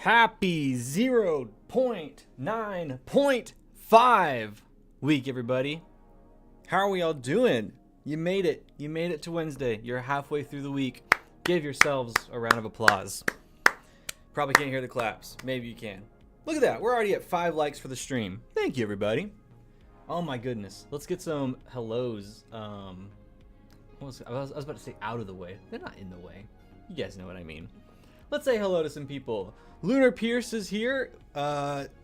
Happy 0.9.5 week, everybody. How are we all doing? You made it. You made it to Wednesday. You're halfway through the week. Give yourselves a round of applause. Probably can't hear the claps. Maybe you can. Look at that. We're already at 5 likes for the stream. Thank you, everybody. Oh my goodness. Let's get some hellos. I was about to say out of the way. They're not in the way. You guys know what I mean. Let's say hello to some people. Lunar Pierce is here.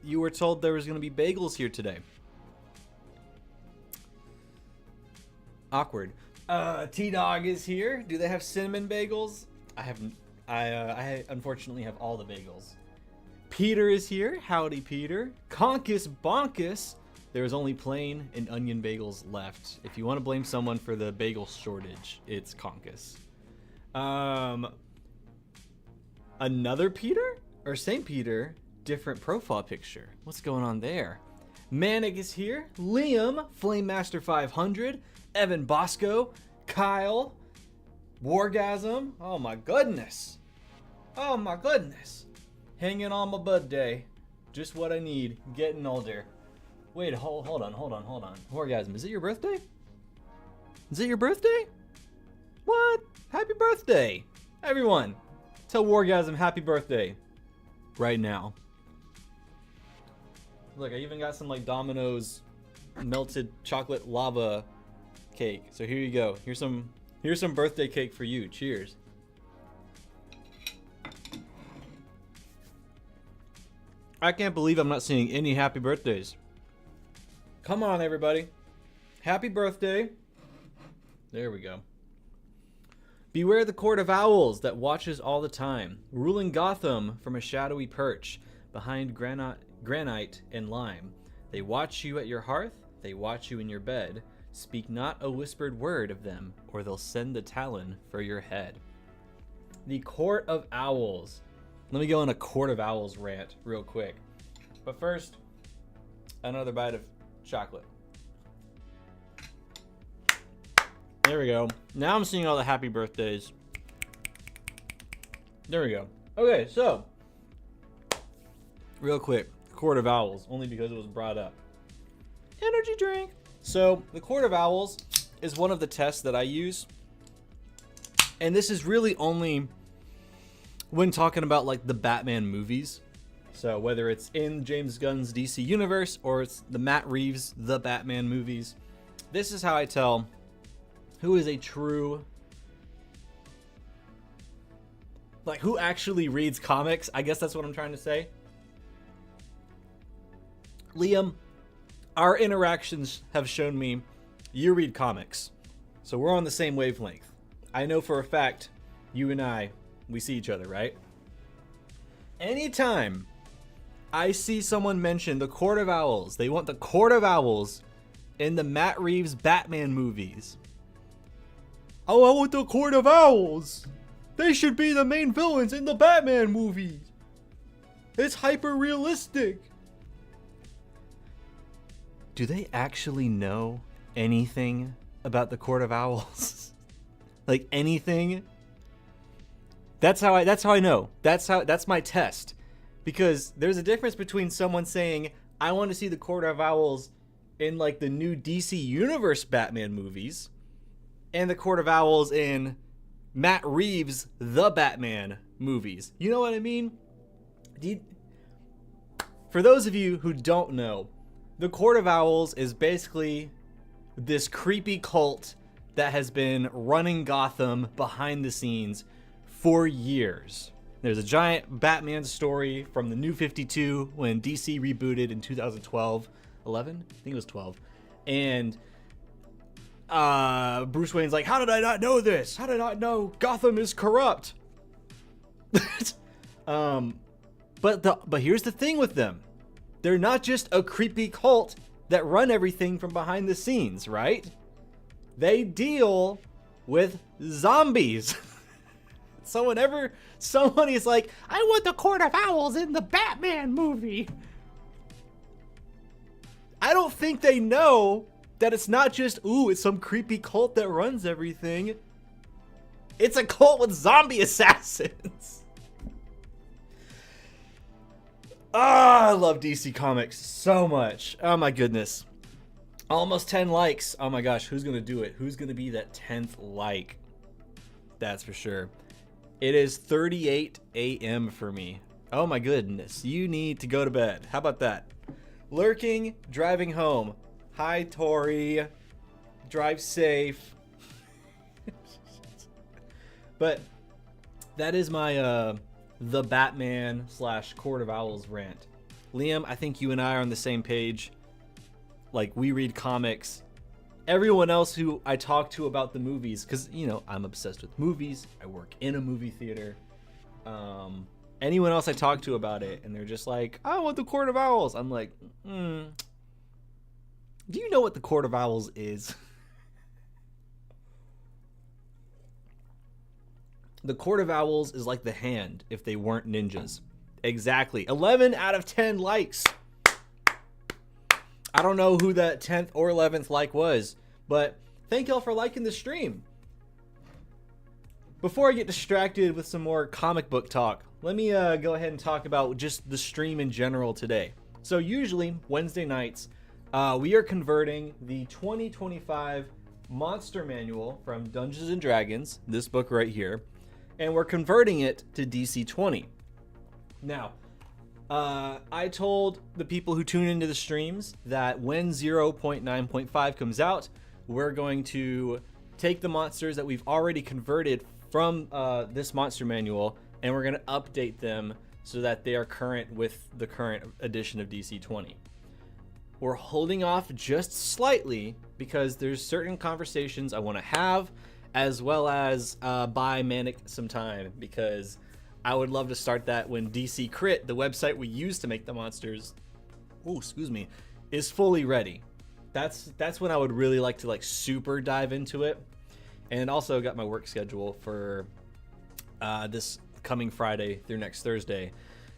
You were told there was going to be bagels here today. Awkward. T-Dog is here. Do they have cinnamon bagels? I unfortunately have all the bagels. Peter is here. Howdy, Peter. Conkus Bonkus. There's only plain and onion bagels left. If you want to blame someone for the bagel shortage, it's Conkus. Another Peter? Or same Peter, different profile picture. What's going on there? Manic is here. Liam, Flamemaster 500, Evan Bosco, Kyle, Wargasm. Oh my goodness. Oh my goodness. Hanging on my birthday. Just what I need. Getting older. Wait, hold on. Wargasm, is it your birthday? Is it your birthday? What? Happy birthday. Everyone, tell Wargasm happy birthday. Right now. Look, I even got some like Domino's melted chocolate lava cake. So here you go. Here's some birthday cake for you. Cheers. I can't believe I'm not seeing any happy birthdays. Come on, everybody. Happy birthday. There we go. Beware the Court of Owls that watches all the time, ruling Gotham from a shadowy perch behind granite and lime. They watch you at your hearth, they watch you in your bed. Speak not a whispered word of them, or they'll send the talon for your head. The Court of Owls. Let me go on a Court of Owls rant real quick. But first, another bite of chocolate. There we go. Now I'm seeing all the happy birthdays. There we go. Okay, so real quick, Court of Owls, only because it was brought up. Energy drink. So the Court of Owls is one of the tests that I use. And this is really only when talking about like the Batman movies. So whether it's in James Gunn's DC universe or it's the Matt Reeves The Batman movies, this is how I tell who is a true, like, who actually reads comics. I guess that's what I'm trying to say. Liam, our interactions have shown me you read comics. So we're on the same wavelength. I know for a fact you and I, we see each other, right? Anytime I see someone mention the Court of Owls, they want the Court of Owls in the Matt Reeves Batman movies. Oh, I want the Court of Owls. They should be the main villains in the Batman movies. It's hyper realistic. Do they actually know anything about the Court of Owls? Like anything? That's how I know. That's my test. Because there's a difference between someone saying, I want to see the Court of Owls in like the new DC Universe Batman movies, and the Court of Owls in Matt Reeves' The Batman movies. You know what I mean? For those of you who don't know, the Court of Owls is basically this creepy cult that has been running Gotham behind the scenes for years. There's a giant Batman story from the New 52 when DC rebooted in 2012. 11? I think it was 12. And Bruce Wayne's like, how did I not know this? How did I not know Gotham is corrupt? But here's the thing with them. They're not just a creepy cult that run everything from behind the scenes, right? They deal with zombies. Someone is like, I want the Court of Owls in the Batman movie. I don't think they know that it's not just, ooh, it's some creepy cult that runs everything. It's a cult with zombie assassins. Ah, I love DC Comics so much. Oh my goodness. Almost 10 likes. Oh my gosh, who's going to do it? Who's going to be that 10th like? That's for sure. It is 38 a.m. for me. Oh my goodness. You need to go to bed. How about that? Lurking, driving home. Hi, Tori. Drive safe. But that is my the Batman / Court of Owls rant. Liam, I think you and I are on the same page. Like, we read comics. Everyone else who I talk to about the movies, because, you know, I'm obsessed with movies. I work in a movie theater. Anyone else I talk to about it, and they're just like, I want the Court of Owls. I'm like, do you know what the Court of Owls is? The Court of Owls is like the Hand if they weren't ninjas. Exactly. 11 out of 10 likes. I don't know who that 10th or 11th like was, but thank y'all for liking the stream. Before I get distracted with some more comic book talk, let me go ahead and talk about just the stream in general today. So usually, Wednesday nights, we are converting the 2025 Monster Manual from Dungeons & Dragons, this book right here, and we're converting it to DC20. Now, I told the people who tune into the streams that when 0.9.5 comes out, we're going to take the monsters that we've already converted from this Monster Manual, and we're going to update them so that they are current with the current edition of DC20. We're holding off just slightly because there's certain conversations I want to have, as well as buy Manic some time, because I would love to start that when DC Crit, the website we use to make the monsters, is fully ready. That's when I would really like to super dive into it. And also got my work schedule for this coming Friday through next Thursday,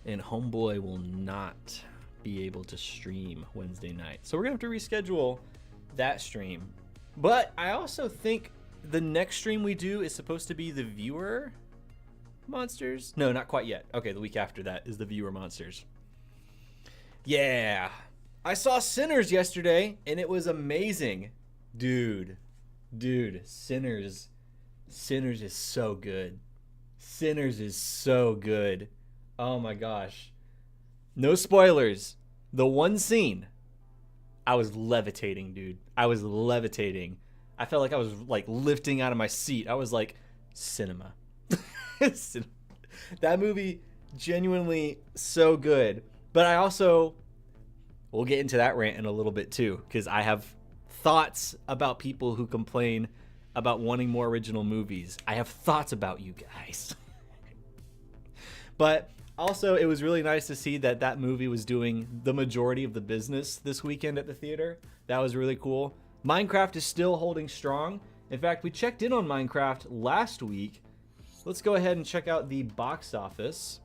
and Homeboy will not be able to stream Wednesday night, so we're gonna have to reschedule that stream. But I also think the next stream we do is supposed to be the viewer monsters. No, not quite yet. Okay, the week after that is the viewer monsters. Yeah, I saw Sinners yesterday and it was amazing. Dude, Sinners is so good. Sinners is so good. Oh my gosh. No spoilers. The one scene, I was levitating, dude. I was levitating. I felt like I was lifting out of my seat. I was like, cinema. That movie, genuinely so good. But I also, we'll get into that rant in a little bit too, because I have thoughts about people who complain about wanting more original movies. I have thoughts about you guys. But also, it was really nice to see that movie was doing the majority of the business this weekend at the theater. That was really cool. Minecraft is still holding strong. In fact, we checked in on Minecraft last week. Let's go ahead and check out the box office.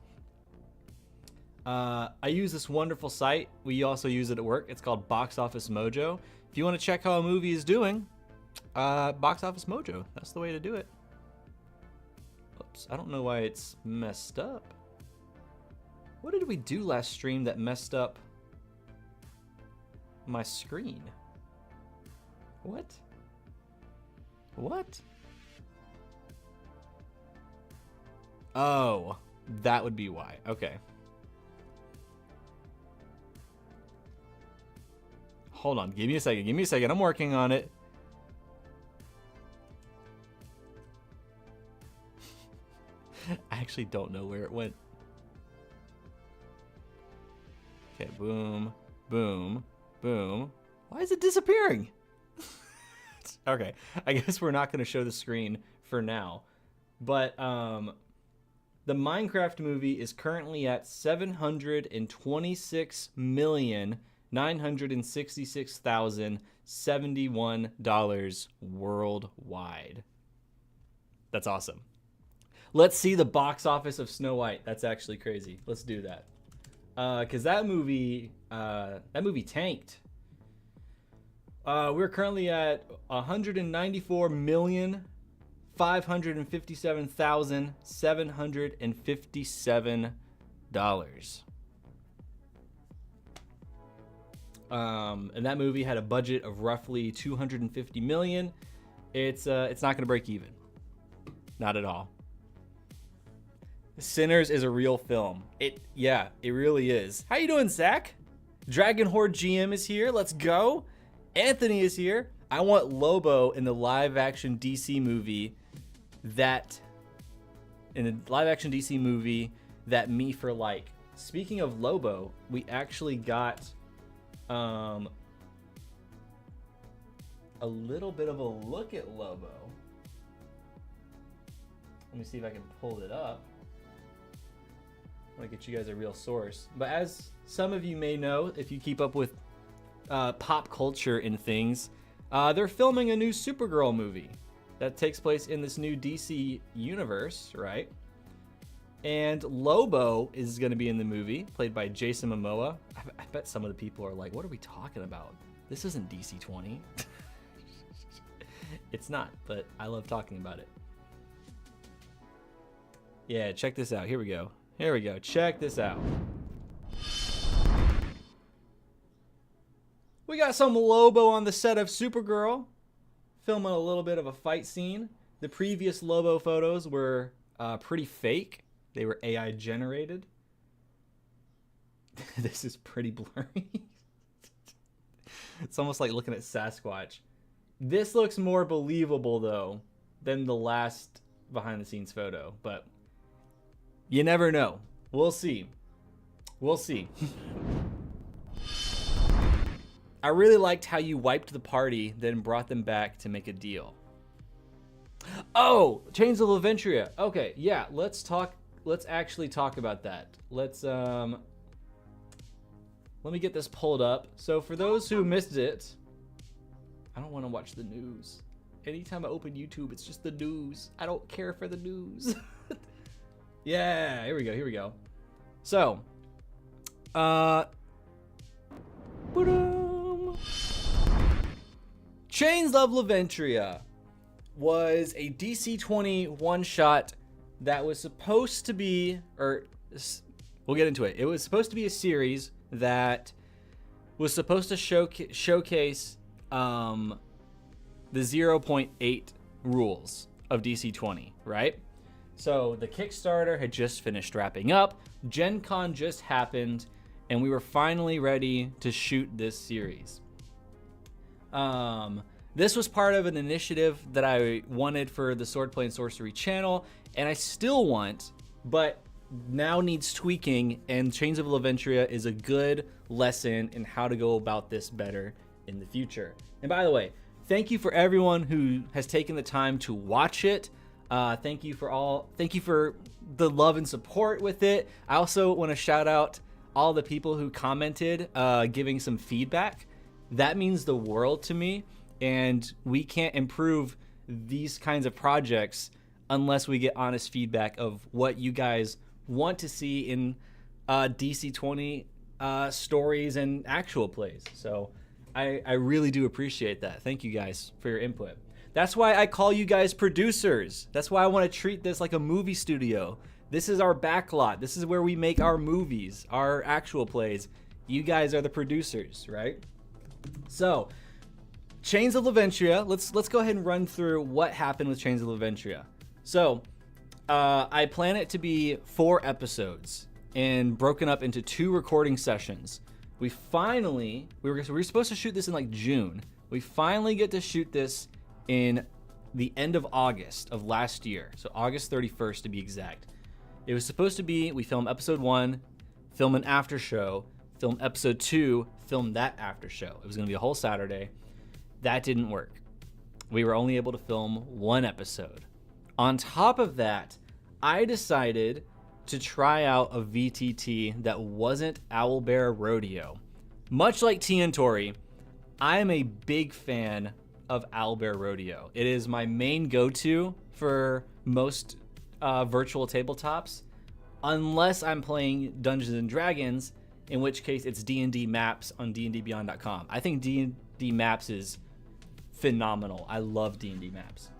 I use this wonderful site. We also use it at work. It's called Box Office Mojo. If you want to check how a movie is doing, Box Office Mojo. That's the way to do it. Oops, I don't know why it's messed up. What did we do last stream that messed up my screen? What? Oh, that would be why. Okay. Hold on. Give me a second. I'm working on it. I actually don't know where it went. Okay, boom, boom, boom. Why is it disappearing? Okay, I guess we're not going to show the screen for now. But the Minecraft movie is currently at $726,966,071 worldwide. That's awesome. Let's see the box office of Snow White. That's actually crazy. Let's do that. Because that movie tanked. We're currently at $194,557,757. And that movie had a budget of roughly $250 million. It's not going to break even. Not at all. Sinners is a real film. It really is. How you doing, Zach? Dragon Horde GM is here. Let's go. Anthony is here. I want Lobo in the live-action DC movie that Me for Like. Speaking of Lobo, we actually got a little bit of a look at Lobo. Let me see if I can pull it up. I want to get you guys a real source. But as some of you may know, if you keep up with pop culture and things, they're filming a new Supergirl movie that takes place in this new DC universe, right? And Lobo is going to be in the movie, played by Jason Momoa. I bet some of the people are like, what are we talking about? This isn't DC20. It's not, but I love talking about it. Yeah, check this out. Here we go. Check this out. We got some Lobo on the set of Supergirl, filming a little bit of a fight scene. The previous Lobo photos were pretty fake. They were AI generated. This is pretty blurry. It's almost like looking at Sasquatch. This looks more believable, though, than the last behind-the-scenes photo, but you never know. We'll see. I really liked how you wiped the party, then brought them back to make a deal. Oh, Chains of Leventria. Okay, yeah, let's actually talk about that. Let me get this pulled up. So for those who missed it, I don't want to watch the news. Anytime I open YouTube, it's just the news. I don't care for the news. Yeah, here we go. So, Chains of Leventria was a DC20 one-shot that was supposed to be, or we'll get into it. It was supposed to be a series that was supposed to showcase the 0.8 rules of DC20, right? So the Kickstarter had just finished wrapping up, Gen Con just happened, and we were finally ready to shoot this series. This was part of an initiative that I wanted for the Swordplay and Sorcery channel, and I still want, but now needs tweaking, and Chains of Leventria is a good lesson in how to go about this better in the future. And by the way, thank you for everyone who has taken the time to watch it. Thank you for the love and support with it. I also want to shout out all the people who commented, giving some feedback. That means the world to me, and we can't improve these kinds of projects unless we get honest feedback of what you guys want to see in DC20 stories and actual plays. So I really do appreciate that. Thank you guys for your input. That's why I call you guys producers. That's why I want to treat this like a movie studio. This is our backlot. This is where we make our movies, our actual plays. You guys are the producers, right? So, Chains of Leventria. Let's go ahead and run through what happened with Chains of Leventria. So, I plan it to be 4 episodes and broken up into 2 recording sessions. We were supposed to shoot this in like June. We finally get to shoot this in the end of August of last year. So August 31st to be exact. It was supposed to be, we film episode 1, film an after show, film episode 2, film that after show. It was going to be a whole Saturday. That didn't work. We were only able to film 1 episode. On top of that, I decided to try out a VTT that wasn't Owlbear Rodeo. Much like T and Tori, I am a big fan of Owlbear Rodeo. It is my main go-to for most virtual tabletops, unless I'm playing Dungeons and Dragons, in which case it's D&D Maps on dndbeyond.com. I think D&D Maps is phenomenal. I love D&D Maps.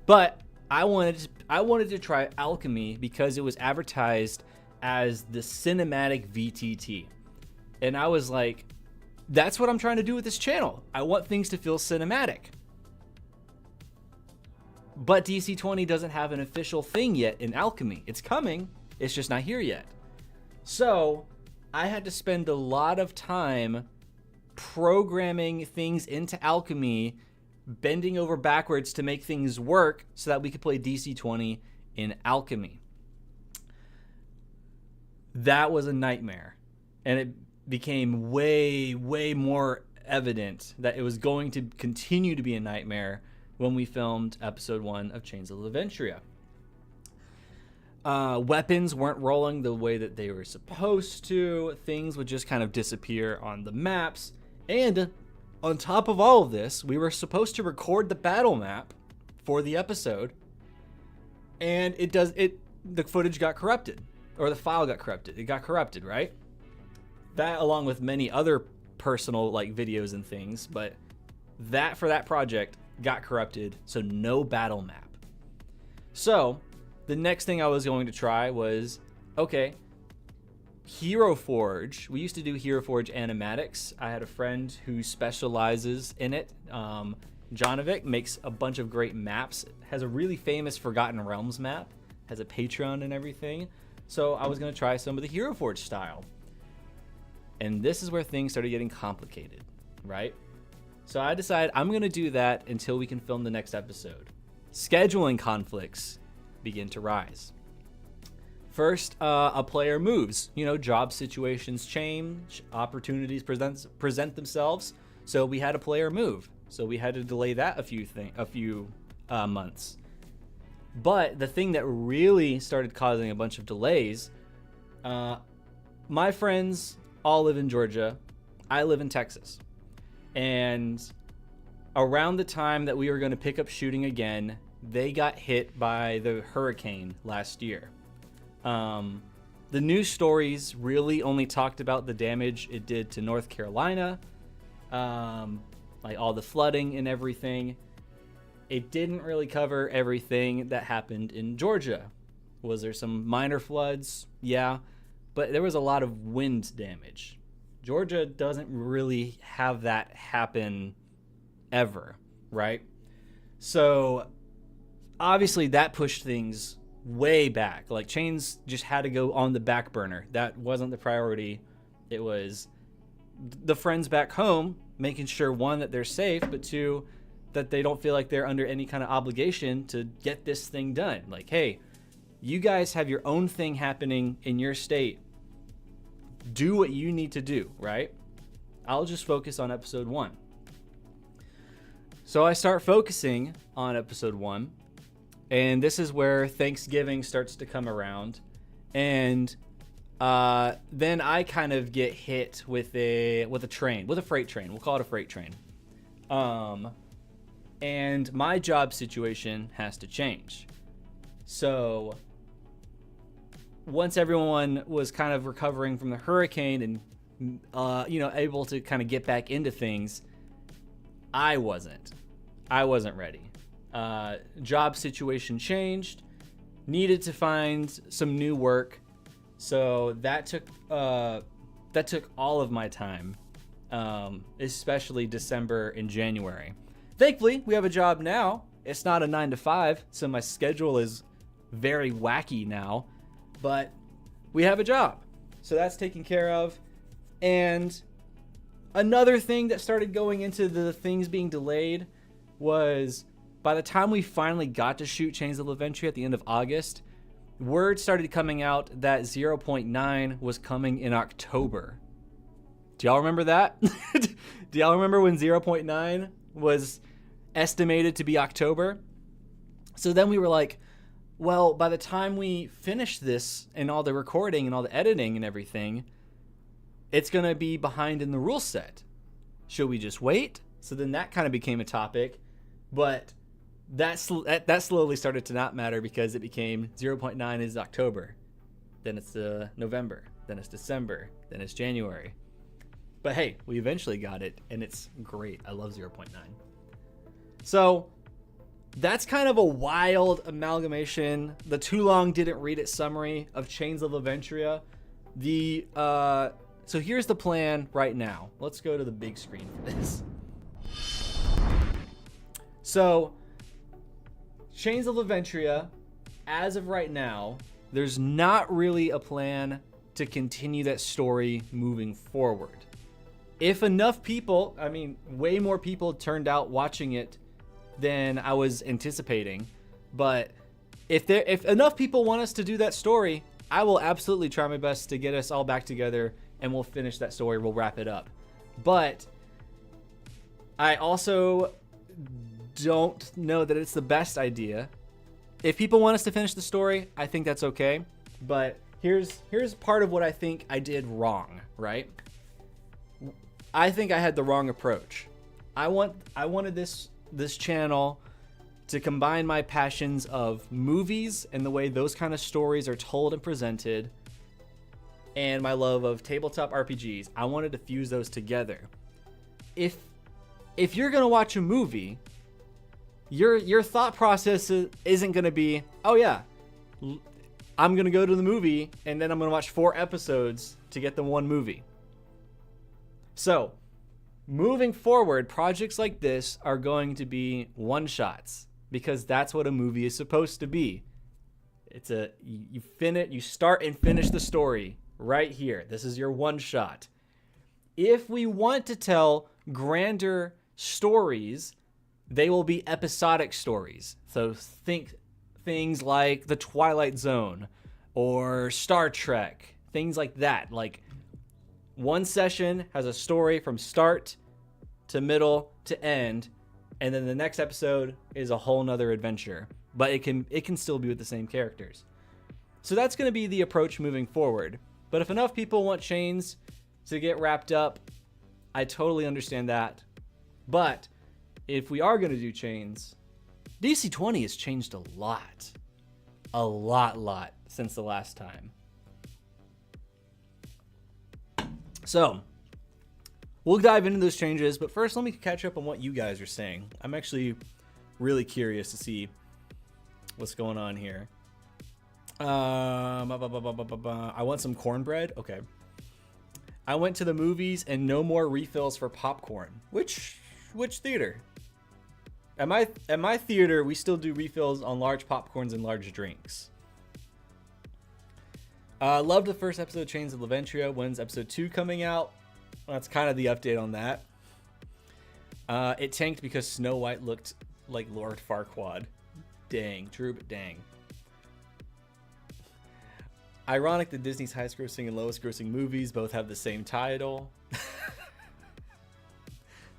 But I wanted to try Alchemy because it was advertised as the cinematic VTT. And I was like, that's what I'm trying to do with this channel. I want things to feel cinematic. But DC20 doesn't have an official thing yet in Alchemy. It's coming, it's just not here yet. So I had to spend a lot of time programming things into Alchemy, bending over backwards to make things work so that we could play DC20 in Alchemy. That was a nightmare. And it became way, way more evident that it was going to continue to be a nightmare when we filmed episode 1 of Chains of Leventria. Weapons weren't rolling the way that they were supposed to. Things would just kind of disappear on the maps. And on top of all of this, we were supposed to record the battle map for the episode. And the footage got corrupted. Or the file got corrupted. It got corrupted, right? That, along with many other personal videos and things, but that for that project got corrupted, so no battle map. So the next thing I was going to try was, okay, Hero Forge. We used to do Hero Forge animatics. I had a friend who specializes in it. Jonovic makes a bunch of great maps, has a really famous Forgotten Realms map, has a Patreon and everything. So I was going to try some of the Hero Forge style. And this is where things started getting complicated, right? So I decided I'm going to do that until we can film the next episode. Scheduling conflicts begin to rise. First, a player moves. Job situations change, opportunities present themselves. So we had a player move. So we had to delay that a few months. But the thing that really started causing a bunch of delays, my friends all live in Georgia. I live in Texas. And around the time that we were going to pick up shooting again, they got hit by the hurricane last year. The news stories really only talked about the damage it did to North Carolina, all the flooding and everything. It didn't really cover everything that happened in Georgia. Was there some minor floods? Yeah, but there was a lot of wind damage. Georgia doesn't really have that happen ever, right? So obviously that pushed things way back. Chains just had to go on the back burner. That wasn't the priority. It was the friends back home, making sure, one, that they're safe, but two, that they don't feel like they're under any kind of obligation to get this thing done. Hey, you guys have your own thing happening in your state. Do what you need to do, right? I'll just focus on episode 1. So I start focusing on episode 1, and this is where Thanksgiving starts to come around, and then I kind of get hit with a freight train. We'll call it a freight train. And my job situation has to change. So once everyone was kind of recovering from the hurricane and able to kind of get back into things, I wasn't ready. Job situation changed, needed to find some new work, so that took all of my time, especially December and January. Thankfully, we have a job now. It's not a 9 to 5, so my schedule is very wacky now. But we have a job, so that's taken care of. And another thing that started going into the things being delayed was, by the time we finally got to shoot Chains of Leventria at the end of August, word started coming out that 0.9 was coming in October. Do y'all remember that? Do y'all remember when 0.9 was estimated to be October? So then we were like, well, by the time we finish this and all the recording and all the editing and everything, it's going to be behind in the rule set. Should we just wait? So then that kind of became a topic, but that slowly started to not matter because it became 0.9 is October. Then it's November. Then it's December. Then it's January. But hey, we eventually got it, and it's great. I love 0.9. So that's kind of a wild amalgamation. The too long didn't read it summary of Chains of Leventria. The So here's the plan right now. Let's go to the big screen for this. So, Chains of Leventria, as of right now, there's not really a plan to continue that story moving forward. If enough people, I mean, way more people turned out watching it than I was anticipating, but if enough people want us to do that story, I will absolutely try my best to get us all back together and we'll finish that story. We'll wrap it up. But I also don't know that it's the best idea. If people want us to finish the story, I think that's okay. But here's part of what I think I did wrong, right? I think I had the wrong approach. I wanted this channel to combine my passions of movies and the way those kind of stories are told and presented, and my love of tabletop RPGs. I wanted to fuse those together. If you're gonna watch a movie, your thought process isn't gonna be, oh yeah, I'm gonna go to the movie and then I'm gonna watch 4 episodes to get the one movie. So, moving forward, projects like this are going to be one-shots because that's what a movie is supposed to be. It's you start and finish the story right here. This is your one-shot. If we want to tell grander stories, they will be episodic stories. So think things like The Twilight Zone or Star Trek, things like that. Like, one session has a story from start to middle to end, and then the next episode is a whole nother adventure. But it can still be with the same characters. So that's going to be the approach moving forward. But if enough people want Chains to get wrapped up, I totally understand that. But if we are going to do Chains, DC20 has changed a lot. A lot since the last time. So, we'll dive into those changes, but first let me catch up on what you guys are saying. I'm actually really curious to see what's going on here. I want some cornbread. Okay. I went to the movies and no more refills for popcorn. Which theater? At my theater, we still do refills on large popcorns and large drinks. Loved the first episode of Chains of Leventria. When's episode 2 coming out? Well, that's kind of the update on that. It tanked because Snow White looked like Lord Farquaad. Dang, true, but dang. Ironic that Disney's highest grossing and lowest grossing movies both have the same title.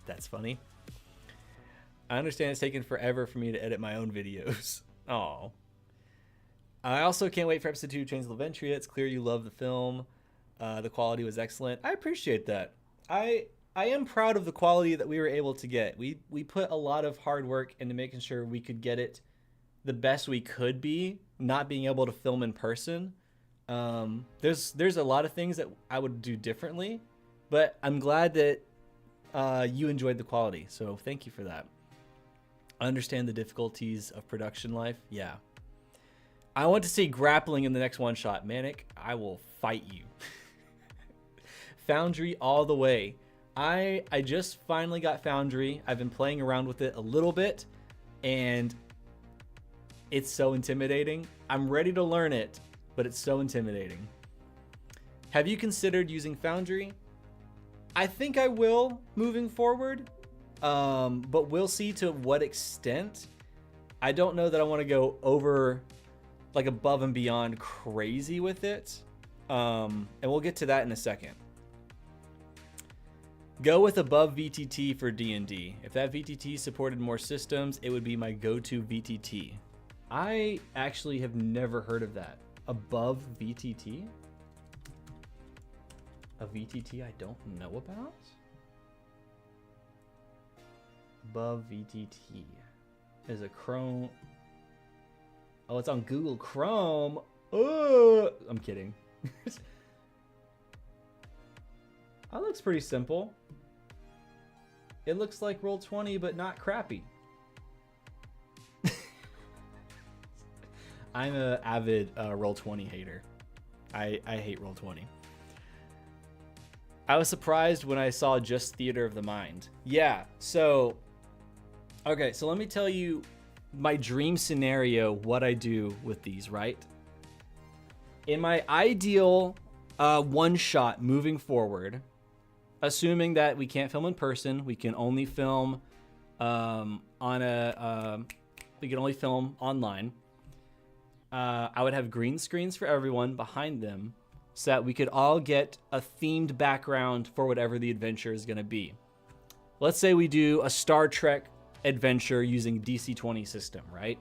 That's funny. I understand it's taken forever for me to edit my own videos. Aw. I also can't wait for episode 2 of Chains of Leventria. It's clear you love the film. The quality was excellent. I appreciate that. I am proud of the quality that we were able to get. We put a lot of hard work into making sure we could get it the best we could be, not being able to film in person. There's a lot of things that I would do differently, but I'm glad that you enjoyed the quality. So thank you for that. I understand the difficulties of production life. Yeah. I want to see grappling in the next one shot. Manic, I will fight you. Foundry all the way. I just finally got Foundry. I've been playing around with it a little bit, and it's so intimidating. I'm ready to learn it, but it's so intimidating. Have you considered using Foundry? I think I will moving forward, but we'll see to what extent. I don't know that I want to go over, like, above and beyond crazy with it, and we'll get to that in a second. Go with above VTT for D&D. If that VTT supported more systems, it would be my go-to VTT. I actually have never heard of that. Above VTT? A VTT I don't know about? Above VTT is a Chrome. Oh, it's on Google Chrome. Oh, I'm kidding. That looks pretty simple. It looks like Roll20, but not crappy. I'm an avid Roll20 hater. I hate Roll20. I was surprised when I saw just Theater of the Mind. Yeah, so... Okay, so let me tell you my dream scenario, what I do with these, right? In my ideal one-shot moving forward, assuming that we can't film in person, we can only film we can only film online. I would have green screens for everyone behind them so that we could all get a themed background for whatever the adventure is going to be. Let's say we do a Star Trek adventure using DC20 system, right?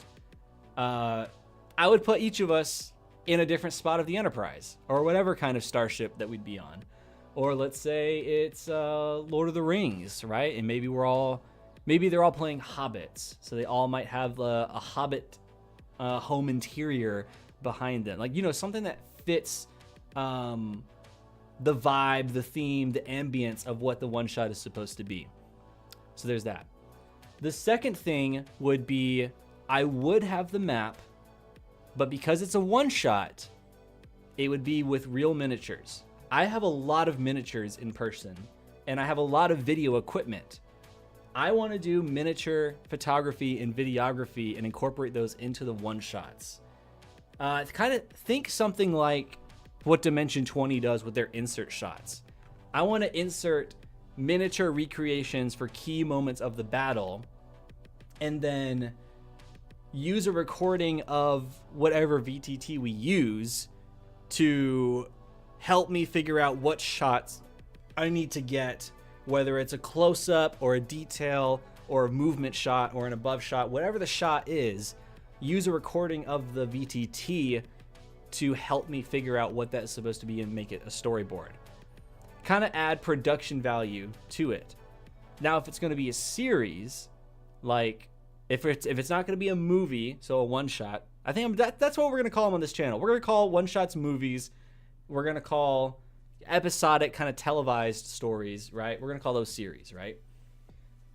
I would put each of us in a different spot of the Enterprise or whatever kind of starship that we'd be on. Or let's say it's Lord of the Rings, right? And maybe they're all playing hobbits, so they all might have a hobbit home interior behind them, like, you know, something that fits the vibe, the theme, the ambience of what the one shot is supposed to be. So there's that. The second thing would be I would have the map, but because it's a one shot, it would be with real miniatures. I have a lot of miniatures in person, and I have a lot of video equipment. I want to do miniature photography and videography and incorporate those into the one shots. Kind of think something like what Dimension 20 does with their insert shots. I want to insert miniature recreations for key moments of the battle, and then use a recording of whatever VTT we use to help me figure out what shots I need to get, whether it's a close-up or a detail or a movement shot or an above shot, whatever the shot is, use a recording of the VTT to help me figure out what that's supposed to be and make it a storyboard. Kind of add production value to it. Now, if it's going to be a series, like if it's not going to be a movie, so a one-shot, I think that's what we're going to call them on this channel. We're going to call one-shots movies. We're going to call episodic kind of televised stories, right? We're going to call those series, right?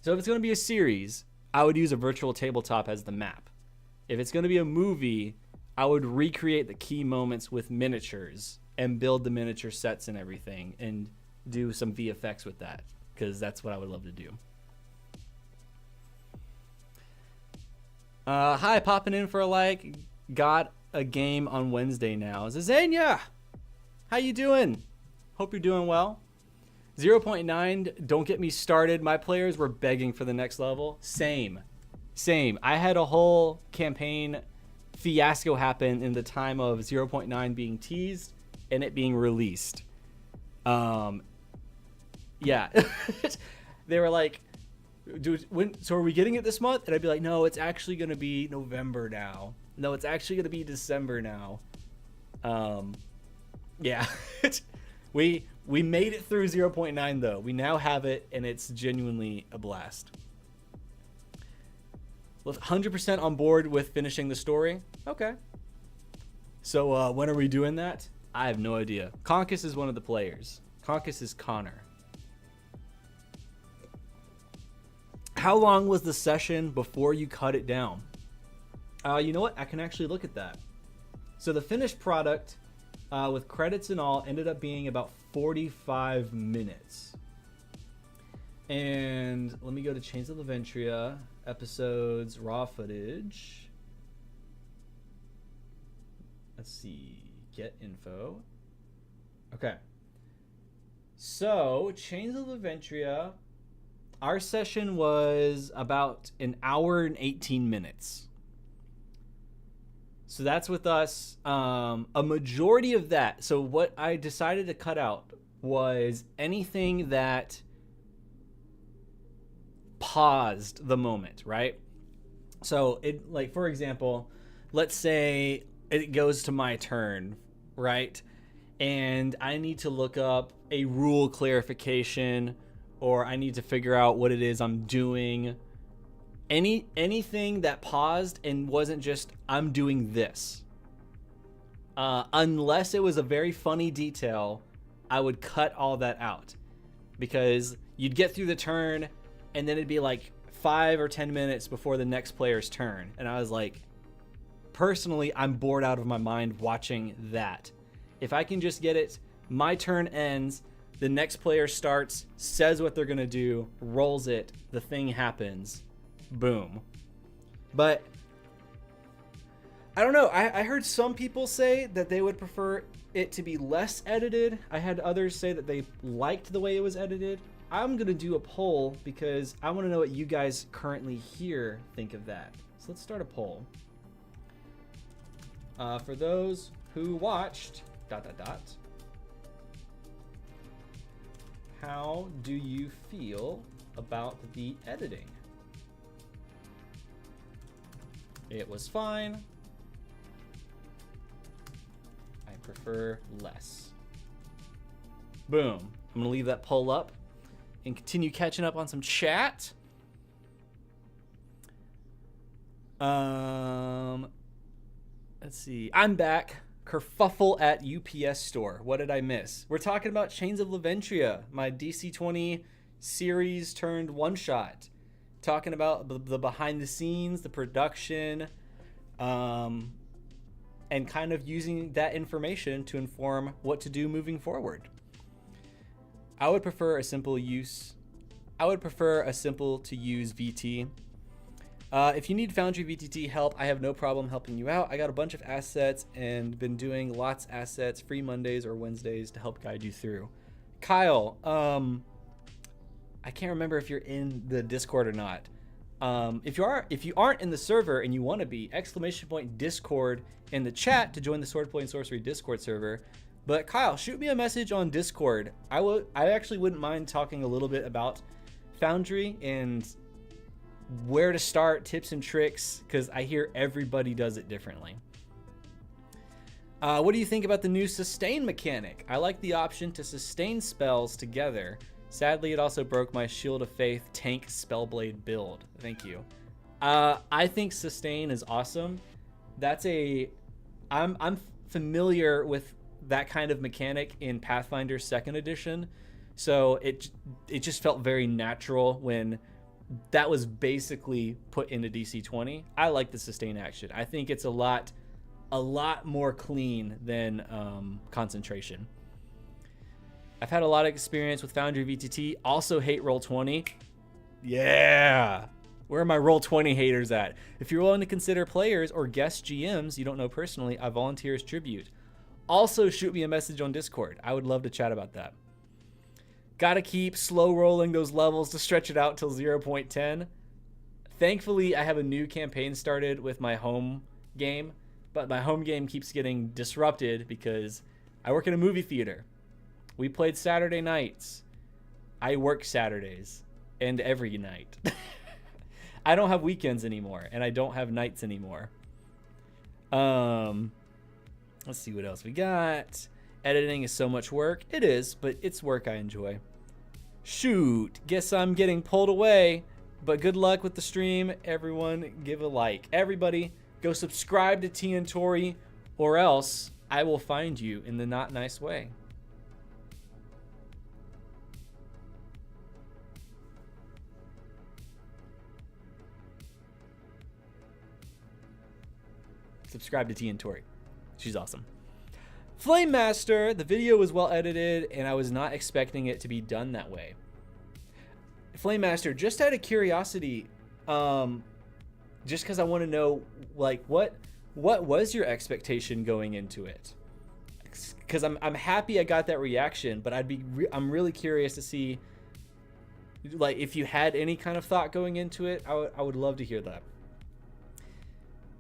So if it's going to be a series, I would use a virtual tabletop as the map. If it's going to be a movie, I would recreate the key moments with miniatures and build the miniature sets and everything and do some VFX with that, because that's what I would love to do. Hi, popping in for a like. Got a game on Wednesday now. Zazania, how you doing? Hope you're doing well. 0.9, don't get me started. My players were begging for the next level. Same. I had a whole campaign fiasco happen in the time of 0.9 being teased and it being released. Yeah. They were like, dude, so are we getting it this month? And I'd be like, no, it's actually going to be November now. No, it's actually going to be December now. Yeah. We made it through 0.9 though. We now have it, and it's genuinely a blast. 100% on board with finishing the story. Okay. So when are we doing that? I have no idea. Conkus is one of the players. Conkus is Connor. How long was the session before you cut it down? You know what? I can actually look at that. So the finished product, with credits and all, ended up being about 45 minutes. And let me go to Chains of Leventria, episodes, raw footage. Let's see, get info. Okay. So, Chains of Leventria, our session was about an hour and 18 minutes. So that's with us. A majority of that. So what I decided to cut out was anything that paused the moment, right? So it, like, for example, let's say it goes to my turn, right? And I need to look up a rule clarification, or I need to figure out what it is I'm doing. Anything that paused and wasn't just, I'm doing this. Unless it was a very funny detail, I would cut all that out. Because you'd get through the turn, and then it'd be like 5 or 10 minutes before the next player's turn. And I was like, personally, I'm bored out of my mind watching that. If I can just get it, my turn ends, The next player starts, says what they're going to do, rolls it, the thing happens. Boom. But I don't know. I heard some people say that they would prefer it to be less edited. I had others say that they liked the way it was edited. I'm going to do a poll because I want to know what you guys currently here think of that. So let's start a poll. For those who watched ... How do you feel about the editing? It was fine. I prefer less. Boom. I'm going to leave that poll up and continue catching up on some chat. Let's see. I'm back. Kerfuffle at UPS store. What did I miss? We're talking about Chains of Leventria, my DC20 series turned one-shot. Talking about the behind the scenes, the production, and kind of using that information to inform what to do moving forward. I would prefer a simple to use VT. If you need Foundry VTT help, I have no problem helping you out. I got a bunch of assets and been doing lots of assets, free Mondays or Wednesdays to help guide you through. Kyle, I can't remember if you're in the Discord or not. If you aren't in the server and you want to be, !Discord in the chat to join the Swordplay and Sorcery Discord server. But Kyle, shoot me a message on Discord. I actually wouldn't mind talking a little bit about Foundry and where to start, tips and tricks, because I hear everybody does it differently. What do you think about the new sustain mechanic? I like the option to sustain spells together. Sadly, it also broke my Shield of Faith tank Spellblade build. Thank you. I think sustain is awesome. I'm familiar with that kind of mechanic in Pathfinder 2nd edition, so it just felt very natural when that was basically put into DC20. I like the sustain action. I think it's a lot more clean than concentration. I've had a lot of experience with Foundry VTT. Also hate Roll20. Yeah. Where are my Roll20 haters at? If you're willing to consider players or guest GMs you don't know personally, I volunteer as tribute. Also shoot me a message on Discord. I would love to chat about that. Gotta keep slow rolling those levels to stretch it out till 0.10. Thankfully, I have a new campaign started with my home game, but my home game keeps getting disrupted because I work in a movie theater. We played Saturday nights. I work Saturdays and every night. I don't have weekends anymore, and I don't have nights anymore. Let's see what else we got. Editing is so much work. It is, but it's work I enjoy. Shoot, guess I'm getting pulled away, but good luck with the stream. Everyone give a like. Everybody go subscribe to T and Tori, or else I will find you in the not nice way. Subscribe to T and Tori. She's awesome. Flame Master, the video was well edited and I was not expecting it to be done that way. Flame Master, just out of curiosity, just because I want to know, like, what was your expectation going into it? Because I'm happy I got that reaction, but I'm really curious to see, like, if you had any kind of thought going into it. I would love to hear that.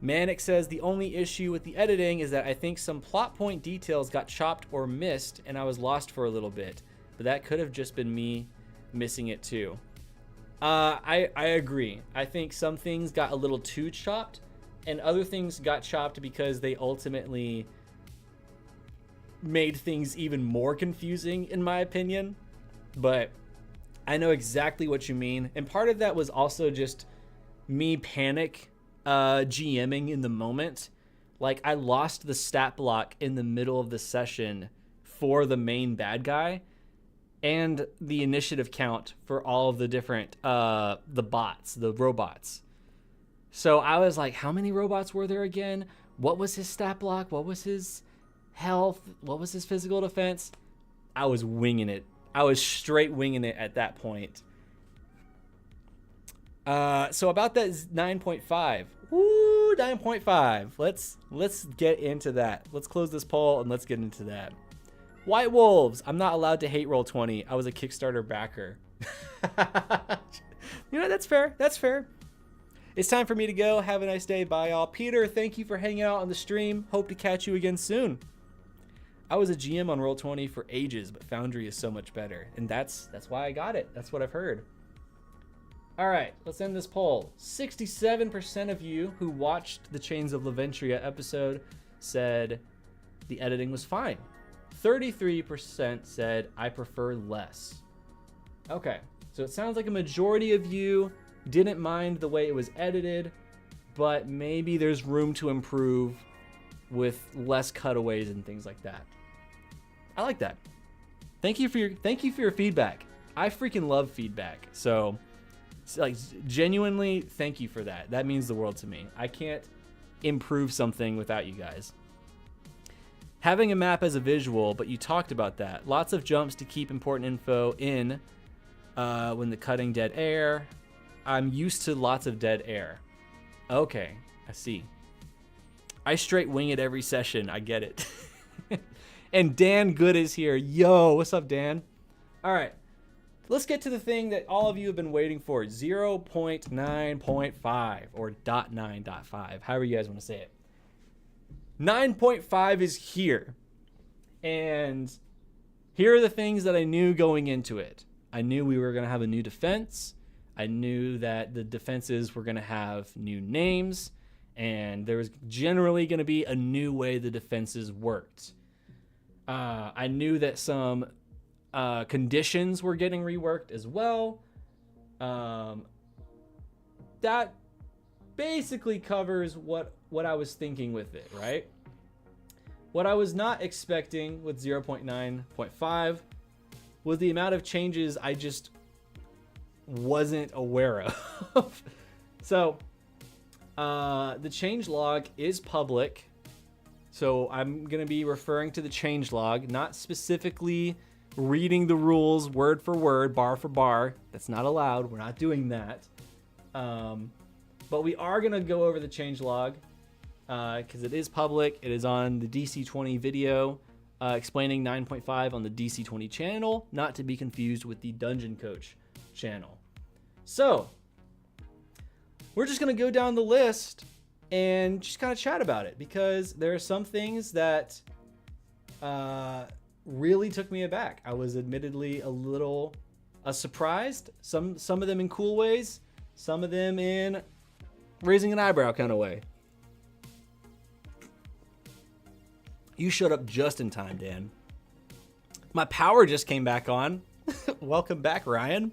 Manic says the only issue with the editing is that I think some plot point details got chopped or missed and I was lost for a little bit, but that could have just been me missing it too. I agree. I think some things got a little too chopped and other things got chopped because they ultimately made things even more confusing in my opinion, but I know exactly what you mean. And part of that was also just me GMing in the moment. Like, I lost the stat block in the middle of the session for the main bad guy and the initiative count for all of the different the robots. So I was like, how many robots were there again? What was his stat block? What was his health? What was his physical defense? I was winging it I was straight winging it at that point. So about that 9.5. Woo, 9.5. Let's get into that. Let's close this poll and let's get into that. White Wolves. I'm not allowed to hate Roll20. I was a Kickstarter backer. You know, that's fair. That's fair. It's time for me to go. Have a nice day. Bye, y'all. Peter, thank you for hanging out on the stream. Hope to catch you again soon. I was a GM on Roll20 for ages, but Foundry is so much better. And that's why I got it. That's what I've heard. All right, let's end this poll. 67% of you who watched the Chains of Leventria episode said the editing was fine. 33% said I prefer less. Okay, so it sounds like a majority of you didn't mind the way it was edited, but maybe there's room to improve with less cutaways and things like that. I like that. Thank you for your feedback. I freaking love feedback. So, like, genuinely, thank you for that. That means the world to me. I can't improve something without you guys. Having a map as a visual, but you talked about that. Lots of jumps to keep important info in when the cutting dead air. I'm used to lots of dead air. Okay, I see. I straight wing it every session. I get it. And Dan Good is here. Yo, what's up, Dan? All right. Let's get to the thing that all of you have been waiting for. 0.9.5 or .9.5. However you guys want to say it. 9.5 is here. And here are the things that I knew going into it. I knew we were going to have a new defense. I knew that the defenses were going to have new names. And there was generally going to be a new way the defenses worked. I knew that some conditions were getting reworked as well. That basically covers what I was thinking with it, right? What I was not expecting with 0.9.5 was the amount of changes I just wasn't aware of. So, the changelog is public. So I'm going to be referring to the changelog, not specifically reading the rules word for word, bar for bar. That's not allowed. We're not doing that. But we are going to go over the changelog because it is public. It is on the DC20 video explaining 9.5 on the DC20 channel, not to be confused with the Dungeon Coach channel. So we're just going to go down the list and just kind of chat about it because there are some things that really took me aback. I was admittedly a little surprised. Some of them in cool ways, some of them in raising an eyebrow kind of way. You showed up just in time, Dan. My power just came back on. Welcome back, Ryan.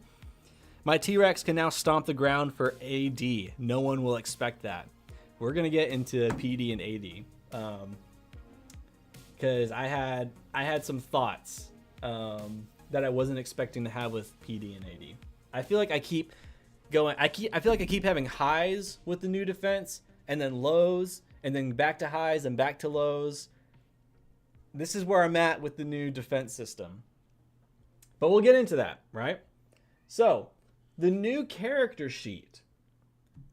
My T-Rex can now stomp the ground for AD. No one will expect that. We're going to get into PD and AD. Because I had some thoughts that I wasn't expecting to have with PD and AD. I feel like I keep going. I feel like I keep having highs with the new defense, and then lows, and then back to highs and back to lows. This is where I'm at with the new defense system. But we'll get into that, right? So, the new character sheet,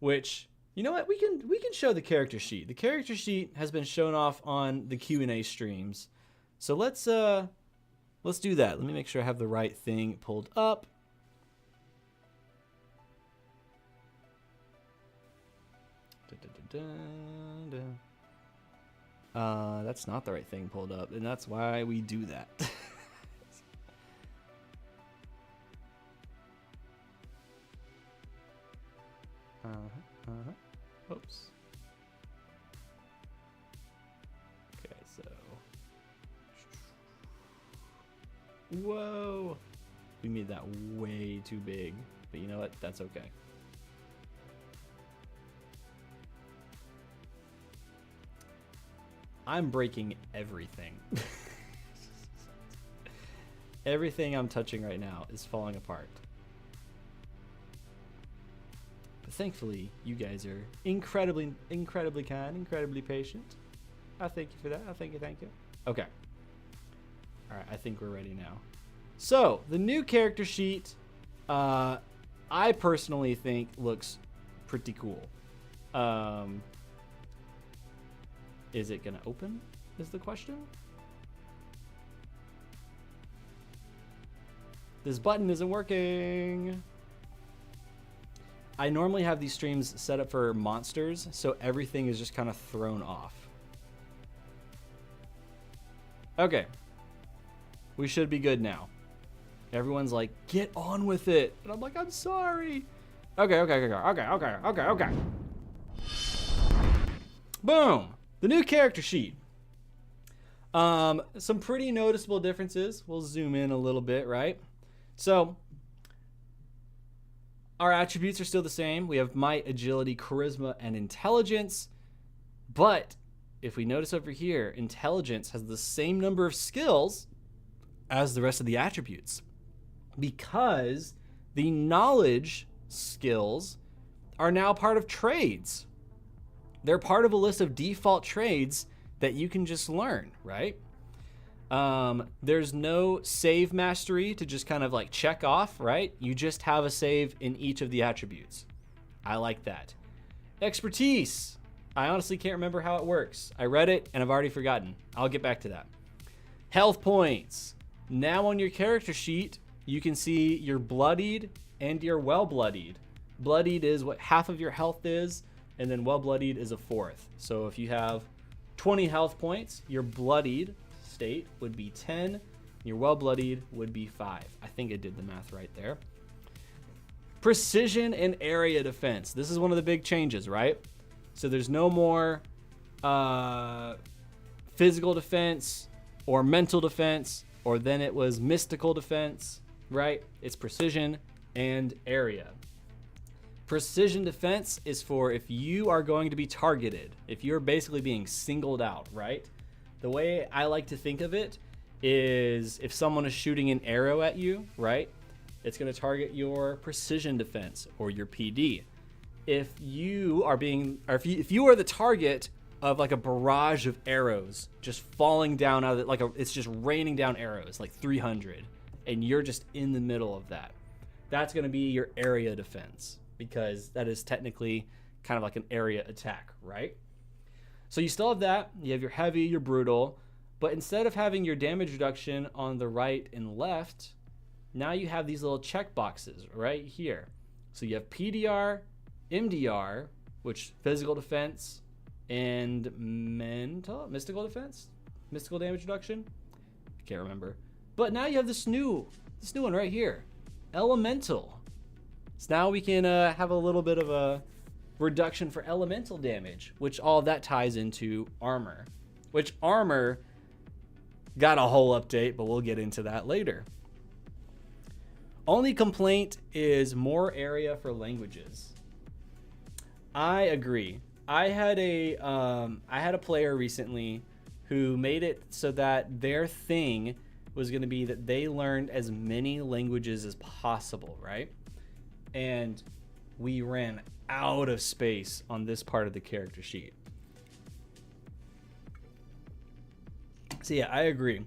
which, you know what, we can show the character sheet. The character sheet has been shown off on the Q&A streams. So let's do that. Let me make sure I have the right thing pulled up. That's not the right thing pulled up, and that's why we do that. Oops. Okay, so. Whoa. We made that way too big, but you know what? That's okay. I'm breaking everything. Everything I'm touching right now is falling apart. But thankfully, you guys are incredibly kind, incredibly patient. I thank you for that. I thank you. Okay. All right, I think we're ready now. So the new character sheet, I personally think looks pretty cool. Is it gonna open? Is the question. This button isn't working. I normally have these streams set up for monsters, so everything is just kind of thrown off. Okay. We should be good now. Everyone's like, get on with it. And I'm like, I'm sorry. Okay. Boom. The new character sheet. Some pretty noticeable differences. We'll zoom in a little bit, right? So, our attributes are still the same. We have might, agility, charisma, and intelligence. But if we notice over here, intelligence has the same number of skills as the rest of the attributes, because the knowledge skills are now part of trades. They're part of a list of default trades that you can just learn, right? There's no save mastery to just kind of like check off, right? You just have a save in each of the attributes. I like that. Expertise. I honestly can't remember how it works. I read it and I've already forgotten. I'll get back to that. Health points. Now on your character sheet, you can see your bloodied and your well-bloodied. Bloodied is what half of your health is, and then well-bloodied is a fourth. So if you have 20 health points, your bloodied state would be 10, your well-bloodied would be 5. I think I did the math right there. Precision and area defense. This is one of the big changes, right? So there's no more physical defense or mental defense, or then it was mystical defense, right? It's precision and area. Precision defense is for if you are going to be targeted, if you're basically being singled out, right? The way I like to think of it is if someone is shooting an arrow at you, right? It's going to target your precision defense or your PD. If you are being, or if you are the target of like a barrage of arrows just falling down out of it, it's just raining down arrows, like 300, and you're just in the middle of that, that's going to be your area defense, because that is technically kind of like an area attack, right? So you still have that. You have your heavy, your brutal, but instead of having your damage reduction on the right and left, now you have these little check boxes right here. So you have PDR, MDR, which physical defense, and mystical defense, mystical damage reduction. I can't remember. But now you have this new one right here, elemental. So now we can have a little bit of a reduction for elemental damage, which all of that ties into armor, which armor got a whole update, but we'll get into that later. Only complaint is more area for languages. I agree. I had a player recently who made it so that their thing was going to be that they learned as many languages as possible, right? And we ran out of space on this part of the character sheet. So yeah, I agree.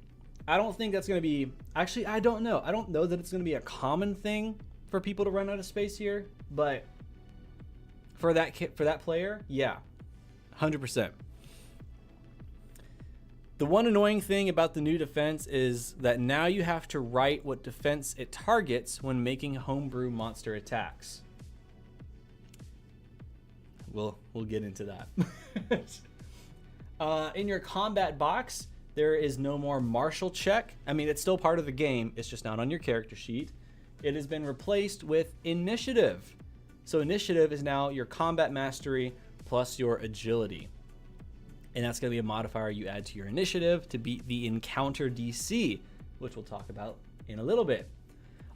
I don't think that's going to be, actually, I don't know. I don't know that it's going to be a common thing for people to run out of space here, but for that player, yeah, 100%. The one annoying thing about the new defense is that now you have to write what defense it targets when making homebrew monster attacks. We'll get into that. In your combat box, there is no more martial check. I mean, it's still part of the game. It's just not on your character sheet. It has been replaced with initiative. So initiative is now your combat mastery plus your agility. And that's going to be a modifier you add to your initiative to beat the encounter DC, which we'll talk about in a little bit.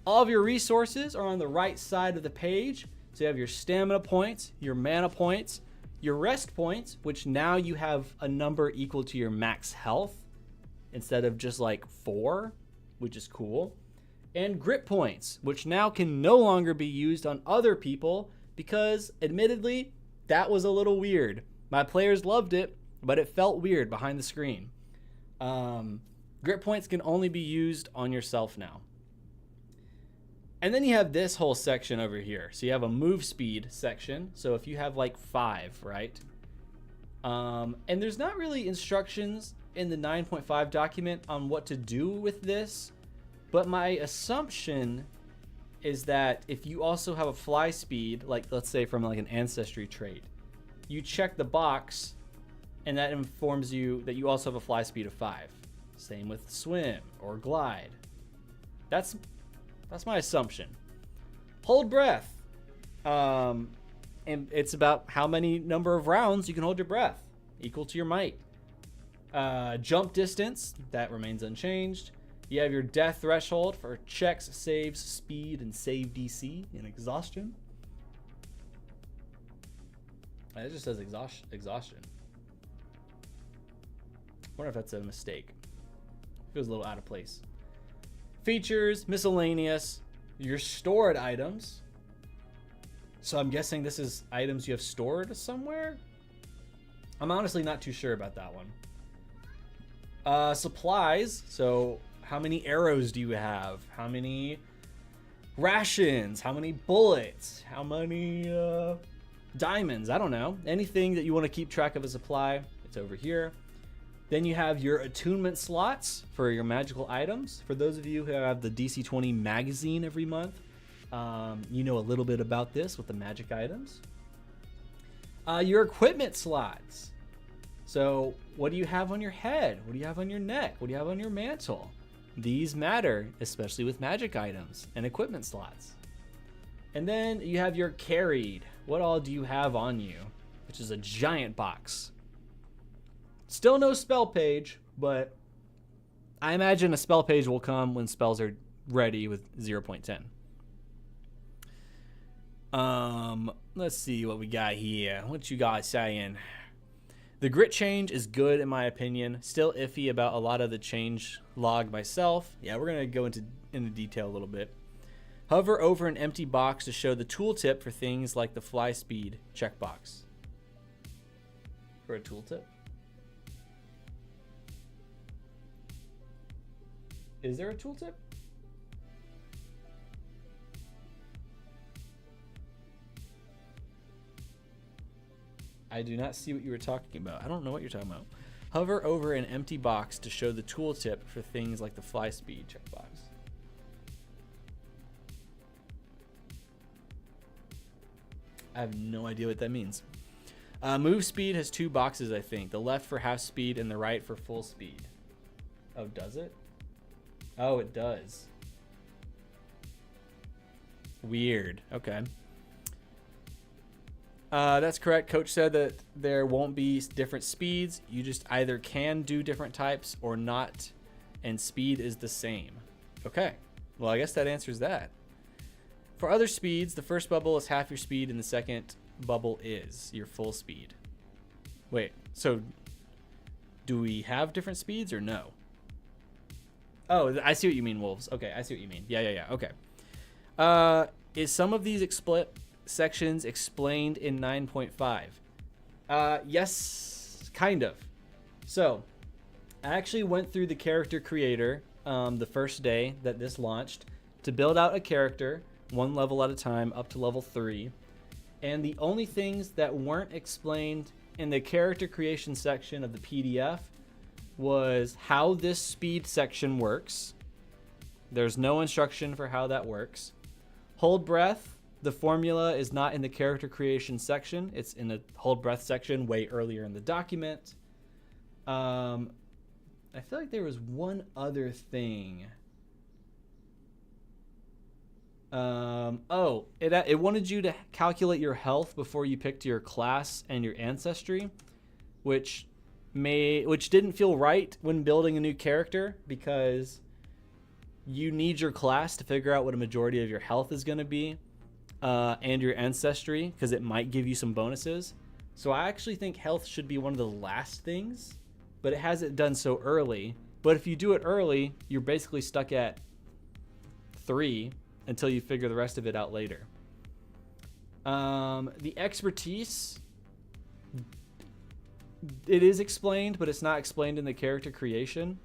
All of your resources are on the right side of the page. So you have your stamina points, your mana points, your rest points, which now you have a number equal to your max health instead of just like 4, which is cool. And grip points, which now can no longer be used on other people because, admittedly, that was a little weird. My players loved it, but it felt weird behind the screen. Grip points can only be used on yourself now. And then you have this whole section over here. So you have a move speed section. So if you have like 5, right? And there's not really instructions in the 9.5 document on what to do with this. But my assumption is that if you also have a fly speed, like let's say from like an ancestry trait, you check the box and that informs you that you also have a fly speed of 5. Same with swim or glide. That's my assumption. Hold breath. And it's about how many number of rounds you can hold your breath, equal to your might. Jump distance, that remains unchanged. You have your death threshold for checks, saves, speed, and save DC and exhaustion. It just says exhaustion. I wonder if that's a mistake. Feels a little out of place. Features, miscellaneous, your stored items. So I'm guessing this is items you have stored somewhere? I'm honestly not too sure about that one. Supplies, so how many arrows do you have? How many rations? How many bullets? How many diamonds? I don't know. Anything that you want to keep track of a supply, it's over here. Then you have your attunement slots for your magical items. For those of you who have the DC20 magazine every month, you know a little bit about this with the magic items. Your equipment slots. So what do you have on your head? What do you have on your neck? What do you have on your mantle? These matter, especially with magic items and equipment slots. And then you have your carried. What all do you have on you? Which is a giant box. Still no spell page, but I imagine a spell page will come when spells are ready with 0.10. Let's see what we got here. What you guys saying? The grit change is good in my opinion. Still iffy about a lot of the change log myself. Yeah, we're gonna go into detail a little bit. Hover over an empty box to show the tooltip for things like the fly speed checkbox. For a tooltip? Is there a tooltip? I do not see what you were talking about. I don't know what you're talking about. Hover over an empty box to show the tooltip for things like the fly speed checkbox. I have no idea what that means. Move speed has 2 boxes, I think. The left for half speed and the right for full speed. Oh, does it? Oh, it does. Weird. Okay. That's correct. Coach said that there won't be different speeds. You just either can do different types or not, and speed is the same. Okay. Well, I guess that answers that. For other speeds, the first bubble is half your speed, and the second bubble is your full speed. Wait, so do we have different speeds or no? Oh, I see what you mean, Wolves. Okay, I see what you mean. Yeah. Okay. Is some of these sections explained in 9.5? Yes, kind of. So, I actually went through the character creator the first day that this launched to build out a character, 1 level at a time, up to level 3. And the only things that weren't explained in the character creation section of the PDF was how this speed section works. There's no instruction for how that works. Hold breath. The formula is not in the character creation section. It's in the hold breath section way earlier in the document. I feel like there was one other thing. It wanted you to calculate your health before you picked your class and your ancestry, which didn't feel right when building a new character, because you need your class to figure out what a majority of your health is going to be, and your ancestry, because it might give you some bonuses. So I actually think health should be one of the last things, but it has it done so early. But if you do it early, you're basically stuck at 3 until you figure the rest of it out later. The expertise, it is explained, but it's not explained in the character creation.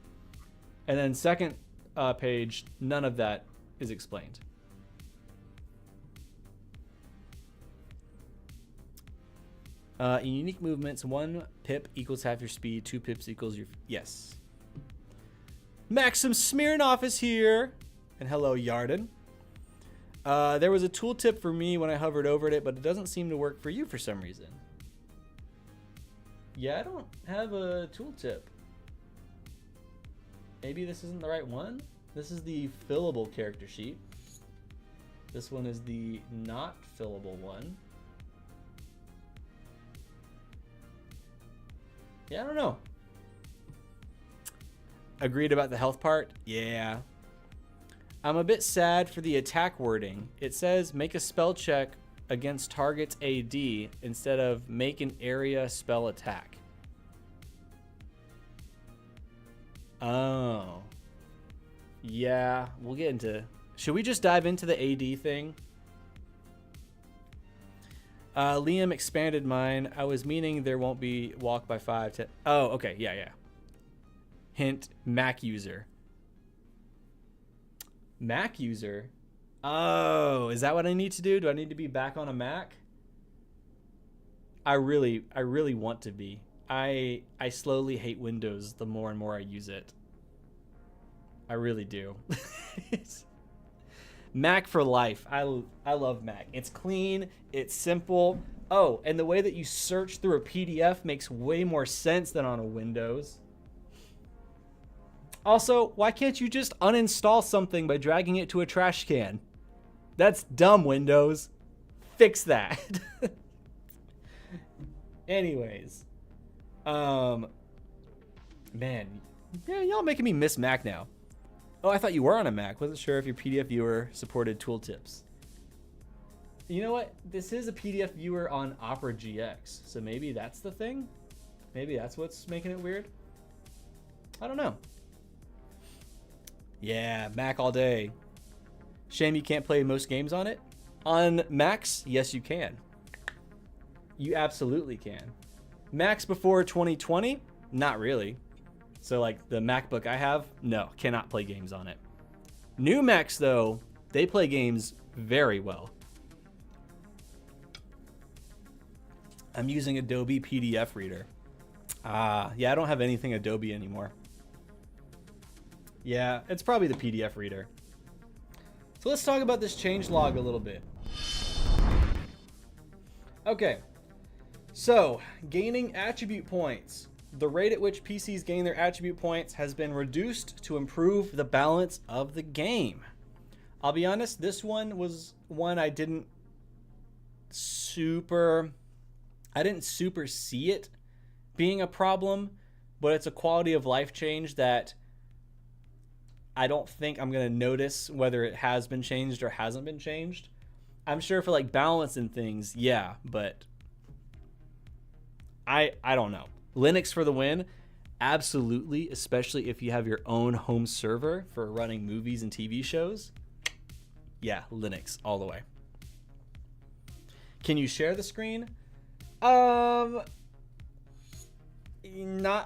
And then second page, none of that is explained. In unique movements, 1 pip equals half your speed, 2 pips equals your... Yes. Maxim Smirnoff is here. And hello, Yarden. There was a tooltip for me when I hovered over it, but it doesn't seem to work for you for some reason. Yeah, I don't have a tooltip. Maybe this isn't the right one? This is the fillable character sheet. This one is the not fillable one. Yeah, I don't know. Agreed about the health part? Yeah. I'm a bit sad for the attack wording. It says make a spell check against target's AD instead of make an area spell attack. Oh. Yeah, we'll get into... Should we just dive into the AD thing? Liam expanded mine. I was meaning there won't be walk by 5 to... Oh, okay. Yeah. Hint, Mac user. Mac user? Oh, is that what I need to do? Do I need to be back on a Mac? I really want to be. I slowly hate Windows the more and more I use it. I really do. Mac for life. I love Mac. It's clean. It's simple. Oh, and the way that you search through a PDF makes way more sense than on a Windows. Also, why can't you just uninstall something by dragging it to a trash can? That's dumb, Windows. Fix that. Anyways. Man. Yeah, y'all making me miss Mac now. Oh, I thought you were on a Mac. Wasn't sure if your PDF viewer supported tooltips. You know what? This is a PDF viewer on Opera GX, so maybe that's the thing? Maybe that's what's making it weird? I don't know. Yeah, Mac all day. Shame you can't play most games on it. On Macs, yes you can. You absolutely can. Macs before 2020? Not really. So like the MacBook I have, no, cannot play games on it. New Macs though, they play games very well. I'm using Adobe PDF Reader. Yeah, I don't have anything Adobe anymore. Yeah, it's probably the PDF Reader. So let's talk about this changelog a little bit. Okay, so gaining attribute points. The rate at which PCs gain their attribute points has been reduced to improve the balance of the game. I'll be honest, this one was one I didn't super see it being a problem, but it's a quality of life change that I don't think I'm going to notice whether it has been changed or hasn't been changed. I'm sure for like balance and things, yeah, but I don't know. Linux for the win, absolutely, especially if you have your own home server for running movies and TV shows. Yeah, Linux all the way. Can you share the screen? Not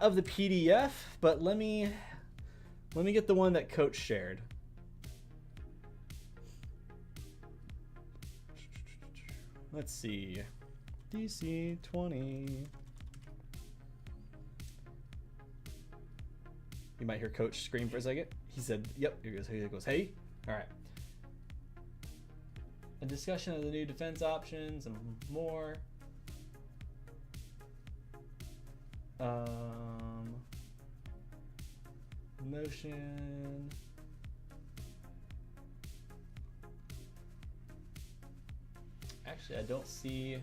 of the PDF, but let me get the one that Coach shared. Let's see. DC20. You might hear Coach scream for a second. He said, yep, here he goes, hey. All right. A discussion of the new defense options and more. Motion. Actually, I don't see.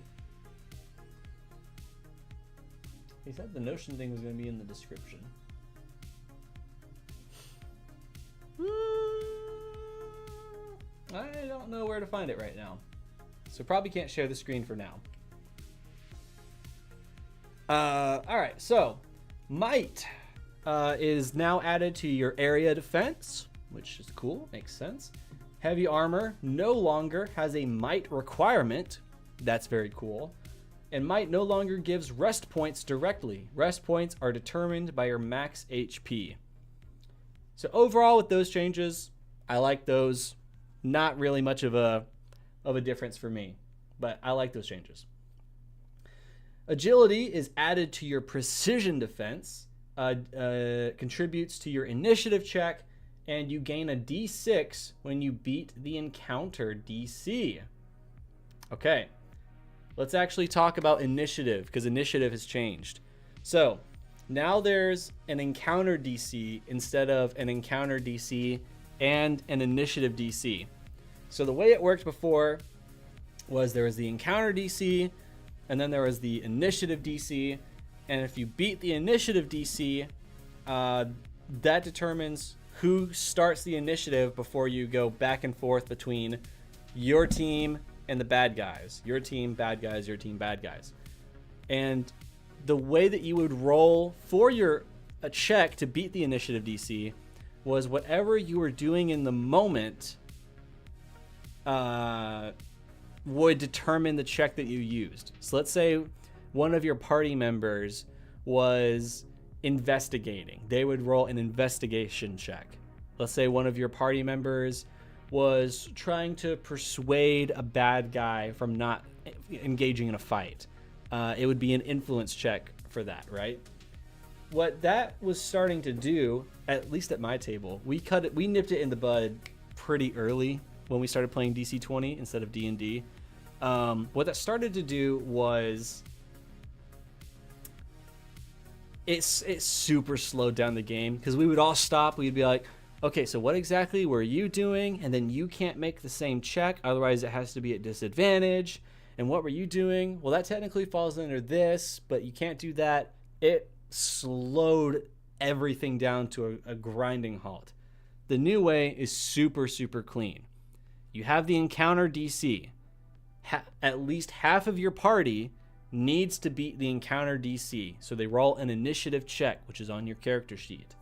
He said the Notion thing was going to be in the description. I don't know where to find it right now. So probably can't share the screen for now. Alright, so might is now added to your area defense, which is cool, makes sense. Heavy armor no longer has a might requirement. That's very cool. And might no longer gives rest points directly. Rest points are determined by your max HP. So overall with those changes, I like those. Not really much of a difference for me, but I like those changes. Agility is added to your precision defense, contributes to your initiative check, and you gain a D6 when you beat the encounter DC. Okay, let's actually talk about initiative, because initiative has changed. So now there's an encounter DC instead of an encounter DC and an initiative DC. So the way it worked before was there was the encounter DC, and then there was the initiative DC. And if you beat the initiative DC, that determines who starts the initiative before you go back and forth between your team and the bad guys. Your team, bad guys, your team, bad guys. And the way that you would roll for a check to beat the initiative DC was whatever you were doing in the moment would determine the check that you used. So let's say one of your party members was investigating. They would roll an investigation check. Let's say one of your party members was trying to persuade a bad guy from not engaging in a fight. It would be an influence check for that, right? What that was starting to do, at least at my table, we nipped it in the bud pretty early when we started playing DC20 instead of D&D. What that started to do was it super slowed down the game, because we would all stop. We'd be like, okay, so what exactly were you doing? And then you can't make the same check, otherwise it has to be at disadvantage. And what were you doing? Well, that technically falls under this, but you can't do that. It slowed everything down to a grinding halt. The new way is super, super clean. You have the encounter DC. At least half of your party needs to beat the encounter DC. So they roll an initiative check, which is on your character sheet.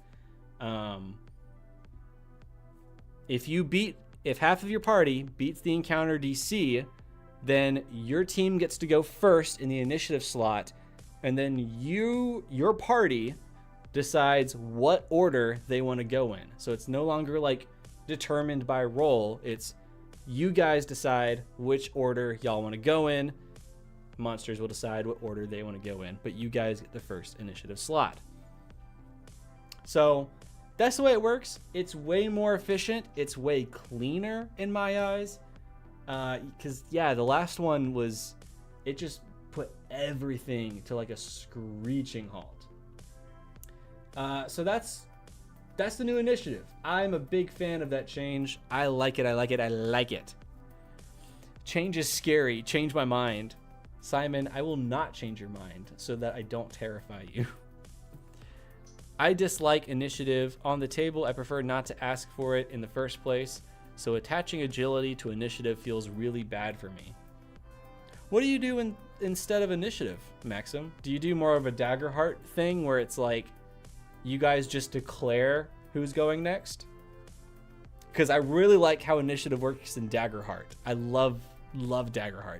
If half of your party beats the encounter DC, then your team gets to go first in the initiative slot, and then your party decides what order they want to go in. So it's no longer like determined by roll. It's you guys decide which order y'all want to go in. Monsters will decide what order they want to go in, but you guys get the first initiative slot. So that's the way it works. It's way more efficient. It's way cleaner in my eyes. Because, the last one was, it just put everything to like a screeching halt. So that's the new initiative. I'm a big fan of that change. I like it. I like it. I like it. Change is scary. Change my mind. Simon, I will not change your mind so that I don't terrify you. I dislike initiative. On the table, I prefer not to ask for it in the first place, so attaching agility to initiative feels really bad for me. What do you do instead of initiative, Maxim? Do you do more of a Daggerheart thing where it's like you guys just declare who's going next? Because I really like how initiative works in Daggerheart. I love Daggerheart.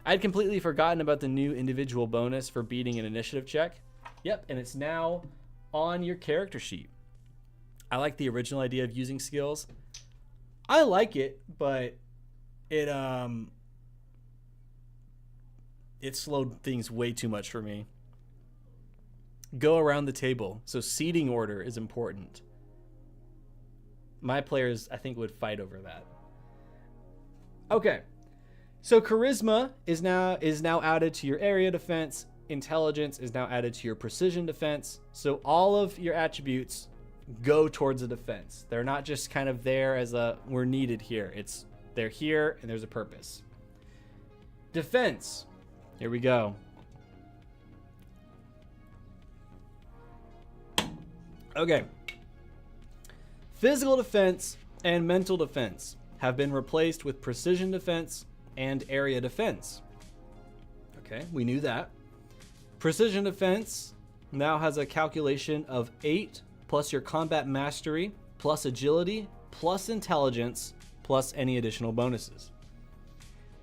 I'd completely forgotten about the new individual bonus for beating an initiative check. Yep, and it's now on your character sheet. I like the original idea of using skills. I like it, but it slowed things way too much for me. Go around the table. So seating order is important. My players, I think, would fight over that. Okay. So charisma is now added to your area defense. Intelligence is now added to your precision defense. So all of your attributes go towards a defense. They're not just kind of there as we're needed here. They're here and there's a purpose. Defense. Here we go. Okay. Physical defense and mental defense have been replaced with precision defense and area defense. Okay, we knew that. Precision defense now has a calculation of 8 plus your combat mastery plus agility plus intelligence plus any additional bonuses.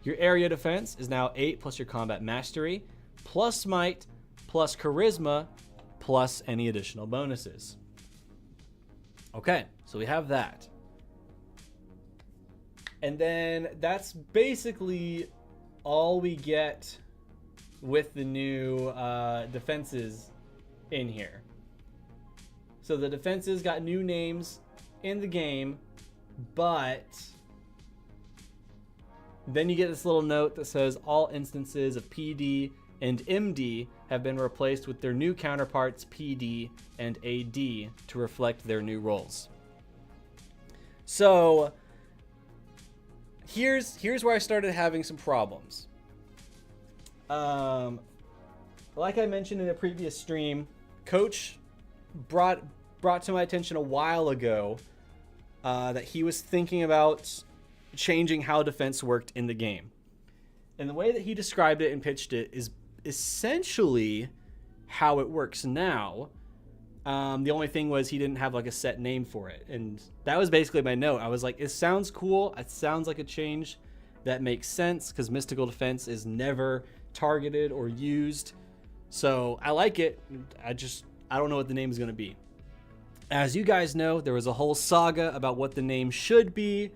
Your area defense is now 8 plus your combat mastery plus might plus charisma plus any additional bonuses. Okay, so we have that. And then that's basically all we get with the new defenses in here. So the defenses got new names in the game, but then you get this little note that says all instances of PD and MD have been replaced with their new counterparts PD and AD to reflect their new roles. So here's where I started having some problems. Like I mentioned in a previous stream, Coach brought to my attention a while ago that he was thinking about changing how defense worked in the game. And the way that he described it and pitched it is essentially how it works now. The only thing was he didn't have like a set name for it. And that was basically my note. I was like, it sounds cool. It sounds like a change that makes sense because mystical defense is never targeted or used. So I like it. I don't know what the name is going to be. As you guys know, there was a whole saga about what the name should be.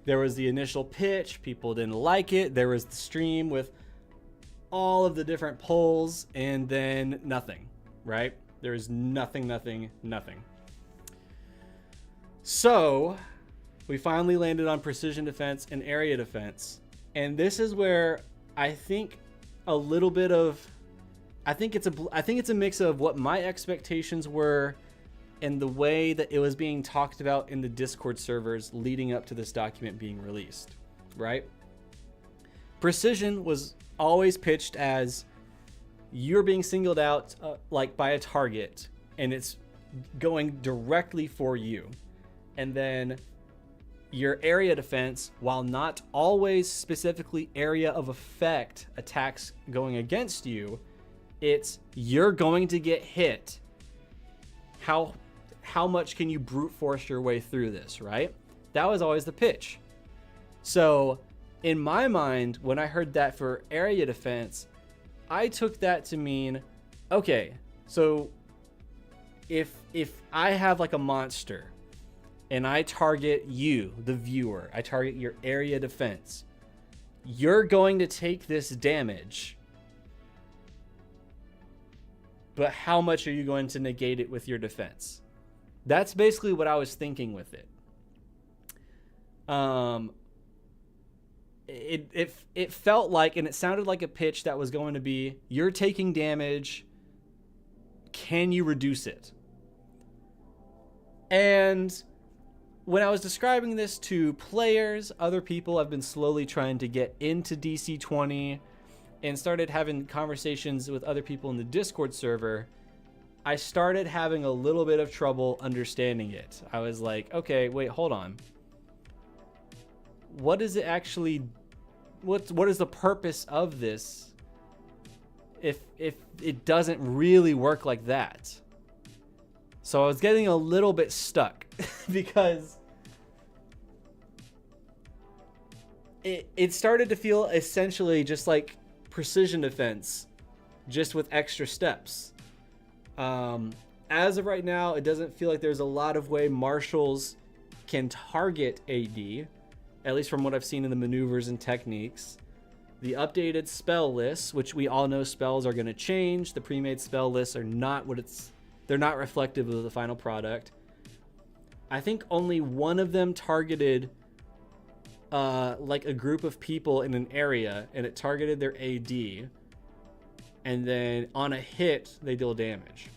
There was the initial pitch. People didn't like it. There was the stream with all of the different polls, and then nothing, right? There is nothing. So we finally landed on precision defense and area defense. And this is where I think a little bit of, I think it's a mix of what my expectations were and the way that it was being talked about in the Discord servers leading up to this document being released, right? Precision was always pitched as you're being singled out like by a target and it's going directly for you. And then your area defense, while not always specifically area of effect attacks going against you, it's you're going to get hit. How much can you brute force your way through this, right? That was always the pitch. So in my mind, when I heard that for area defense, I took that to mean, okay, so if I have like a monster and I target you, the viewer, I target your area defense, you're going to take this damage, but how much are you going to negate it with your defense? That's basically what I was thinking with it. It felt like, and it sounded like a pitch that was going to be, you're taking damage, can you reduce it? And when I was describing this to players, other people have been slowly trying to get into DC20 and started having conversations with other people in the Discord server, I started having a little bit of trouble understanding it. I was like, okay, wait, hold on. What is it actually, what is the purpose of this if it doesn't really work like that? So I was getting a little bit stuck because it started to feel essentially just like precision defense, just with extra steps. As of right now, it doesn't feel like there's a lot of way marshals can target AD, at least from what I've seen in the maneuvers and techniques. The updated spell lists, which we all know spells are going to change. The pre-made spell lists are not they're not reflective of the final product. I think only one of them targeted like a group of people in an area, and it targeted their AD. And then on a hit, they deal damage.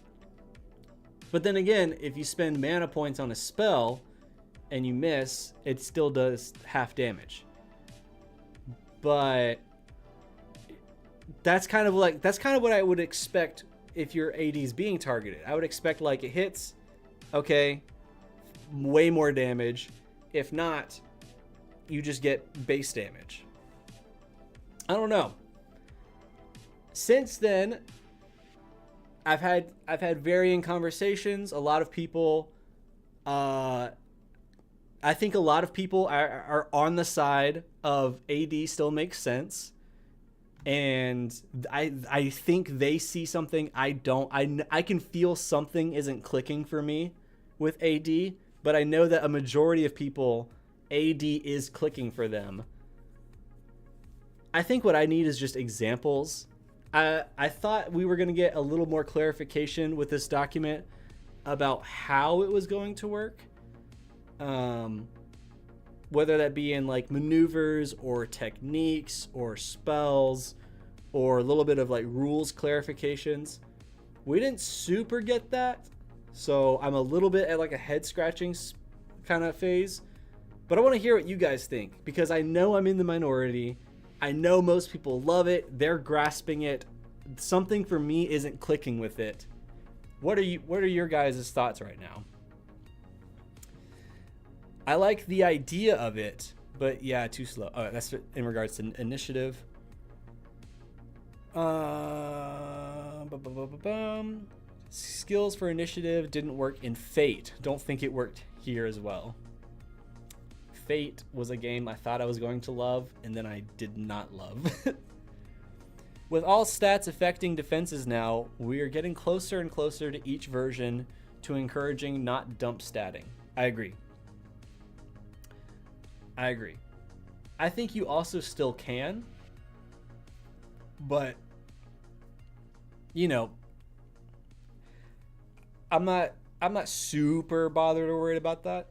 But then again, if you spend mana points on a spell and you miss, it still does half damage. But that's kind of what I would expect if your AD is being targeted. I would expect like it hits, okay, way more damage. If not, you just get base damage. I don't know. Since then, I've had varying conversations. A lot of people, I think a lot of people are on the side of AD still makes sense, and I think they see something I don't. I can feel something isn't clicking for me with AD, but I know that a majority of people, AD is clicking for them. I think what I need is just examples. I thought we were going to get a little more clarification with this document about how it was going to work. Whether that be in like maneuvers or techniques or spells or a little bit of like rules clarifications. We didn't super get that. So I'm a little bit at like a head scratching kind of phase. But I want to hear what you guys think, because I know I'm in the minority. I know most people love it. They're grasping it. Something for me isn't clicking with it. What are your guys' thoughts right now? I like the idea of it, but yeah, too slow. Oh, that's in regards to initiative. Skills for initiative didn't work in Fate. Don't think it worked here as well. Fate was a game I thought I was going to love, and then I did not love. With all stats affecting defenses now, we are getting closer and closer to each version to encouraging not dump statting. I agree. I think you also still can, but you know, I'm not super bothered or worried about that.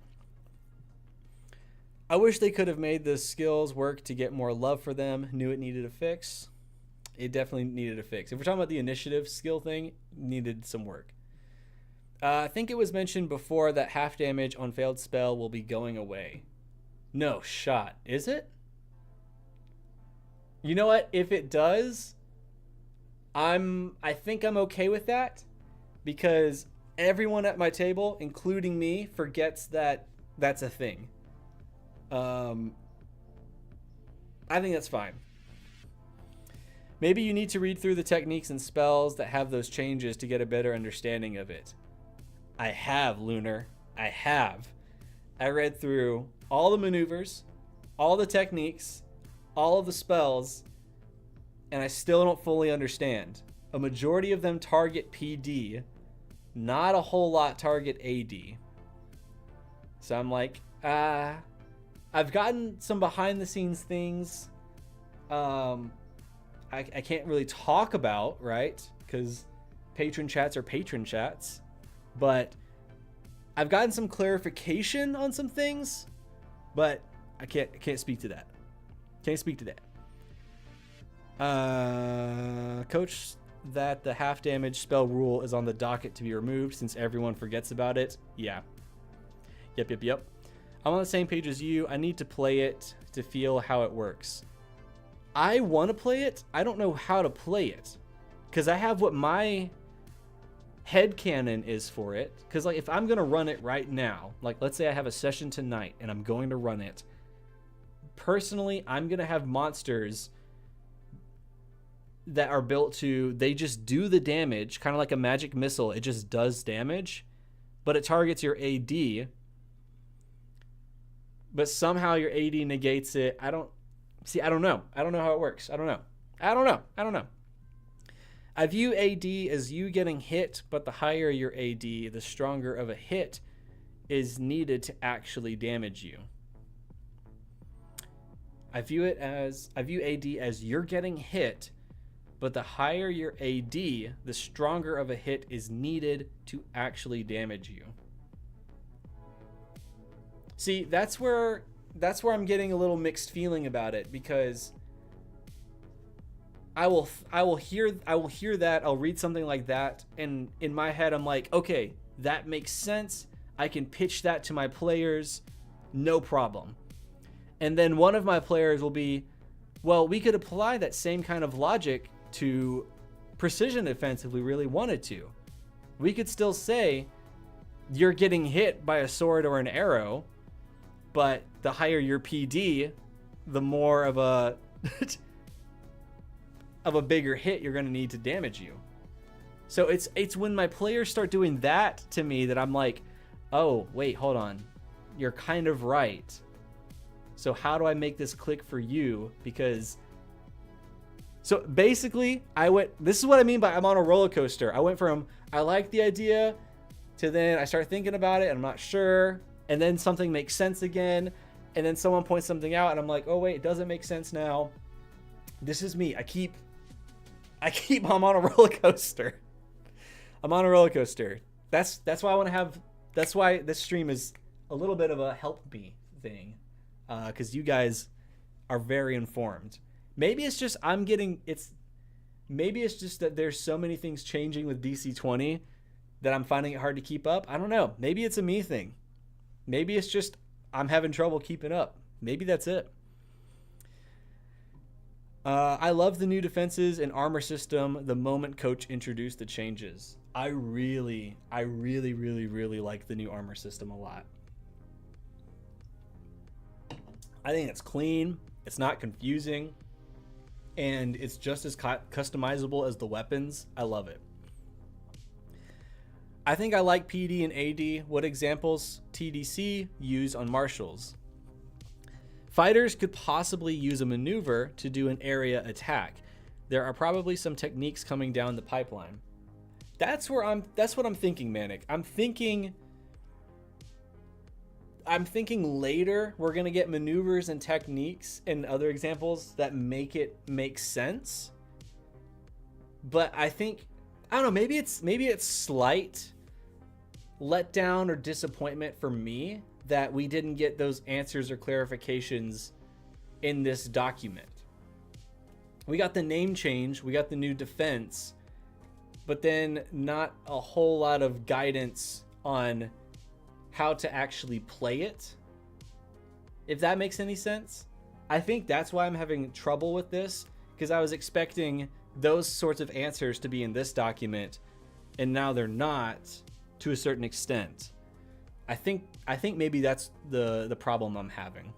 I wish they could have made the skills work to get more love for them. Knew it needed a fix. It definitely needed a fix. If we're talking about the initiative skill thing, needed some work. I think it was mentioned before that half damage on failed spell will be going away. No shot. Is it? You know what? If it does, I think I'm okay with that, because everyone at my table, including me, forgets that that's a thing. I think that's fine. Maybe you need to read through the techniques and spells that have those changes to get a better understanding of it. I have, Lunar. I have. I read through all the maneuvers, all the techniques, all of the spells, and I still don't fully understand. A majority of them target PD, not a whole lot target AD. So I'm like, I've gotten some behind the scenes things I can't really talk about, right? Because patron chats are patron chats. But I've gotten some clarification on some things, but I can't speak to that. Can't speak to that. Coach, that the half damage spell rule is on the docket to be removed since everyone forgets about it. Yeah. Yep. I'm on the same page as you. I need to play it to feel how it works. I want to play it. I don't know how to play it, because I have what my headcanon is for it. Because like, if I'm going to run it right now, like let's say I have a session tonight and I'm going to run it, personally, I'm going to have monsters that are built to, they just do the damage, kind of like a magic missile. It just does damage, but it targets your AD. But somehow your AD negates it. I don't know. I don't know how it works. I don't know. I view AD as you getting hit, but the higher your AD, the stronger of a hit is needed to actually damage you. I view AD as you're getting hit, but the higher your AD, the stronger of a hit is needed to actually damage you. See, that's where I'm getting a little mixed feeling about it, because I will hear that, I'll read something like that, and in my head I'm like, okay, that makes sense. I can pitch that to my players, no problem. And then one of my players will be, well, we could apply that same kind of logic to precision defense if we really wanted to. We could still say you're getting hit by a sword or an arrow, but the higher your PD, the more of a bigger hit you're going to need to damage you. So it's when my players start doing that to me that I'm like, oh, wait, hold on. You're kind of right. So how do I make this click for you? Because so basically this is what I mean by I'm on a roller coaster. I went from I like the idea to then I start thinking about it and I'm not sure. And then something makes sense again. And then someone points something out and I'm like, oh wait, it doesn't make sense now. This is me. I keep I'm on a roller coaster. I'm on a roller coaster. That's why I want to have. That's why this stream is a little bit of a help me thing, because you guys are very informed. Maybe it's just Maybe it's just that there's so many things changing with DC20 that I'm finding it hard to keep up. I don't know. Maybe it's a me thing. Maybe it's just I'm having trouble keeping up. Maybe that's it. I love the new defenses and armor system the moment coach introduced the changes. I really like the new armor system a lot. I think it's clean, it's not confusing, and it's just as customizable as the weapons. I love it. I think I like PD and AD. What examples TDC use on marshals? Fighters could possibly use a maneuver to do an area attack. There are probably some techniques coming down the pipeline. That's what I'm thinking, Manic. I'm thinking later we're going to get maneuvers and techniques and other examples that make it make sense. But I don't know, maybe it's slight letdown or disappointment for me that we didn't get those answers or clarifications in this document. We got the name change, we got the new defense, but then not a whole lot of guidance on how to actually play it. If that makes any sense. I think that's why I'm having trouble with this, because I was expecting those sorts of answers to be in this document, and now they're not to a certain extent. I think maybe that's the problem I'm having.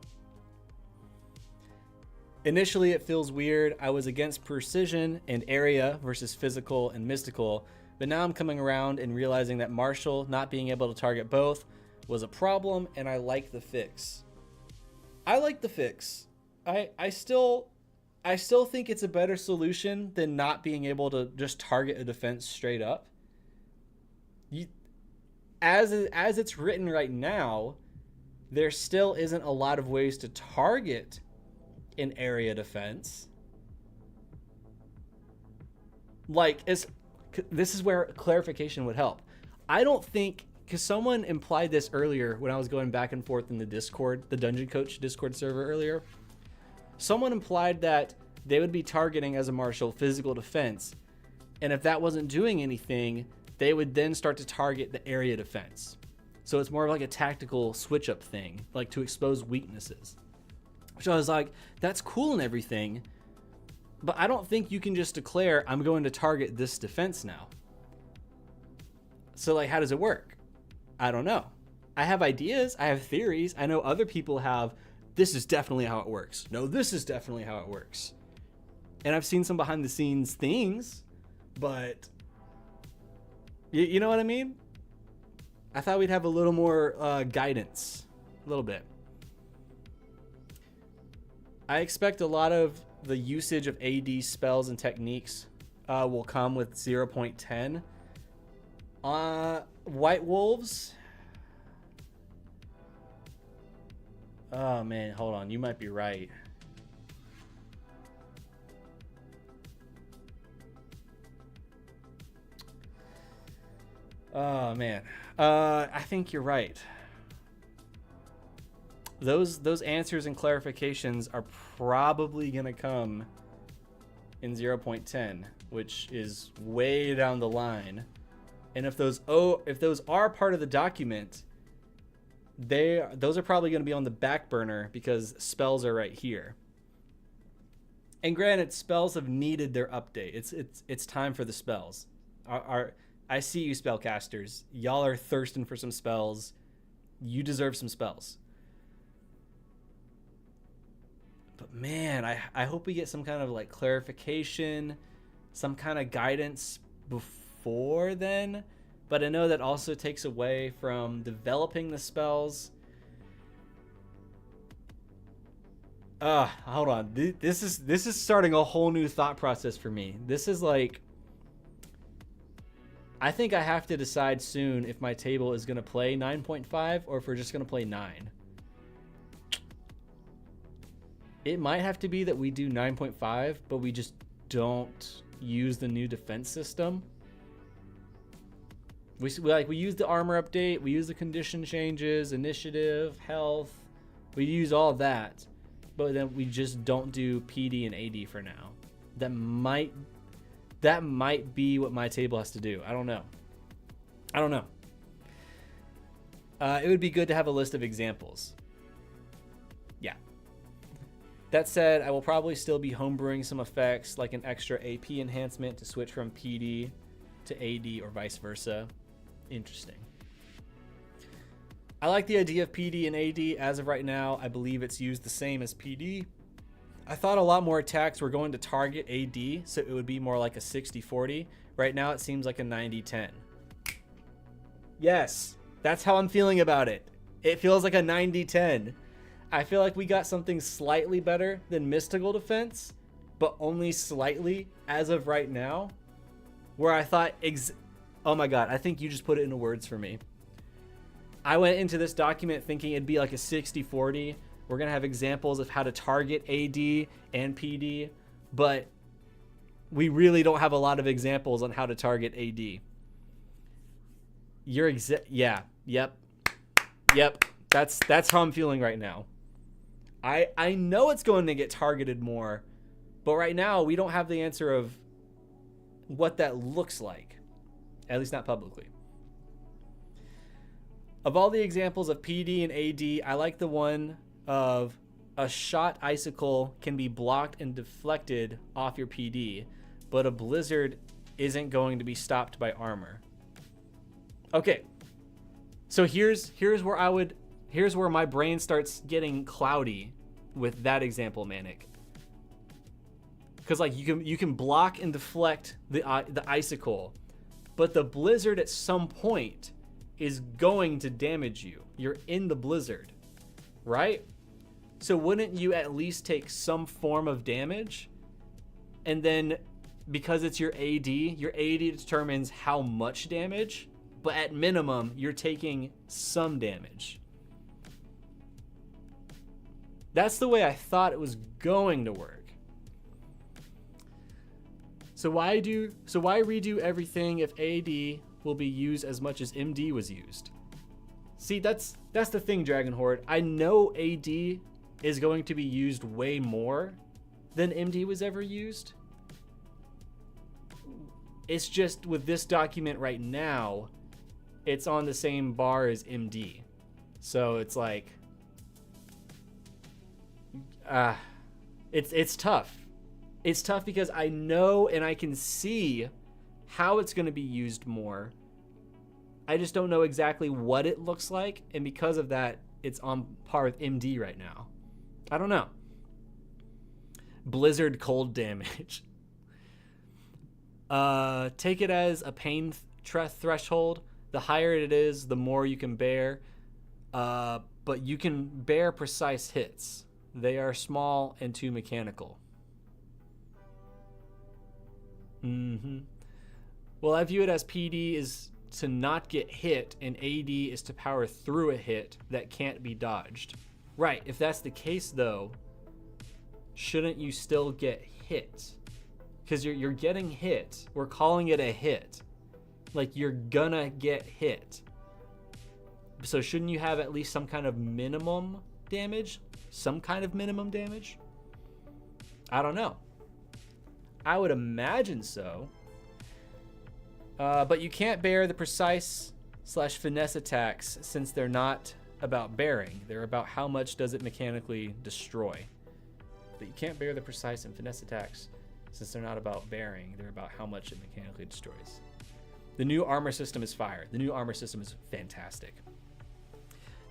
Initially, it feels weird. I was against precision and area versus physical and mystical, but now I'm coming around and realizing that Marshall not being able to target both was a problem, and I like the fix. I like the fix. I still think it's a better solution than not being able to just target a defense straight up. As it's written right now, there still isn't a lot of ways to target an area defense. Like, this is where clarification would help. I don't think, because someone implied this earlier when I was going back and forth in the Discord, the Dungeon Coach Discord server earlier. Someone implied that they would be targeting as a marshal physical defense, and if that wasn't doing anything, they would then start to target the area defense. So it's more of like a tactical switch up thing, like to expose weaknesses. So I was like, that's cool and everything, but I don't think you can just declare, I'm going to target this defense now. So like, how does it work? I don't know. I have ideas, I have theories. I know other people have, this is definitely how it works. No, this is definitely how it works. And I've seen some behind the scenes things, but you know what I mean? I thought we'd have a little more guidance, a little bit. I expect a lot of the usage of AD spells and techniques will come with 0.10. White Wolves. Oh man, hold on. You might be right. Oh man, I think you're right. Those answers and clarifications are probably gonna come in 0.10, which is way down the line. And if those are part of the document, those are probably going to be on the back burner because spells are right here. And granted, spells have needed their update. It's time for the spells. I see you spellcasters. Y'all are thirsting for some spells. You deserve some spells. But man, I hope we get some kind of like clarification, some kind of guidance before then. But I know that also takes away from developing the spells. Hold on. This is starting a whole new thought process for me. This is like, I think I have to decide soon if my table is going to play 9.5 or if we're just going to play 9. It might have to be that we do 9.5, but we just don't use the new defense system. We use the armor update, we use the condition changes, initiative, health. We use all that, but then we just don't do PD and AD for now. That might be what my table has to do. I don't know. It would be good to have a list of examples. Yeah. That said, I will probably still be homebrewing some effects like an extra AP enhancement to switch from PD to AD or vice versa. Interesting. I like the idea of PD and AD. As of right now, I believe it's used the same as PD. I thought a lot more attacks were going to target AD, so it would be more like a 60-40. Right now, it seems like a 90-10. Yes, that's how I'm feeling about it. It feels like a 90-10. I feel like we got something slightly better than Mystical Defense, but only slightly as of right now, where I thought, oh my god, I think you just put it into words for me. I went into this document thinking it'd be like a 60-40. We're going to have examples of how to target AD and PD, but we really don't have a lot of examples on how to target AD. Yep. That's how I'm feeling right now. I know it's going to get targeted more, but right now we don't have the answer of what that looks like, at least not publicly. Of all the examples of PD and AD, I like the one of a shot icicle can be blocked and deflected off your PD, but a blizzard isn't going to be stopped by armor. Okay, so here's where my brain starts getting cloudy with that example, Manic. Because like you can block and deflect the icicle, but the blizzard at some point is going to damage you. You're in the blizzard, right? So wouldn't you at least take some form of damage? And then because it's your AD determines how much damage, but at minimum, you're taking some damage. That's the way I thought it was going to work. So why redo everything if AD will be used as much as MD was used? See, that's the thing, Dragon Horde. I know AD is going to be used way more than MD was ever used. It's just with this document right now, it's on the same bar as MD. So it's like, it's tough. It's tough because I know and I can see how it's going to be used more. I just don't know exactly what it looks like, and because of that, it's on par with MD right now. I don't know. Blizzard cold damage. Take it as a pain threshold. The higher it is, the more you can bear. But you can bear precise hits. They are small and too mechanical. Well, I view it as PD is to not get hit, and AD is to power through a hit that can't be dodged. Right, if that's the case though, shouldn't you still get hit? Because you're getting hit. We're calling it a hit. Like, you're gonna get hit. So shouldn't you have at least some kind of minimum damage? Some kind of minimum damage? I don't know. I would imagine so. But you can't bear the precise / finesse attacks since they're not about bearing. They're about how much does it mechanically destroy. But you can't bear the precise and finesse attacks since they're not about bearing. They're about how much it mechanically destroys. The new armor system is fire. The new armor system is fantastic.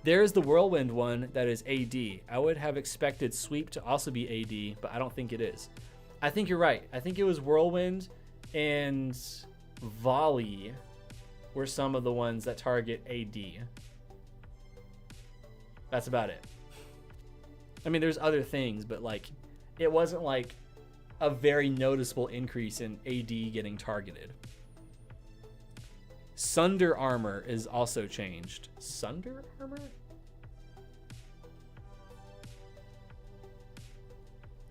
There is the Whirlwind one that is AD. I would have expected Sweep to also be AD, but I don't think it is. I think you're right. I think it was Whirlwind and Volley were some of the ones that target AD. That's about it. I mean, there's other things, but like, it wasn't like a very noticeable increase in AD getting targeted. Sunder armor is also changed. Sunder armor?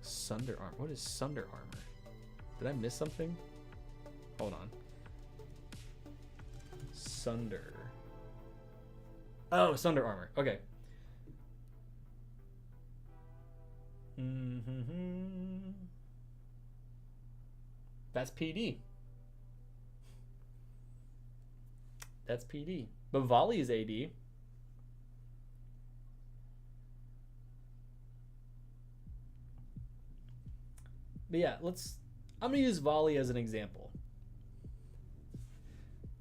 Sunder armor. What is Sunder armor? Did I miss something? Hold on. Sunder. Oh, Sunder armor. Okay. That's PD. That's PD. But volley is AD. But yeah, I'm gonna use volley as an example.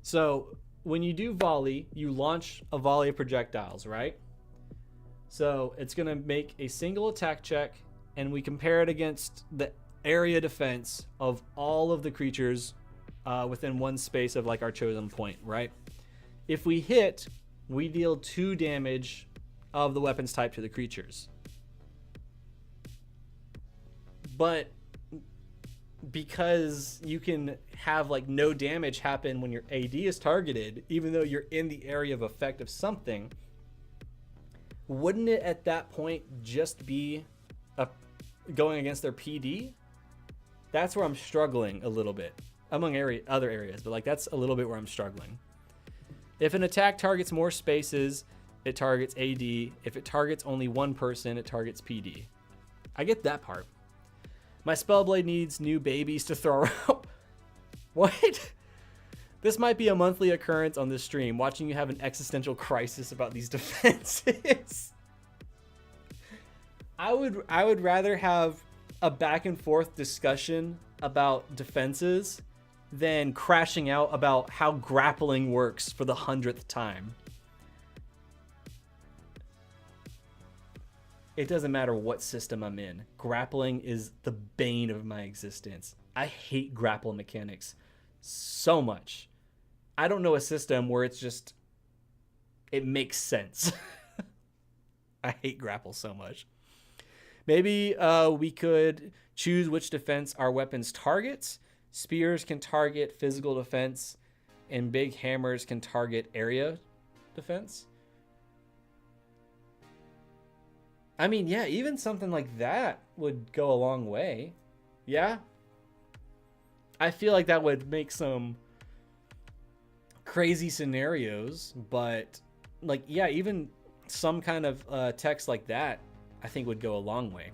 So when you do volley, you launch a volley of projectiles, right? So it's gonna make a single attack check, and we compare it against the area defense of all of the creatures within one space of like our chosen point, right? If we hit, we deal 2 damage of the weapon's type to the creatures. But because you can have like no damage happen when your AD is targeted, even though you're in the area of effect of something, wouldn't it at that point just be going against their PD? That's where I'm struggling a little bit among other areas, but like that's a little bit where I'm struggling. If an attack targets more spaces, it targets AD. If it targets only one person, it targets PD. I get that part. My Spellblade needs new babies to throw out. What? This might be a monthly occurrence on this stream, watching you have an existential crisis about these defenses. I would rather have a back and forth discussion about defenses than crashing out about how grappling works for the 100th time. It doesn't matter what system I'm in. Grappling is the bane of my existence. I hate grapple mechanics so much. I don't know a system where it's just, it makes sense. I hate grapple so much. Maybe we could choose which defense our weapons targets. Spears can target physical defense, and big hammers can target area defense. I mean, yeah, even something like that would go a long way. Yeah. I feel like that would make some crazy scenarios, but like, yeah, even some kind of text like that, I think would go a long way.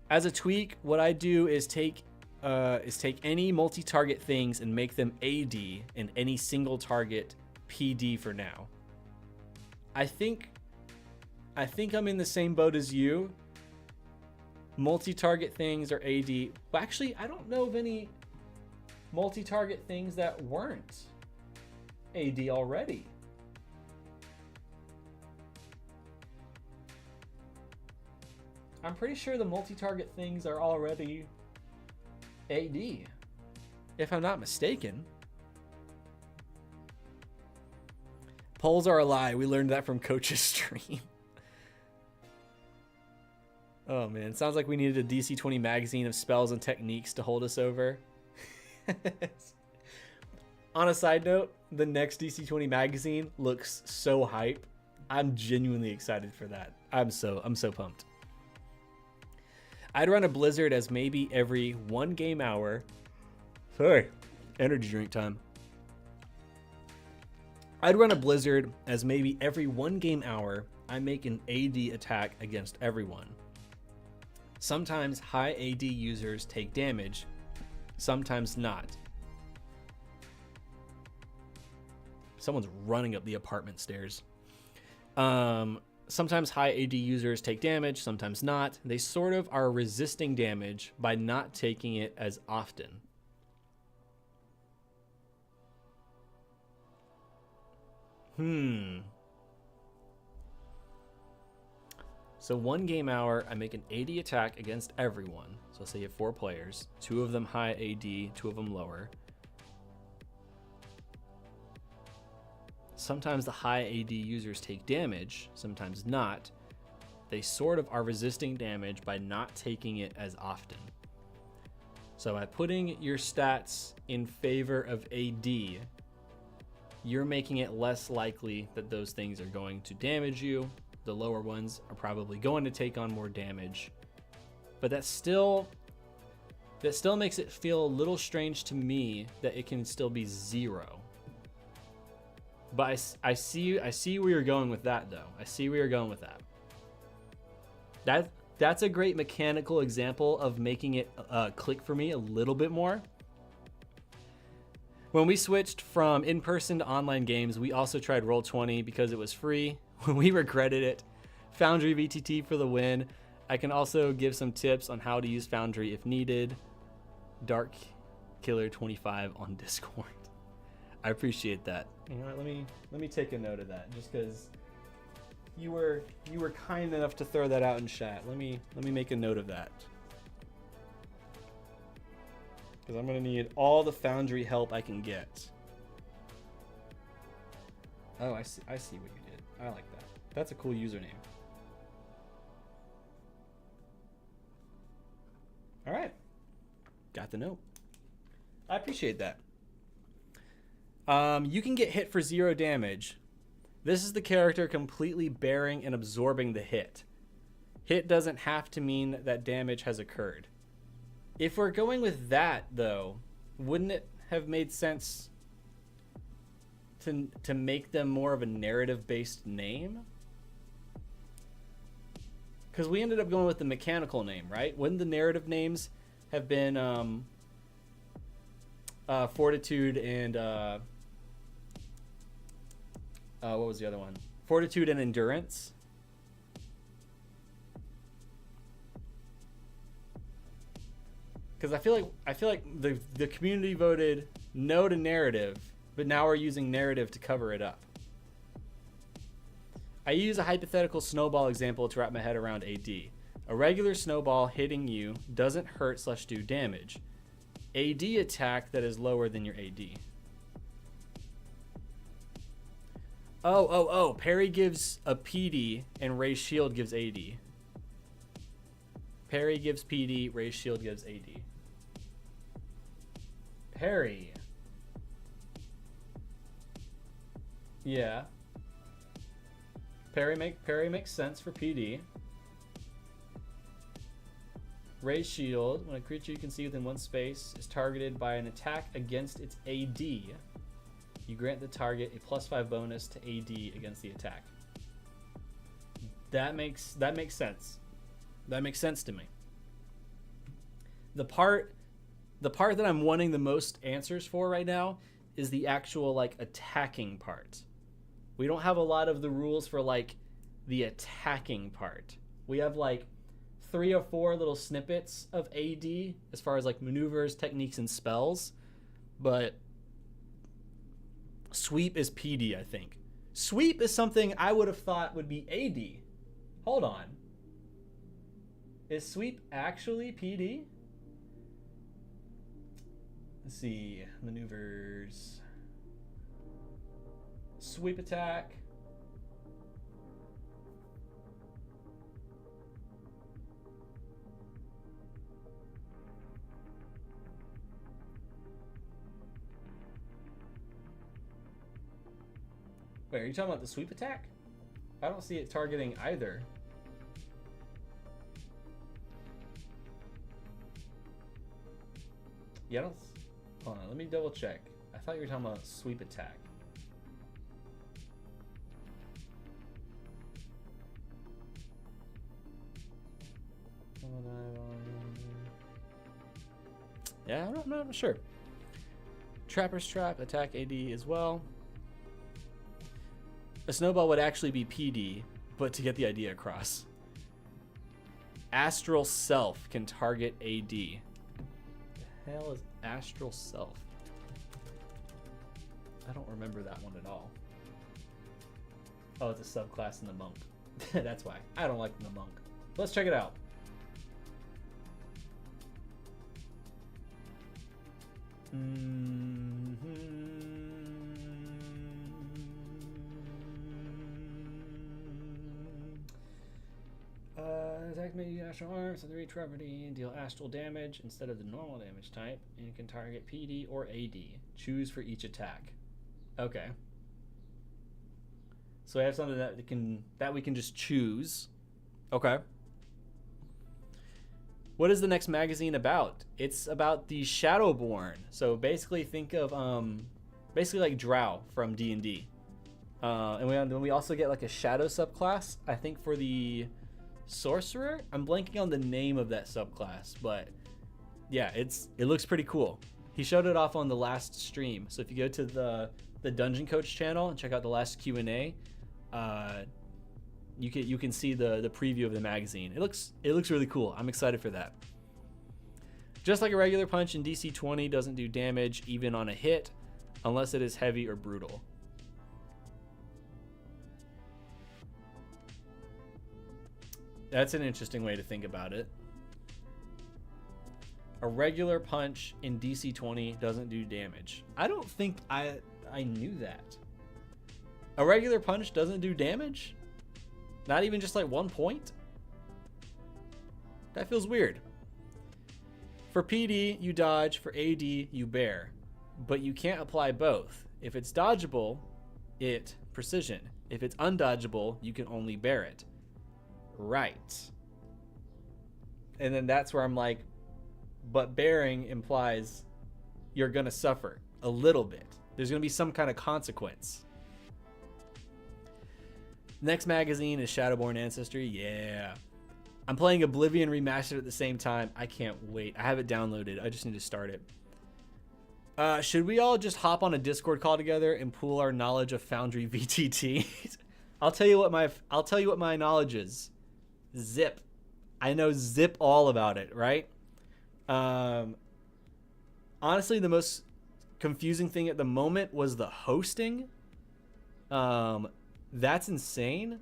As a tweak, what I do is take any multi-target things and make them AD and any single target PD for now. I think I'm in the same boat as you. Multi-target things are AD. But actually, I don't know of any multi-target things that weren't AD already. I'm pretty sure the multi-target things are already AD, if I'm not mistaken. Polls are a lie. We learned that from Coach's stream. Oh man, it sounds like we needed a DC20 magazine of spells and techniques to hold us over. On a side note, the next DC20 magazine looks so hype. I'm genuinely excited for that. I'm so pumped. I'd run a Blizzard as maybe every 1 game hour. Sorry, energy drink time. I'd run a Blizzard as maybe every 1 game hour I make an AD attack against everyone. Sometimes high AD users take damage, sometimes not. Someone's running up the apartment stairs. Sometimes high AD users take damage, sometimes not. They sort of are resisting damage by not taking it as often. So 1 game hour, I make an AD attack against everyone. So let's say you have 4 players, 2 of them high AD, 2 of them lower. Sometimes the high AD users take damage, sometimes not. They sort of are resisting damage by not taking it as often. So by putting your stats in favor of AD, you're making it less likely that those things are going to damage you. The lower ones are probably going to take on more damage. But that's still that still makes it feel a little strange to me that it can still be 0. But I see where you're going with that, though. I see where you're going with that. That's a great mechanical example of making it click for me a little bit more. When we switched from in-person to online games, we also tried Roll20 because it was free. We regretted it. Foundry VTT for the win. I can also give some tips on how to use Foundry if needed. Dark Killer 25 on Discord. I appreciate that. You know what, let me take a note of that, just because you were kind enough to throw that out in chat. Let me make a note of that, because I'm gonna need all the Foundry help I can get. Oh, I see what you did. I like that. That's a cool username. All right, got the note. I appreciate that. You can get hit for 0 damage. This is the character completely bearing and absorbing the hit. Hit doesn't have to mean that damage has occurred. If we're going with that, though, wouldn't it have made sense to make them more of a narrative-based name? Because we ended up going with the mechanical name, right? Wouldn't the narrative names have been Fortitude and what was the other one? Fortitude and Endurance. Because I feel like the community voted no to narrative, but now we're using narrative to cover it up. I use a hypothetical snowball example to wrap my head around AD. A regular snowball hitting you doesn't hurt/do damage. AD attack that is lower than your AD. Oh, parry gives a PD and raise shield gives AD. Parry gives PD, raise shield gives AD. Parry. Yeah. Parry makes sense for PD. Raise shield. When a creature you can see within one space is targeted by an attack against its AD, you grant the target a +5 bonus to AD against the attack. That makes sense. That makes sense to me. The part that I'm wanting the most answers for right now is the actual like attacking part. We don't have a lot of the rules for like the attacking part. We have like 3 or 4 little snippets of AD as far as like maneuvers, techniques, and spells, but sweep is PD, I think. Sweep is something I would have thought would be AD. Hold on. Is sweep actually PD? Let's see. Maneuvers. Sweep attack. Wait, are you talking about the sweep attack? I don't see it targeting either. Yeah, I don't. Hold on, let me double check. I thought you were talking about sweep attack. Yeah, I'm not sure. Trapper's Trap, attack AD as well. A snowball would actually be PD, but to get the idea across. Astral Self can target AD. The hell is Astral Self? I don't remember that one at all. Oh, it's a subclass in the monk. That's why. I don't like the monk. Let's check it out. Attack may use astral arms, so the reach property and deal astral damage instead of the normal damage type, and it can target PD or AD. Choose for each attack. Okay. So I have something that we can just choose. Okay. What is the next magazine about? It's about the Shadowborn. So basically think of basically like Drow from D&D. And we also get like a shadow subclass, I think, for the sorcerer. I'm blanking on the name of that subclass, but yeah, it looks pretty cool. He showed it off on the last stream. So if you go to the Dungeon Coach channel and check out the last Q&A, you can see the preview of the magazine. It looks really cool. I'm excited for that. Just like a regular punch in DC20 doesn't do damage even on a hit unless it is heavy or brutal. That's an interesting way to think about it. A regular punch in DC20 doesn't do damage. I don't think I knew that. A regular punch doesn't do damage? Not even just like 1 point? That feels weird. For PD, you dodge. For AD, you bear. But you can't apply both. If it's dodgeable, it precision. If it's undodgeable, you can only bear it. Right. And then that's where I'm like, but bearing implies you're going to suffer a little bit. There's going to be some kind of consequence. Next magazine is Shadowborn Ancestry. Yeah. I'm playing Oblivion Remastered at the same time. I can't wait. I have it downloaded. I just need to start it. Should we all just hop on a Discord call together and pool our knowledge of Foundry VTT? I'll tell you what my knowledge is. Zip. I know zip all about it, right? Honestly, the most confusing thing at the moment was the hosting. That's insane.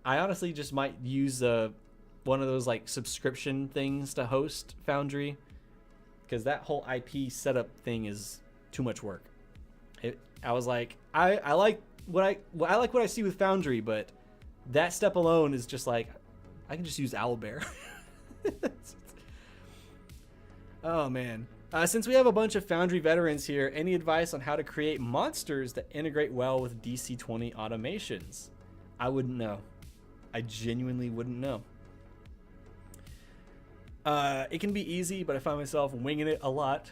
I honestly just might use one of those like subscription things to host Foundry, because that whole IP setup thing is too much work. I was like, I like what I see with Foundry, but that step alone is just like, I can just use Owlbear. Oh man. Since we have a bunch of Foundry veterans here, any advice on how to create monsters that integrate well with DC20 automations? I wouldn't know. I genuinely wouldn't know. It can be easy, but I find myself winging it a lot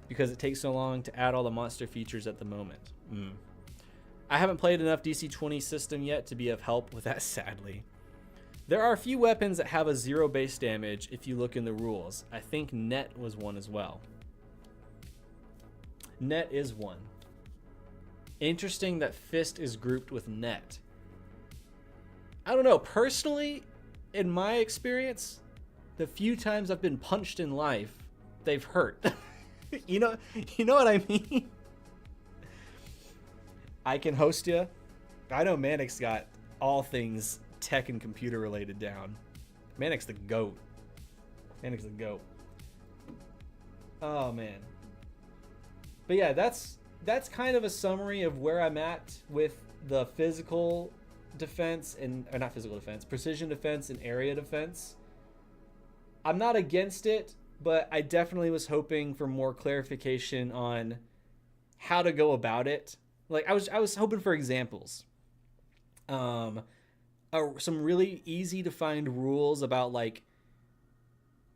because it takes so long to add all the monster features at the moment. I haven't played enough DC20 system yet to be of help with that, sadly. There are a few weapons that have a 0 base damage if you look in the rules. I think Net was one as well. Net is one. Interesting that Fist is grouped with Net. I don't know. Personally, in my experience, the few times I've been punched in life, they've hurt. You know what I mean? I can host you. I know Manic's got all things tech and computer related down. Manic's the GOAT. Manic's the GOAT. Oh man. But yeah, that's kind of a summary of where I'm at with the physical defense or not physical defense, precision defense and area defense. I'm not against it, but I definitely was hoping for more clarification on how to go about it. Like I was hoping for examples. Some really easy to find rules about like,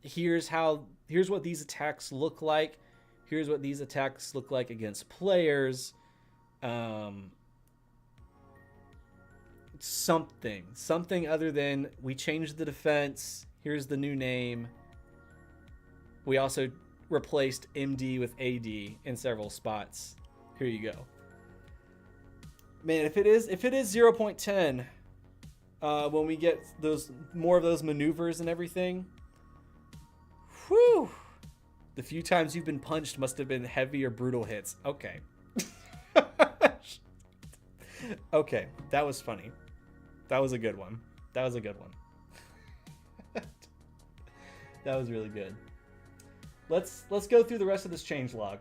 here's what these attacks look like. Here's what these attacks look like against players. Something other than we changed the defense. Here's the new name. We also replaced MD with AD in several spots. Here you go. Man, if it is 0.10, when we get more of those maneuvers and everything, whew, the few times you've been punched must have been heavy or brutal hits. Okay. Okay, that was funny. That was a good one. That was really good. Let's go through the rest of this changelog.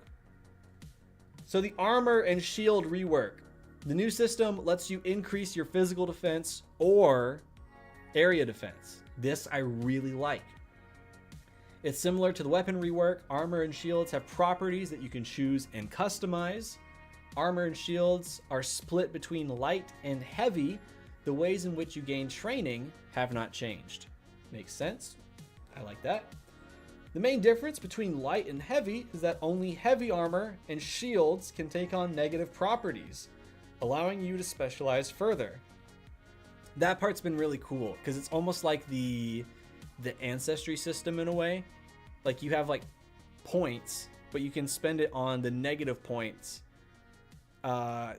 So the armor and shield rework. The new system lets you increase your physical defense or area defense. This I really like. It's similar to the weapon rework. Armor and shields have properties that you can choose and customize. Armor and shields are split between light and heavy. The ways in which you gain training have not changed. Makes sense. I like that. The main difference between light and heavy is that only heavy armor and shields can take on negative properties, allowing you to specialize further. That part's been really cool because it's almost like the ancestry system in a way. Like you have like points, but you can spend it on the negative points to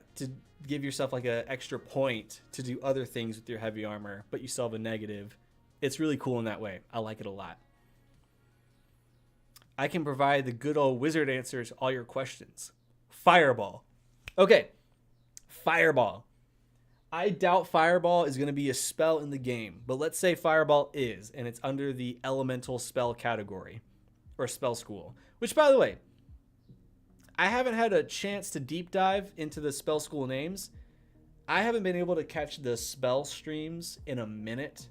give yourself like an extra point to do other things with your heavy armor, but you still have a negative. It's really cool in that way. I like it a lot. I can provide the good old wizard answers to all your questions. Fireball. Okay, Fireball. I doubt Fireball is going to be a spell in the game, but let's say Fireball is, and it's under the elemental spell category, or spell school. Which, by the way, I haven't had a chance to deep dive into the spell school names. I haven't been able to catch the spell streams in a minute.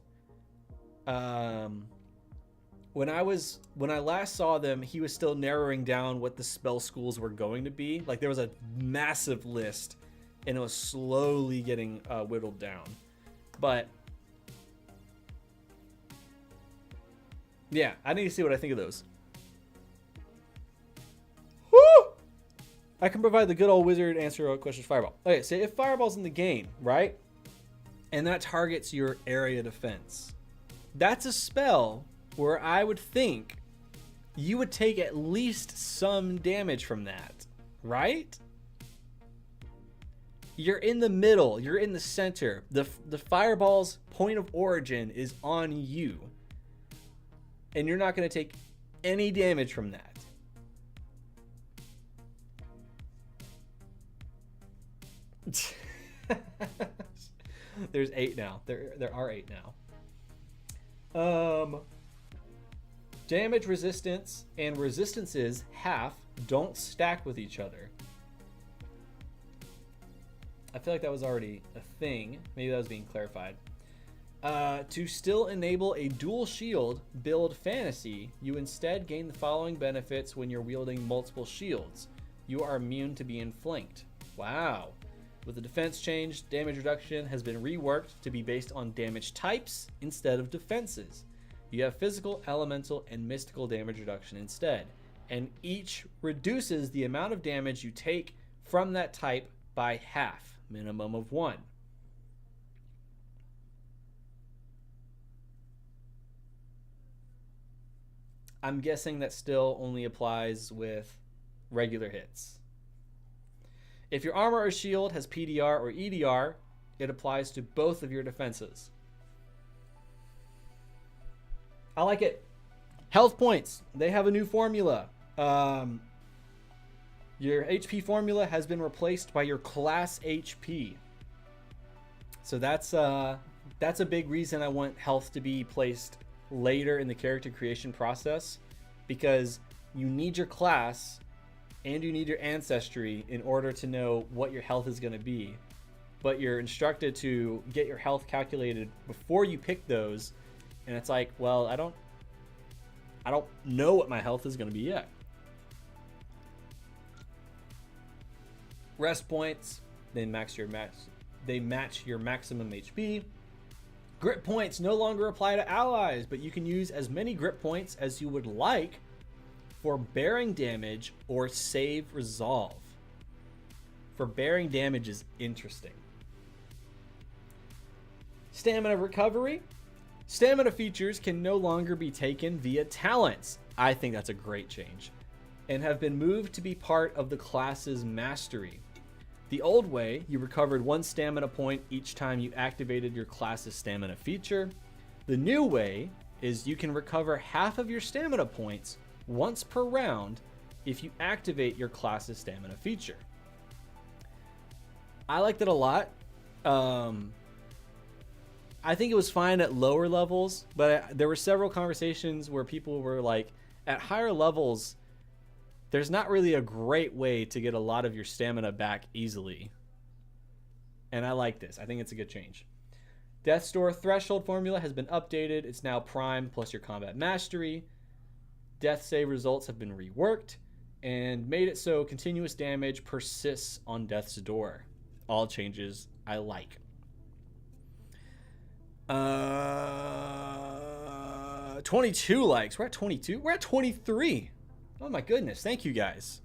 When I last saw them, he was still narrowing down what the spell schools were going to be. Like there was a massive list, and it was slowly getting whittled down. But yeah, I need to see what I think of those. Woo! I can provide the good old wizard answer to questions. Fireball. Okay, so if Fireball's in the game, right, and that targets your area defense, that's a spell where I would think you would take at least some damage from that, right? You're in the middle. You're in the center. The Fireball's point of origin is on you. And you're not going to take any damage from that. There's 8 now. There are 8 now. Damage resistance and resistances half don't stack with each other. I feel like that was already a thing. Maybe that was being clarified. To still enable a dual shield build fantasy, you instead gain the following benefits when you're wielding multiple shields. You are immune to being flanked. Wow. With the defense change, damage reduction has been reworked to be based on damage types instead of defenses. You have physical, elemental, and mystical damage reduction instead, and each reduces the amount of damage you take from that type by half, minimum of 1. I'm guessing that still only applies with regular hits. If your armor or shield has PDR or EDR, it applies to both of your defenses. I like it. Health points. They have a new formula. Your HP formula has been replaced by your class HP. So that's a big reason I want health to be placed later in the character creation process, because you need your class and you need your ancestry in order to know what your health is going to be. But you're instructed to get your health calculated before you pick those, and it's like, well, I don't know what my health is going to be yet. Rest points, they match your maximum HP. Grit points no longer apply to allies, but you can use as many grit points as you would like for bearing damage or save resolve. For bearing damage is interesting. Stamina recovery. Stamina features can no longer be taken via talents. I think that's a great change, and have been moved to be part of the class's mastery. The old way, you recovered 1 stamina point each time you activated your class's stamina feature. The new way is you can recover half of your stamina points once per round if you activate your class's stamina feature. I liked it a lot. I think it was fine at lower levels, but there were several conversations where people were like, at higher levels, there's not really a great way to get a lot of your stamina back easily. And I like this. I think it's a good change. Death's Door threshold formula has been updated. It's now Prime plus your combat mastery. Death save results have been reworked and made it so continuous damage persists on Death's Door. All changes I like. 22 likes. We're at 22. We're at 23. Oh my goodness. Thank you guys.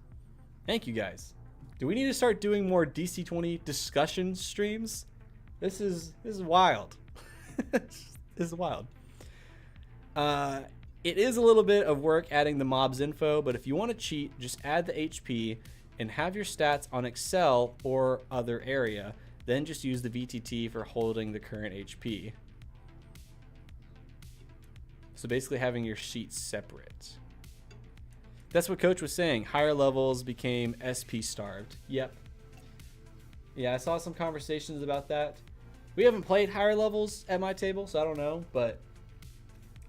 Thank you guys. Do we need to start doing more DC20 discussion streams? This is wild. This is wild. It is a little bit of work adding the mobs info, but if you want to cheat, just add the HP and have your stats on Excel or other area. Then just use the VTT for holding the current HP. So basically having your sheets separate. That's what Coach was saying. Higher levels became SP starved. Yep. Yeah, I saw some conversations about that. We haven't played higher levels at my table, so I don't know, but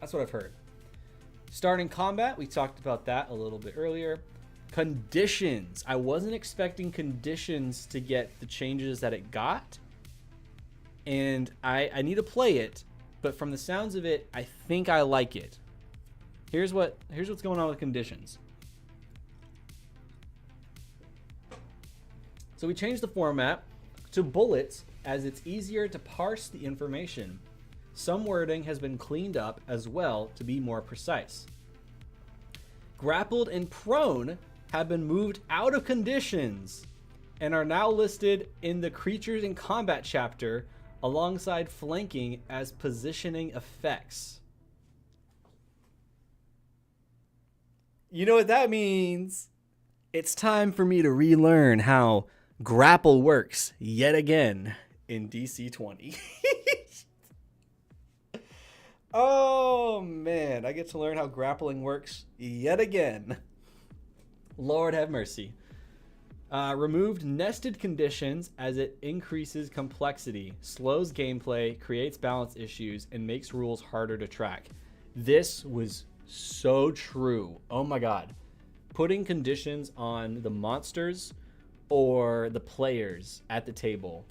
that's what I've heard. Starting combat, we talked about that a little bit earlier. Conditions. I wasn't expecting conditions to get the changes that it got. And I need to play it, but from the sounds of it, I think I like it. Here's what's going on with conditions. So we changed the format to bullets as it's easier to parse the information. Some wording has been cleaned up as well to be more precise. Grappled and prone have been moved out of conditions and are now listed in the creatures in combat chapter alongside flanking as positioning effects. You know what that means? It's time for me to relearn how grapple works yet again in DC20. Oh man, I get to learn how grappling works yet again. Lord have mercy. Removed nested conditions as it increases complexity, slows gameplay, creates balance issues, and makes rules harder to track. This was so true. Oh my god. Putting conditions on the monsters or the players at the table,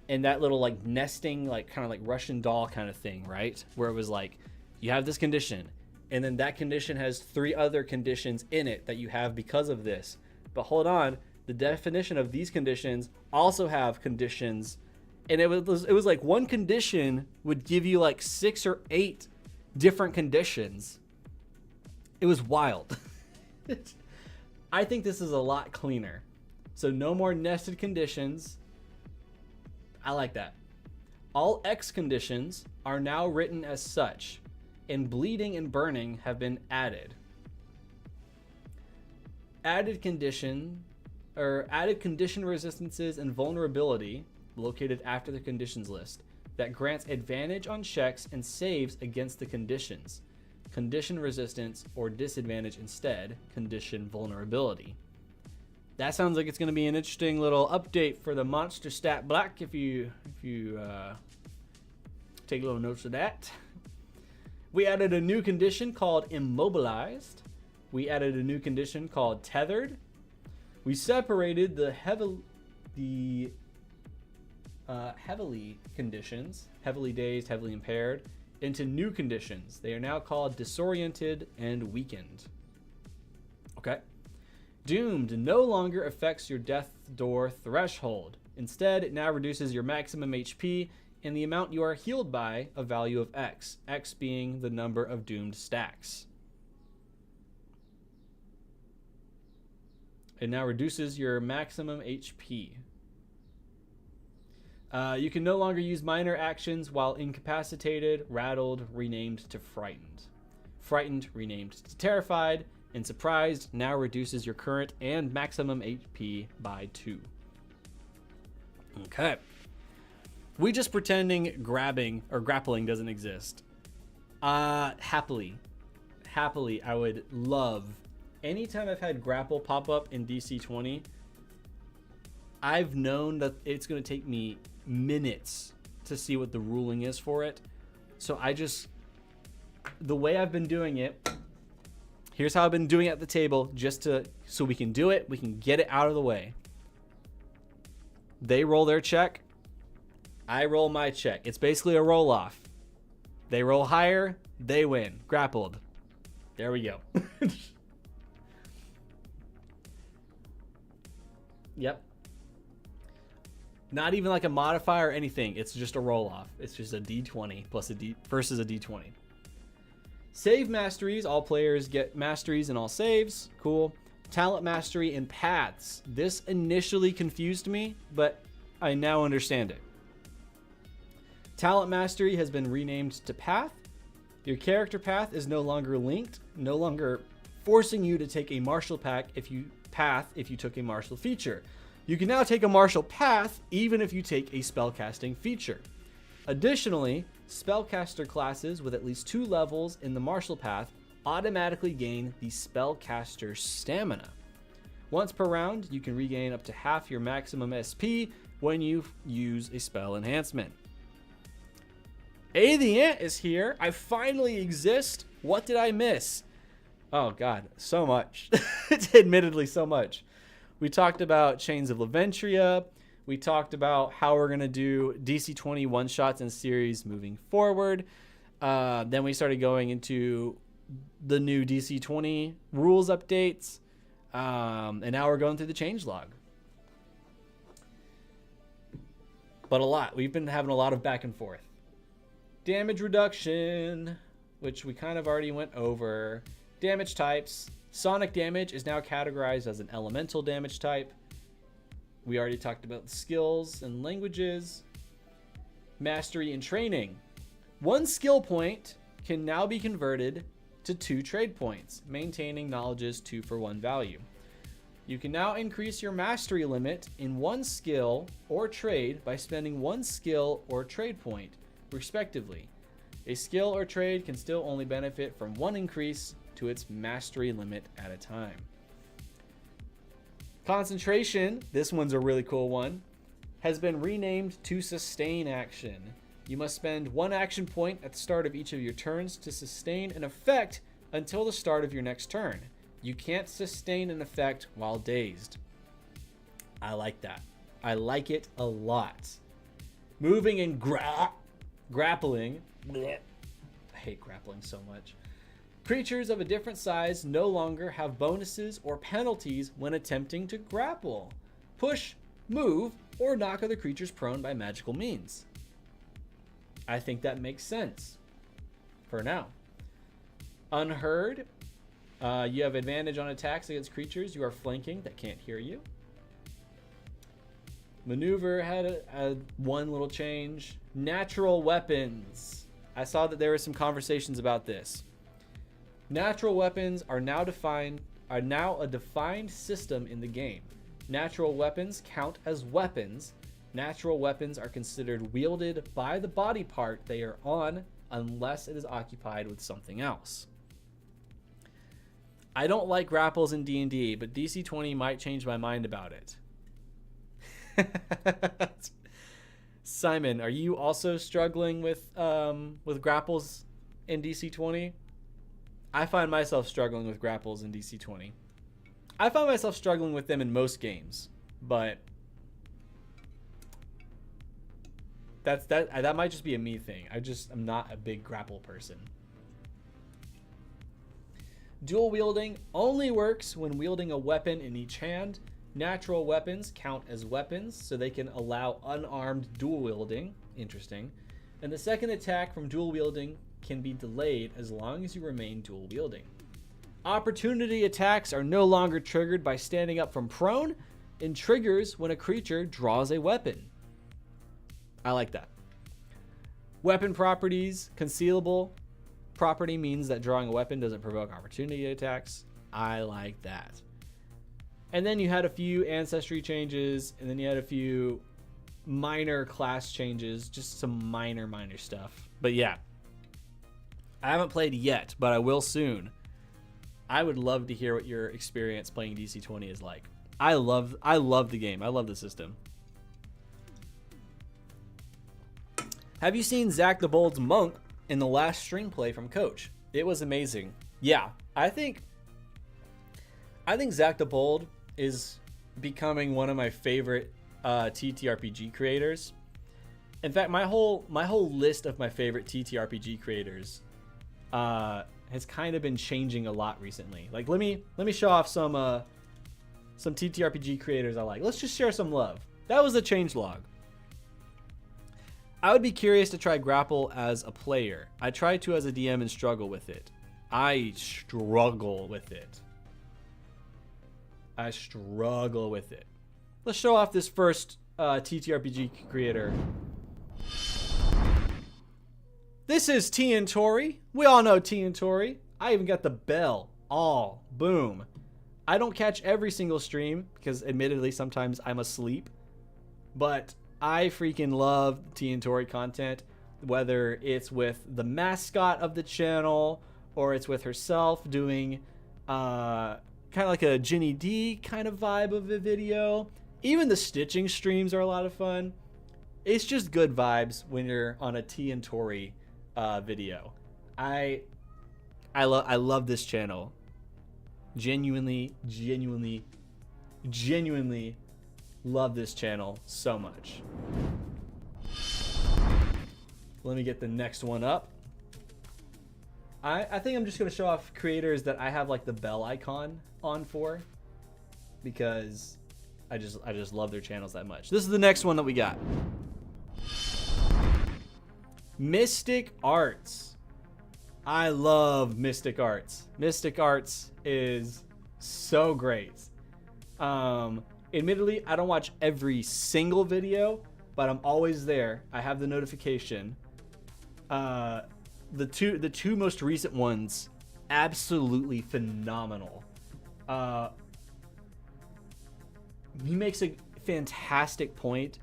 and that little like nesting, like kind of like Russian doll kind of thing, right? Where it was like, you have this condition, and then that condition has 3 other conditions in it that you have because of this. But hold on, the definition of these conditions also have conditions, and it was like one condition would give you like 6 or 8 different conditions. It was wild. I think this is a lot cleaner. So no more nested conditions. I like that. All X conditions are now written as such, and bleeding and burning have been added. Added condition resistances and vulnerability located after the conditions list that grants advantage on checks and saves against the conditions. Condition resistance or disadvantage instead, condition vulnerability. That sounds like it's going to be an interesting little update for the monster stat block if you take little notes of that. We added a new condition called immobilized. We added a new condition called tethered. We separated the heavily conditions, heavily dazed, heavily impaired, into new conditions. They are now called disoriented and weakened. Okay. Doomed no longer affects your death door threshold. Instead, it now reduces your maximum HP and the amount you are healed by a value of X, X being the number of doomed stacks. It now reduces your maximum HP. You can no longer use minor actions while incapacitated, rattled, renamed to frightened. Frightened, renamed to terrified, and surprised now reduces your current and maximum HP by 2. Okay. We just pretending grabbing or grappling doesn't exist. Happily, I would love, anytime I've had grapple pop up in DC20, I've known that it's going to take me minutes to see what the ruling is for it. So the way I've been doing it, here's how I've been doing it at the table, so we can do it, we can get it out of the way. They roll their check, I roll my check. It's basically a roll off. They roll higher, they win. Grappled. There we go. Yep. Not even like a modifier or anything. It's just a roll off. It's just a D20 plus a D versus a D20. Save masteries. All players get masteries in all saves. Cool. Talent mastery and paths. This initially confused me, but I now understand it. Talent mastery has been renamed to path. Your character path is no longer linked, no longer forcing you to take a martial path if you took a martial feature. You can now take a martial path even if you take a spellcasting feature. Additionally, spellcaster classes with at least 2 levels in the martial path automatically gain the spellcaster stamina. Once per round, you can regain up to half your maximum SP when you use a spell enhancement. The Ant is here. I finally exist. What did I miss? Oh god, so much. Admittedly, so much. We talked about Chains of Leventria. We talked about how we're going to do DC20 one-shots and series moving forward. Then we started going into the new DC20 rules updates. And now we're going through the changelog. But a lot. We've been having a lot of back and forth. Damage reduction, which we kind of already went over. Damage types. Sonic damage is now categorized as an elemental damage type. We already talked about the skills and languages. Mastery and training. 1 skill point can now be converted to 2 trade points, maintaining knowledge's 2 for 1 value. You can now increase your mastery limit in 1 skill or trade by spending 1 skill or trade point, respectively. A skill or trade can still only benefit from 1 increase to its mastery limit at a time. Concentration, this one's a really cool one, has been renamed to sustain action. You must spend 1 action point at the start of each of your turns to sustain an effect until the start of your next turn. You can't sustain an effect while dazed. I like that. I like it a lot. Moving and grappling. Bleh. I hate grappling so much. Creatures of a different size no longer have bonuses or penalties when attempting to grapple, push, move, or knock other creatures prone by magical means. I think that makes sense for now. Unheard. You have advantage on attacks against creatures you are flanking that can't hear you. Maneuver had one little change. Natural weapons. I saw that there were some conversations about this. Natural weapons are now a defined system in the game. Natural weapons count as weapons. Natural weapons are considered wielded by the body part they are on unless it is occupied with something else. I don't like grapples in D&D, but DC20 might change my mind about it. Simon, are you also struggling with grapples in DC20? I find myself struggling with grapples in DC20. I find myself struggling with them in most games, but that might just be a me thing. I'm not a big grapple person. Dual wielding only works when wielding a weapon in each hand. Natural weapons count as weapons, so they can allow unarmed dual wielding. Interesting. And the second attack from dual wielding can be delayed as long as you remain dual wielding. Opportunity attacks are no longer triggered by standing up from prone and triggers when a creature draws a weapon. I like that. Weapon properties, concealable property means that drawing a weapon doesn't provoke opportunity attacks. I like that. And then you had a few ancestry changes, and then you had a few minor class changes, just some minor stuff. But yeah, I haven't played yet, but I will soon. I would love to hear what your experience playing DC20 is like. I love the game. I love the system. Have you seen Zach the Bold's Monk in the last stream play from Coach? It was amazing. Yeah, I think Zach the Bold is becoming one of my favorite TTRPG creators. In fact, my whole list of my favorite TTRPG creators has kind of been changing a lot recently. Like, let me show off some TTRPG creators I like. Let's just share some love. That was a changelog. I would be curious to try grapple as a player. I tried to as a DM and struggle with it. I struggle with it. Let's show off this first TTRPG creator. This is T and Tori. We all know T and Tori. I even got the bell. All. Boom. I don't catch every single stream because admittedly sometimes I'm asleep. But I freaking love T and Tori content. Whether it's with the mascot of the channel or it's with herself doing kind of like a Ginny D kind of vibe of a video. Even the stitching streams are a lot of fun. It's just good vibes when you're on a T and Tori video. I love this channel. Genuinely love this channel so much. Let me get the next one up. I think I'm just going to show off creators that I have like the bell icon on for, because I just love their channels that much. This is the next one that we got. Mystic Arts. I love Mystic Arts. Mystic Arts is so great. Admittedly, I don't watch every single video, but I'm always there. I have the notification. The two most recent ones, absolutely phenomenal. He makes a fantastic point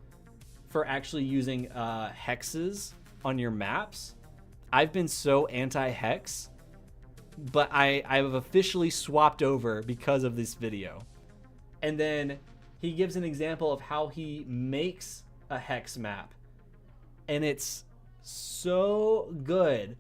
for actually using hexes on your maps. I've been so anti-hex, but I've officially swapped over because of this video. And then he gives an example of how he makes a hex map, and it's so good.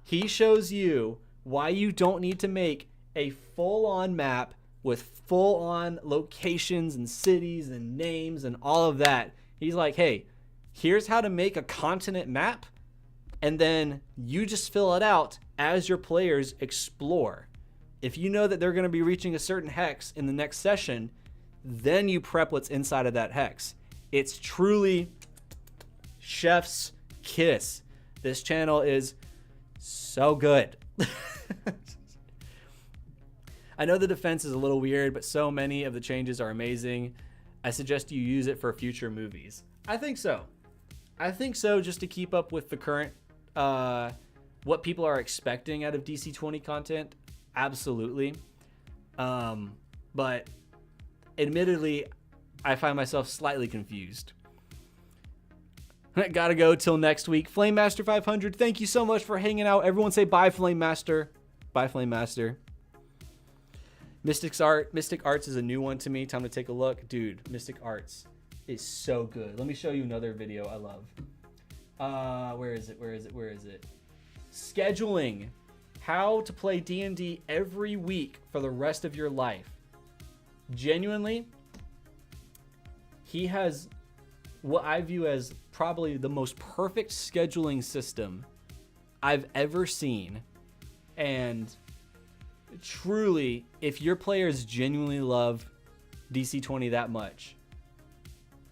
He shows you why you don't need to make a full-on map with full-on locations and cities and names and all of that. He's like, hey, here's how to make a continent map, and then you just fill it out as your players explore. If you know that they're going to be reaching a certain hex in the next session, then you prep what's inside of that hex. It's truly chef's kiss. This channel is so good. I know the defense is a little weird, but so many of the changes are amazing. I suggest you use it for future movies. I think so. Just to keep up with the current, what people are expecting out of DC20 content. Absolutely. But admittedly, I find myself slightly confused. Gotta go till next week. Flame Master 500, thank you so much for hanging out. Everyone say bye, Flame Master. Bye, Flame Master. Mystic Arts is a new one to me. Time to take a look. Dude, Mystic Arts is so good. Let me show you another video I love. Where is it? Scheduling. How to play D&D every week for the rest of your life. Genuinely, he has what I view as probably the most perfect scheduling system I've ever seen. And truly, if your players genuinely love DC20 that much,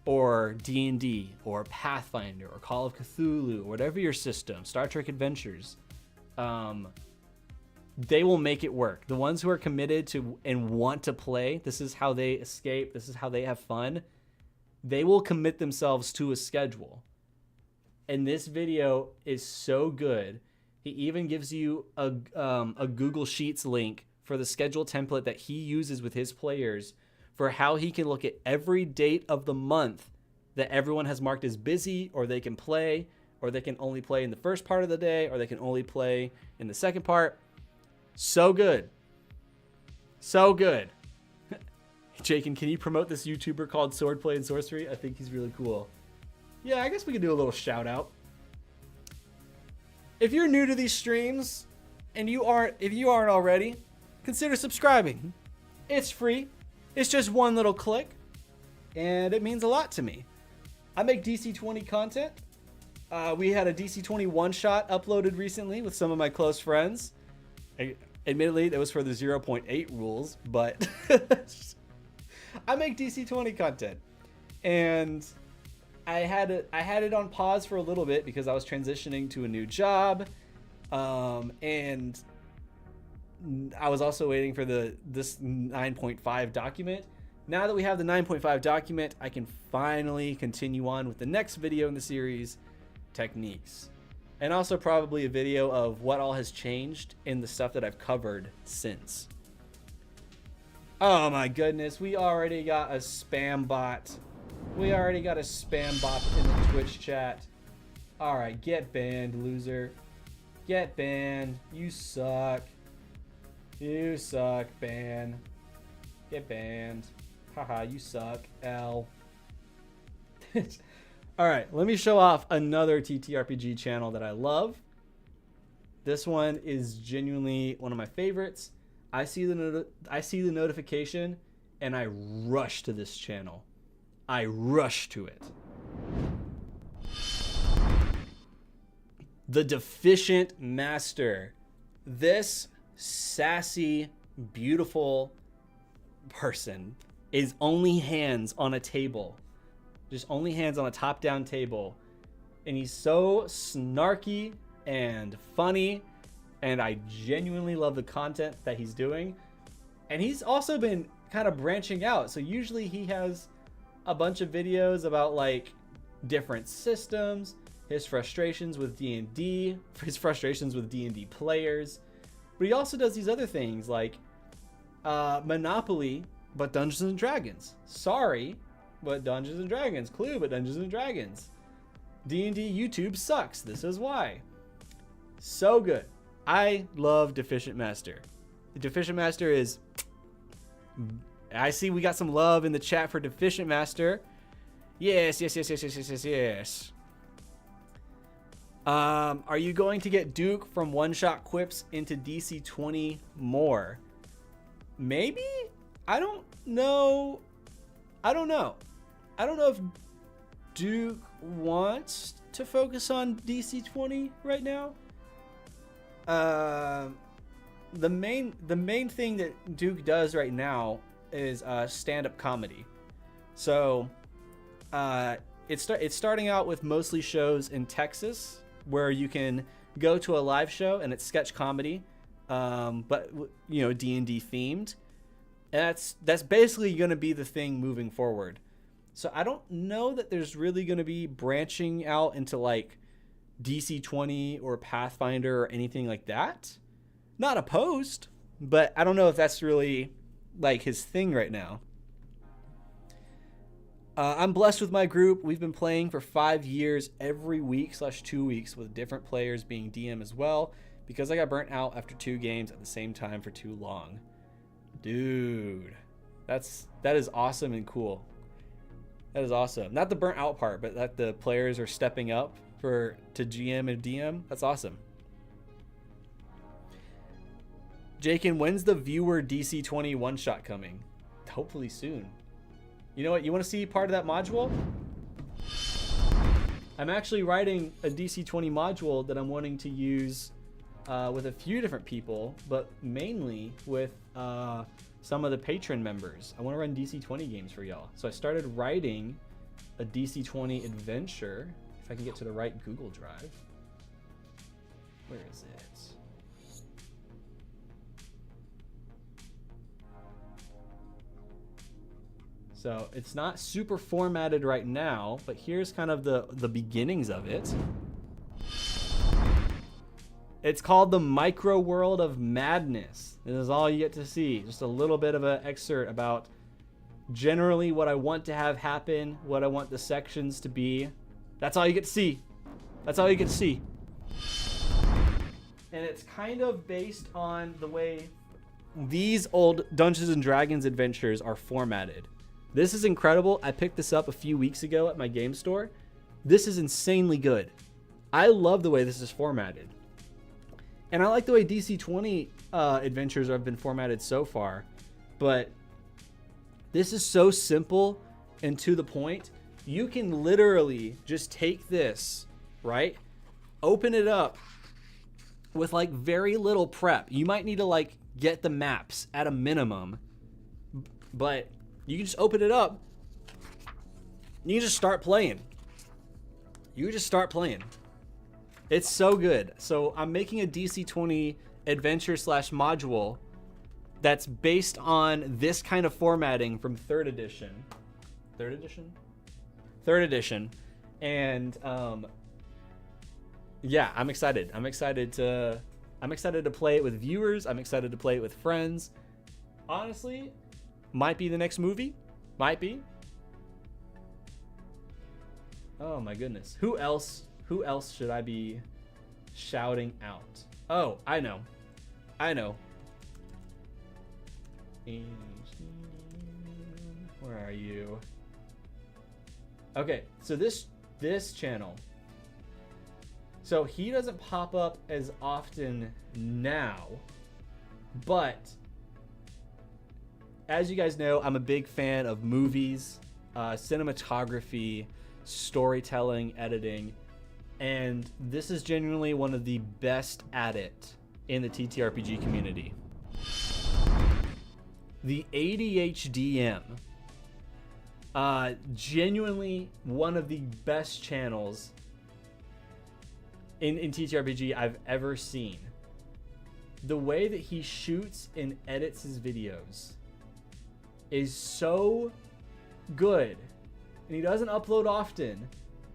or D&D, or Pathfinder, or Call of Cthulhu, or whatever your system, Star Trek Adventures, they will make it work. The ones who are committed to and want to play, this is how they escape, this is how they have fun, they will commit themselves to a schedule. And this video is so good. He even gives you a Google Sheets link for the schedule template that he uses with his players for how he can look at every date of the month that everyone has marked as busy, or they can play, or they can only play in the first part of the day, or they can only play in the second part. So good. So good. Jakin, can you promote this YouTuber called Swordplay and Sorcery? I think he's really cool. Yeah, I guess we could do a little shout out. If you're new to these streams and if you aren't already, consider subscribing. It's free. It's just one little click, and it means a lot to me. I make DC20 content. We had a DC20 one-shot uploaded recently with some of my close friends. Admittedly, that was for the 0.8 rules, but I make DC20 content, and I had it on pause for a little bit because I was transitioning to a new job, and I was also waiting for this 9.5 document. Now that we have the 9.5 document, I can finally continue on with the next video in the series, techniques. And also probably a video of what all has changed in the stuff that I've covered since. Oh my goodness, we already got a spam bot. We already got a spam bot in the Twitch chat. Alright, get banned, loser. Get banned. You suck. You suck, ban. Get banned. Haha, you suck. L. Alright, let me show off another TTRPG channel that I love. This one is genuinely one of my favorites. I see the notification and I rush to this channel. I rush to it. The Deficient Master. This sassy, beautiful person is only hands on a table. Just only hands on a top-down table. And he's so snarky and funny. And I genuinely love the content that he's doing. And he's also been kind of branching out. So usually he has a bunch of videos about like different systems, his frustrations with D&D, his frustrations with D&D players. But he also does these other things like Monopoly, but Dungeons and Dragons. Sorry, but Dungeons and Dragons. Clue, but Dungeons and Dragons. D&D YouTube sucks. This is why. So good. I love Deficient Master. The Deficient Master is... I see we got some love in the chat for Deficient Master. Yes, yes, yes, yes, yes, yes, yes, yes. Are you going to get Duke from one-shot quips into DC20 more? Maybe? I don't know. I don't know if Duke wants to focus on DC20 right now. The main thing that Duke does right now is stand-up comedy. So it's starting out with mostly shows in Texas where you can go to a live show and it's sketch comedy, but you know, D&D themed. And that's basically going to be the thing moving forward. So I don't know that there's really going to be branching out into like DC20 or Pathfinder or anything like that. Not opposed, but I don't know if that's really like his thing right now. I'm blessed with my group. We've been playing for 5 years every week / 2 weeks with different players being DM as well, because I got burnt out after 2 games at the same time for too long. Dude, that is awesome and cool. That is awesome. Not the burnt out part, but that the players are stepping up to GM and DM. That's awesome. Jakin, when's the viewer DC20 one shot coming? Hopefully soon. You know what? You want to see part of that module? I'm actually writing a DC20 module that I'm wanting to use with a few different people, but mainly with some of the patron members. I want to run DC20 games for y'all. So I started writing a DC20 adventure. If I can get to the right Google Drive. Where is it? So it's not super formatted right now, but here's kind of the beginnings of it. It's called the Micro World of Madness. This is all you get to see. Just a little bit of an excerpt about generally what I want to have happen, what I want the sections to be. That's all you get to see. That's all you get to see. And it's kind of based on the way these old Dungeons and Dragons adventures are formatted. This is incredible. I picked this up a few weeks ago at my game store. This is insanely good. I love the way this is formatted. And I like the way DC20 adventures have been formatted so far. But this is so simple and to the point. You can literally just take this, right? Open it up with like very little prep. You might need to like get the maps at a minimum. But you can just open it up. You can just start playing. You just start playing. It's so good. So I'm making a DC20 adventure slash module that's based on this kind of formatting from third edition. Third edition. And yeah, I'm excited. I'm excited to play it with viewers. I'm excited to play it with friends. Honestly, might be the next movie. Might be. Oh my goodness. Who else should I be shouting out? Oh, I know. Where are you? Okay, so this channel. So he doesn't pop up as often now, but as you guys know, I'm a big fan of movies, cinematography, storytelling, editing, and this is genuinely one of the best at it in the TTRPG community. The ADHDM, genuinely one of the best channels in TTRPG I've ever seen. The way that he shoots and edits his videos is so good, and he doesn't upload often,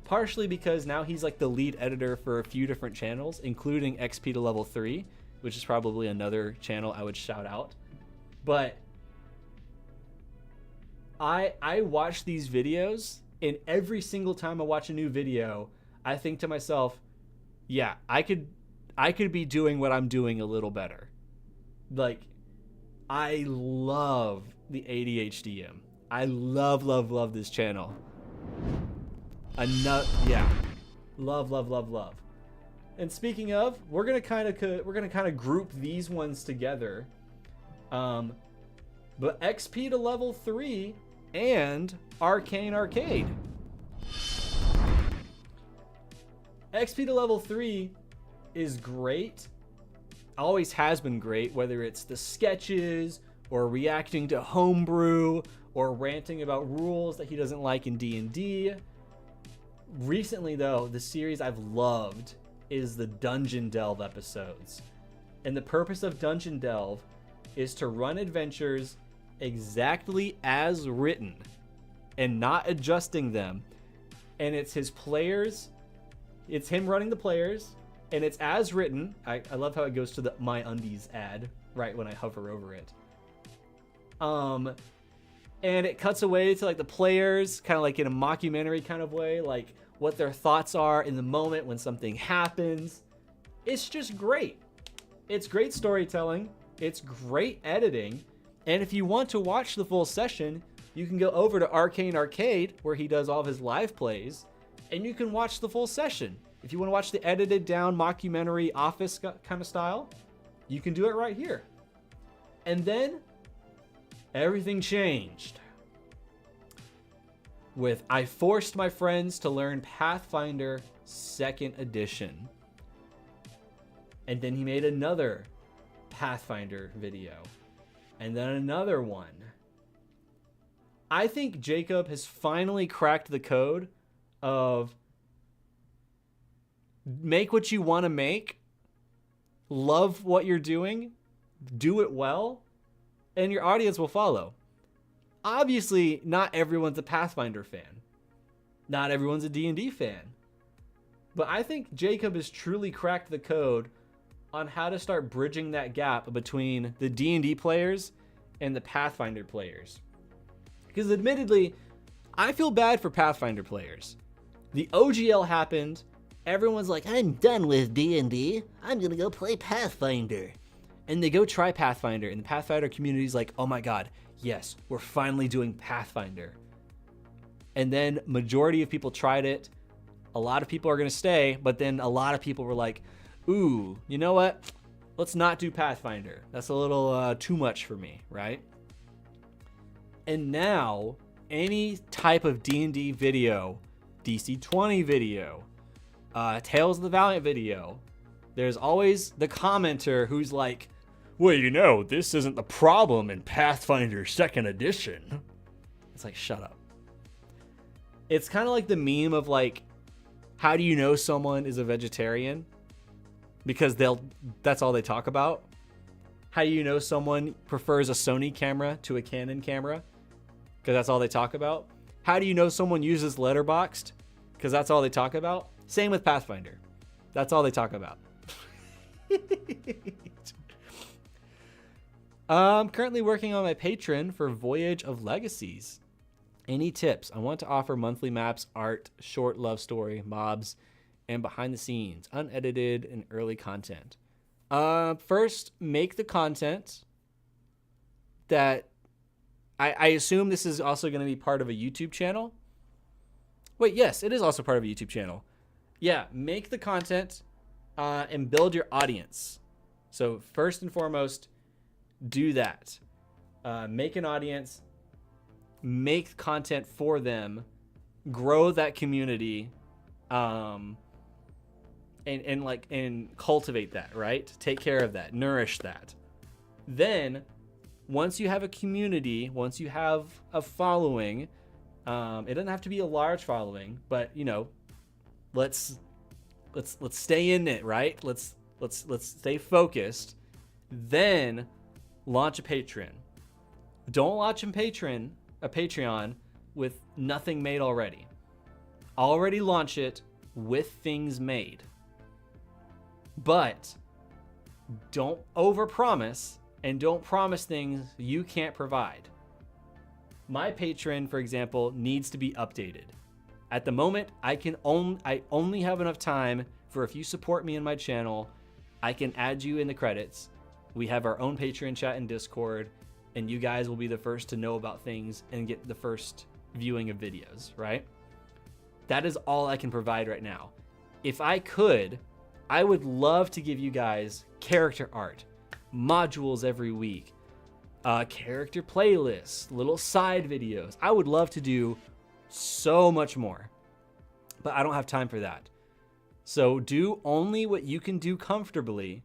partially because now he's like the lead editor for a few different channels, including XP to level 3, which is probably another channel I would shout out. But I watch these videos, and every single time I watch a new video, I think to myself, yeah, I could be doing what I'm doing a little better. Like, I love the ADHDM. I love this channel. Yeah, love. And speaking of, we're gonna kind of group these ones together. But XP to level 3 and Arcane Arcade. XP to level 3 is great. Always has been great, whether it's the sketches or reacting to homebrew or ranting about rules that he doesn't like in D&D. Recently though, the series I've loved is the Dungeon Delve episodes. And the purpose of Dungeon Delve is to run adventures exactly as written and not adjusting them. And it's his players, it's him running the players, and it's as written. I love how it goes to the My Undies ad right when I hover over it. And it cuts away to like the players, kind of like in a mockumentary kind of way, like what their thoughts are in the moment when something happens. It's just great. It's great storytelling. It's great editing. And if you want to watch the full session, you can go over to Arcane Arcade, where he does all of his live plays, and you can watch the full session. If you want to watch the edited down mockumentary office kind of style, you can do it right here. And then everything changed with I forced my friends to learn Pathfinder 2nd edition. And then he made another Pathfinder video. And then another one. I think Jacob has finally cracked the code of make what you want to make, love what you're doing, do it well, and your audience will follow. Obviously, not everyone's a Pathfinder fan. Not everyone's a D&D fan. But I think Jacob has truly cracked the code on how to start bridging that gap between the D&D players and the Pathfinder players. Because admittedly, I feel bad for Pathfinder players. The OGL happened. Everyone's like, I'm done with D&D. I'm going to go play Pathfinder. And they go try Pathfinder, and the Pathfinder community's like, oh my god, yes, we're finally doing Pathfinder. And then majority of people tried it. A lot of people are going to stay, but then a lot of people were like, ooh, you know what? Let's not do Pathfinder. That's a little too much for me, right? And now, any type of D&D video, DC20 video, Tales of the Valiant video, there's always the commenter who's like, well, you know, this isn't the problem in Pathfinder 2nd edition. It's like, shut up. It's kind of like the meme of like, how do you know someone is a vegetarian? because that's all they talk about. How do you know someone prefers a Sony camera to a Canon camera? Because that's all they talk about. How do you know someone uses Letterboxd? Because that's all they talk about. Same with Pathfinder. That's all they talk about. I'm currently working on my Patreon for Voyage of Legacies. Any tips? I want to offer monthly maps, art, short love story, mobs, and behind the scenes, unedited and early content. First, make the content that I assume this is also going to be part of a YouTube channel. Wait, yes, it is also part of a YouTube channel. Yeah, make the content and build your audience. So first and foremost, do that. Make an audience, make content for them, grow that community, and cultivate that, right? Take care of that, nourish that. Then, once you have a community, once you have a following, it doesn't have to be a large following, but let's stay in it, right? Let's stay focused. Then launch a Patreon. Don't launch a Patreon with nothing made already. Already launch it with things made. But don't overpromise and don't promise things you can't provide. My Patreon, for example, needs to be updated. At the moment, I only have enough time for, if you support me in my channel, I can add you in the credits. We have our own Patreon chat and Discord, and you guys will be the first to know about things and get the first viewing of videos, right? That is all I can provide right now. If I could, I would love to give you guys character art, modules every week, character playlists, little side videos. I would love to do so much more, but I don't have time for that. So do only what you can do comfortably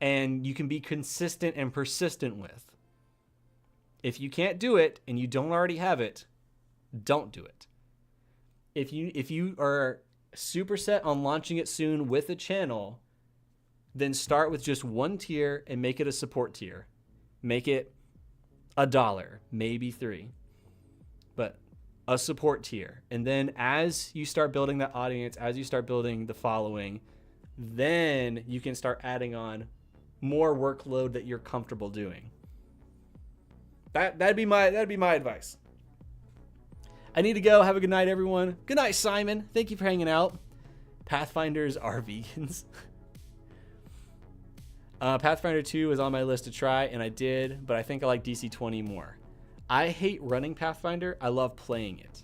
and you can be consistent and persistent with. If you can't do it and you don't already have it, don't do it. If you are super set on launching it soon with a channel, then start with just one tier and make it a support tier. Make it $1, maybe $3, but a support tier. And then as you start building that audience, as you start building the following, then you can start adding on more workload that you're comfortable doing. That'd be my advice. I need to go. Have a good night, everyone. Good night, Simon. Thank you for hanging out. Pathfinders are vegans. Pathfinder 2 is on my list to try, and I did, but I think I like DC20 more. I hate running Pathfinder. I love playing it.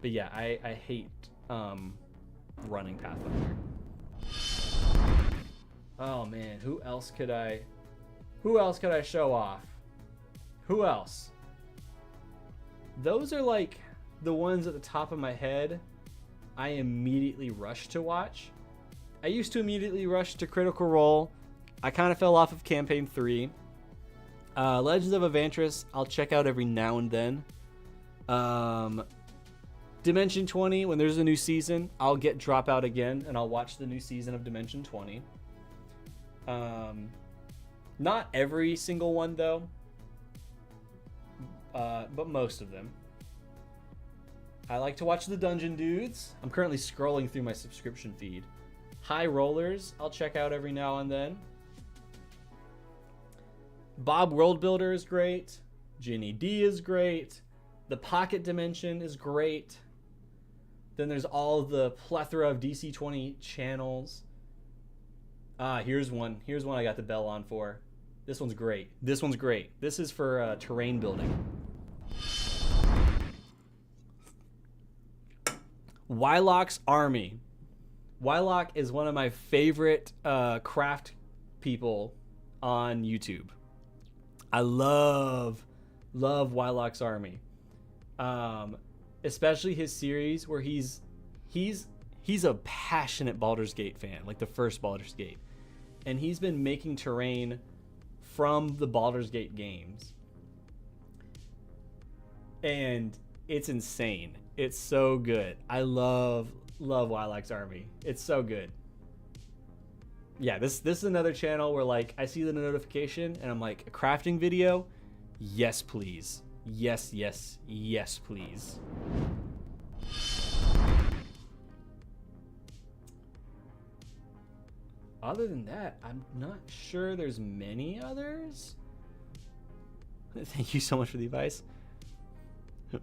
But yeah, I hate running Pathfinder. Oh man, who else could I show off? Who else? Those are like the ones at the top of my head I immediately rush to watch. I used to immediately rush to Critical Role. I kind of fell off of Campaign 3. Legends of Leventria, I'll check out every now and then. Dimension 20, when there's a new season, I'll get Dropout again, and I'll watch the new season of Dimension 20. Not every single one, though. But most of them. I like to watch the Dungeon Dudes. I'm currently scrolling through my subscription feed. High Rollers, I'll check out every now and then. Bob World Builder is great. Ginny D is great. The Pocket Dimension is great. Then there's all the plethora of DC20 channels. Here's one. Here's one I got the bell on for. This one's great. This one's great. This is for terrain building. Wylock's Army. Wylock is one of my favorite craft people on YouTube. I love Wylock's Army. Especially his series where he's a passionate Baldur's Gate fan, like the first Baldur's Gate. And he's been making terrain from the Baldur's Gate games. And it's insane. It's so good. I love Wylock's Army. It's so good. yeah, this is another channel where like I see the notification and I'm like, a crafting video? Yes, please. Yes, yes, yes, please. Other than that, I'm not sure there's many others. Thank you so much for the advice.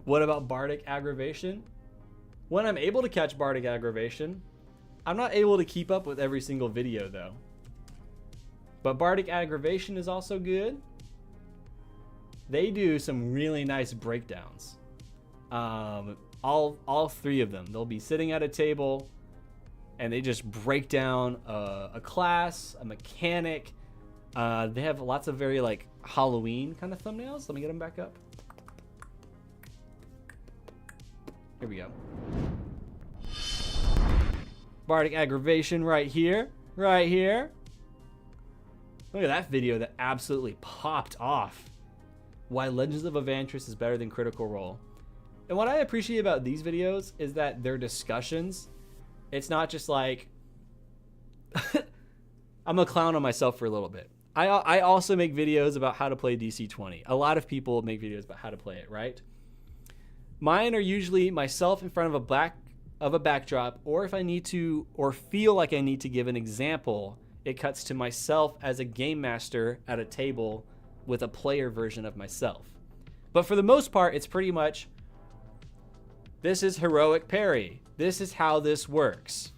What about Bardic Aggravation? When I'm able to catch Bardic Aggravation, I'm not able to keep up with every single video though. But Bardic Aggravation is also good. They do some really nice breakdowns. All three of them. They'll be sitting at a table and they just break down a class, a mechanic. They have lots of very like Halloween kind of thumbnails. Let me get them back up. Here we go. Bardic Aggravation right here. Right here. Look at that video that absolutely popped off. Why Legends of Leventria is better than Critical Role. And what I appreciate about these videos is that they're discussions. It's not just like... I'm a clown on myself for a little bit. I also make videos about how to play DC20. A lot of people make videos about how to play it, right? Mine are usually myself in front of a backdrop, or if I need to, or feel like I need to give an example, it cuts to myself as a game master at a table with a player version of myself. But for the most part, it's pretty much, this is heroic parry. This is how this works.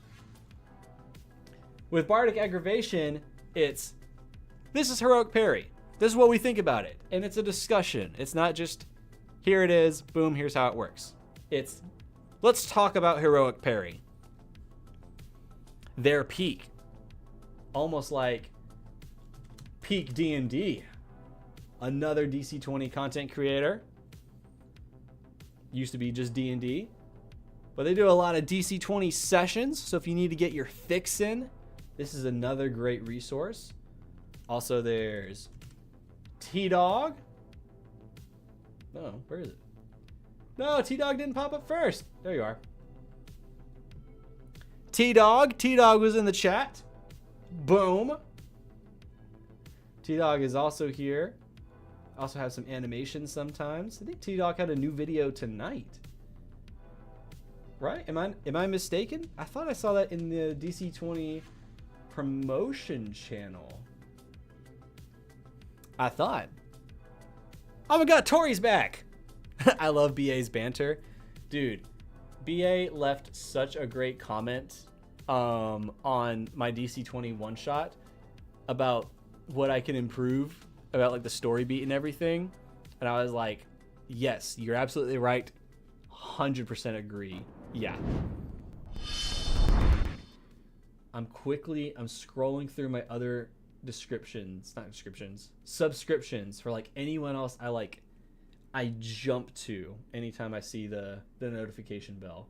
With Bardic Aggravation, it's, this is heroic parry. This is what we think about it. And it's a discussion. It's not just, here it is, boom, here's how it works. It's, let's talk about heroic parry. Their peak. Almost like peak D&D. Another DC20 content creator. Used to be just D&D. But they do a lot of DC20 sessions. So if you need to get your fix in, this is another great resource. Also, there's T-Dog. Oh, where is it? No, T-Dog didn't pop up first. There you are. T-Dog. T-Dog was in the chat. Boom. T-Dog is also here. Also have some animations sometimes. I think T-Dog had a new video tonight. Right? Am I mistaken? I thought I saw that in the DC20 promotion channel. I thought. Oh my god, Tori's back! I love BA's banter. Dude, BA left such a great comment on my DC20 one-shot about what I can improve about like the story beat and everything. And I was like, yes, you're absolutely right. 100% agree. Yeah. I'm scrolling through my other subscriptions for like anyone else I jump to anytime I see the notification bell.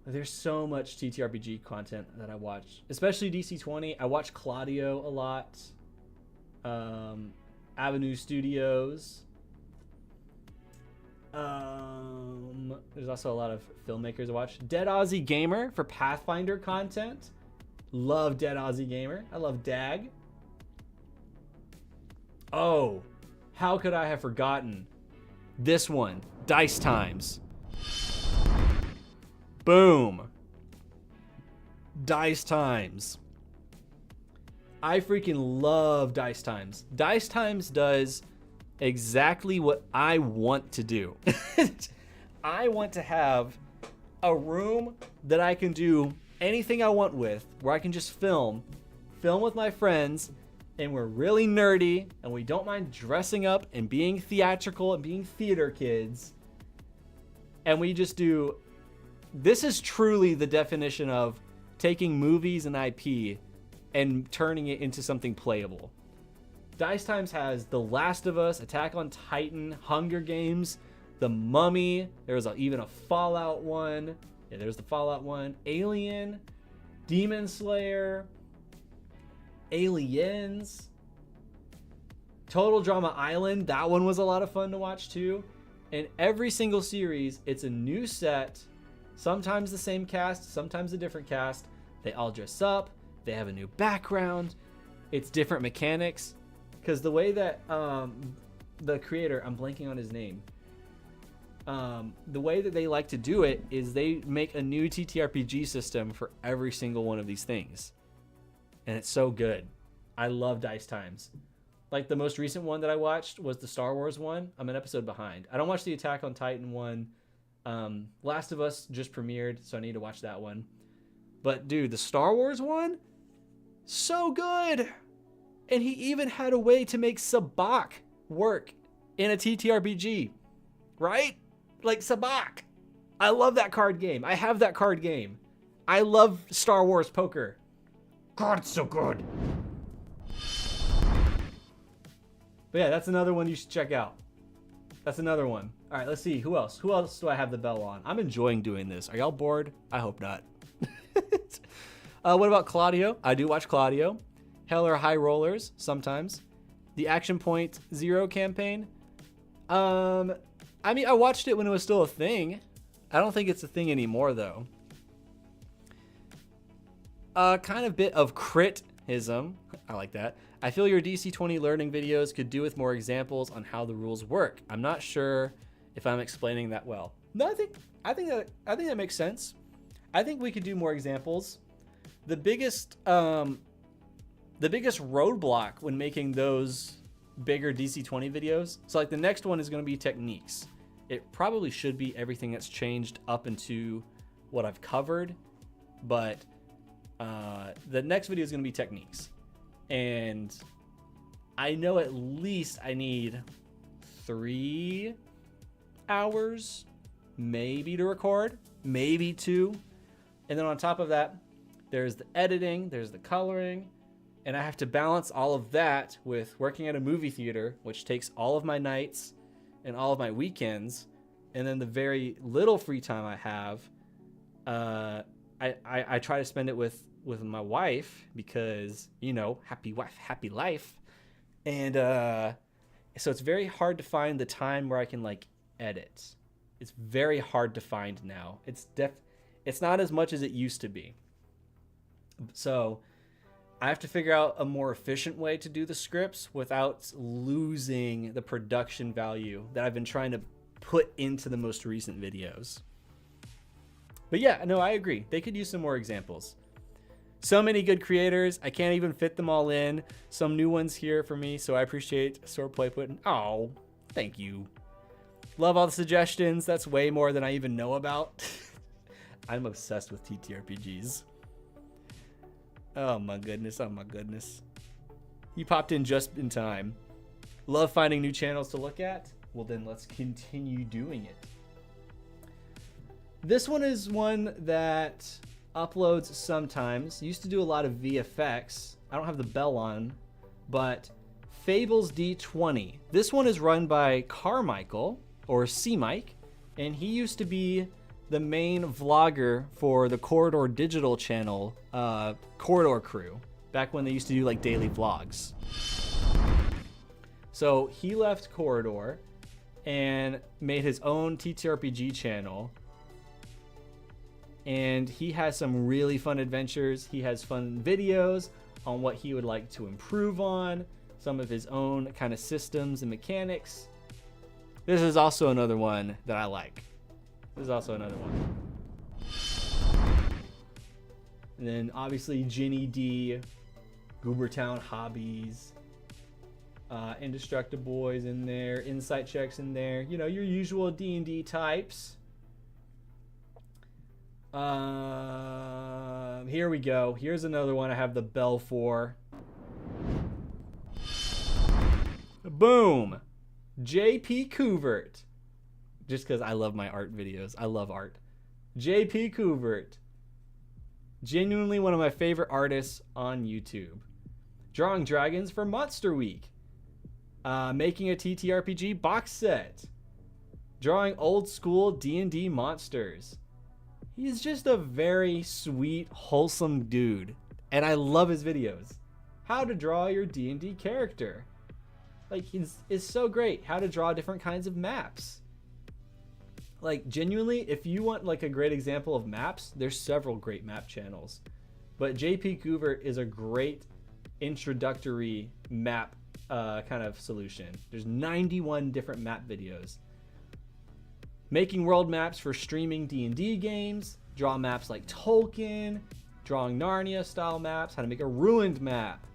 There's so much TTRPG content that I watch, especially DC20. I watch Claudio a lot. Avenue Studios. There's also a lot of filmmakers I watch. Dead Aussie Gamer for Pathfinder content. Love Dead Aussie Gamer. I love Dag. Oh, how could I have forgotten this one? Dice Times. Boom. Dice Times. I freaking love Dice Times. Dice Times does exactly what I want to do. I want to have a room that I can do anything I want with, where I can just film with my friends, and we're really nerdy, and we don't mind dressing up and being theatrical and being theater kids. And we just do, this is truly the definition of taking movies and IP and turning it into something playable. Dice Times has The Last of Us, Attack on Titan, Hunger Games, The Mummy. There was even a Fallout one. Yeah, there's the Fallout one. Alien, Demon Slayer, Aliens, Total Drama Island. That one was a lot of fun to watch too. And every single series, it's a new set. Sometimes the same cast, sometimes a different cast. They all dress up. They have a new background. It's different mechanics. Because the way that the creator, I'm blanking on his name, the way that they like to do it is they make a new TTRPG system for every single one of these things. And it's so good. I love Dice Times. Like the most recent one that I watched was the Star Wars one. I'm an episode behind. I don't watch the Attack on Titan one. Last of Us just premiered, so I need to watch that one. But dude, the Star Wars one, so good. And he even had a way to make Sabak work in a TTRPG, right? Like Sabak. I love that card game. I have that card game. I love Star Wars poker. God, it's so good. But yeah, that's another one you should check out. That's another one. All right, let's see. Who else? Who else do I have the bell on? I'm enjoying doing this. Are y'all bored? I hope not. What about Claudio? I do watch Claudio. Hell or High Rollers sometimes. The Action Point Zero campaign. I mean, I watched it when it was still a thing. I don't think it's a thing anymore, though. Kind of bit of critism. I like that. I feel your DC20 learning videos could do with more examples on how the rules work. I'm not sure if I'm explaining that well. No, I think that makes sense. I think we could do more examples. The biggest roadblock when making those bigger DC20 videos. So like the next one is going to be techniques. It probably should be everything that's changed up into what I've covered, but the next video is going to be techniques. And I know at least I need 3 hours maybe to record, maybe 2. And then on top of that, there's the editing, there's the coloring, and I have to balance all of that with working at a movie theater, which takes all of my nights and all of my weekends, and then the very little free time I have, I try to spend it with my wife because, you know, happy wife, happy life. And so it's very hard to find the time where I can like edit. It's very hard to find now. It's not as much as it used to be. So I have to figure out a more efficient way to do the scripts without losing the production value that I've been trying to put into the most recent videos. But yeah, no, I agree. They could use some more examples. So many good creators. I can't even fit them all in. Some new ones here for me, so I appreciate Swordplay putting. Oh, thank you. Love all the suggestions. That's way more than I even know about. I'm obsessed with TTRPGs. Oh my goodness, oh my goodness. You popped in just in time. Love finding new channels to look at? Well then let's continue doing it. This one is one that uploads sometimes. Used to do a lot of VFX. I don't have the bell on, but Fables D20. This one is run by Carmichael, or C-Mike, and he used to be the main vlogger for the Corridor Digital channel, Corridor Crew, back when they used to do like daily vlogs. So he left Corridor and made his own TTRPG channel. And he has some really fun adventures. He has fun videos on what he would like to improve on, some of his own kind of systems and mechanics. This is also another one that I like. This is also another one. And then obviously Ginny D, Goobertown Hobbies, Indestructible Boys in there, Insight Checks in there. You know, your usual D&D types. Here we go. Here's another one I have the bell for. Boom! JP Couvert. Just because I love my art videos. I love art. JP Couvert. Genuinely one of my favorite artists on YouTube. Drawing dragons for Monster Week. Making a TTRPG box set. Drawing old school D&D monsters. He's just a very sweet, wholesome dude. And I love his videos. How to draw your D&D character. Like, it's so great. How to draw different kinds of maps. Like, genuinely, if you want like a great example of maps, there's several great map channels. But JP Coover is a great introductory map kind of solution. There's 91 different map videos. Making world maps for streaming D&D games, draw maps like Tolkien, drawing Narnia style maps, how to make a ruined map,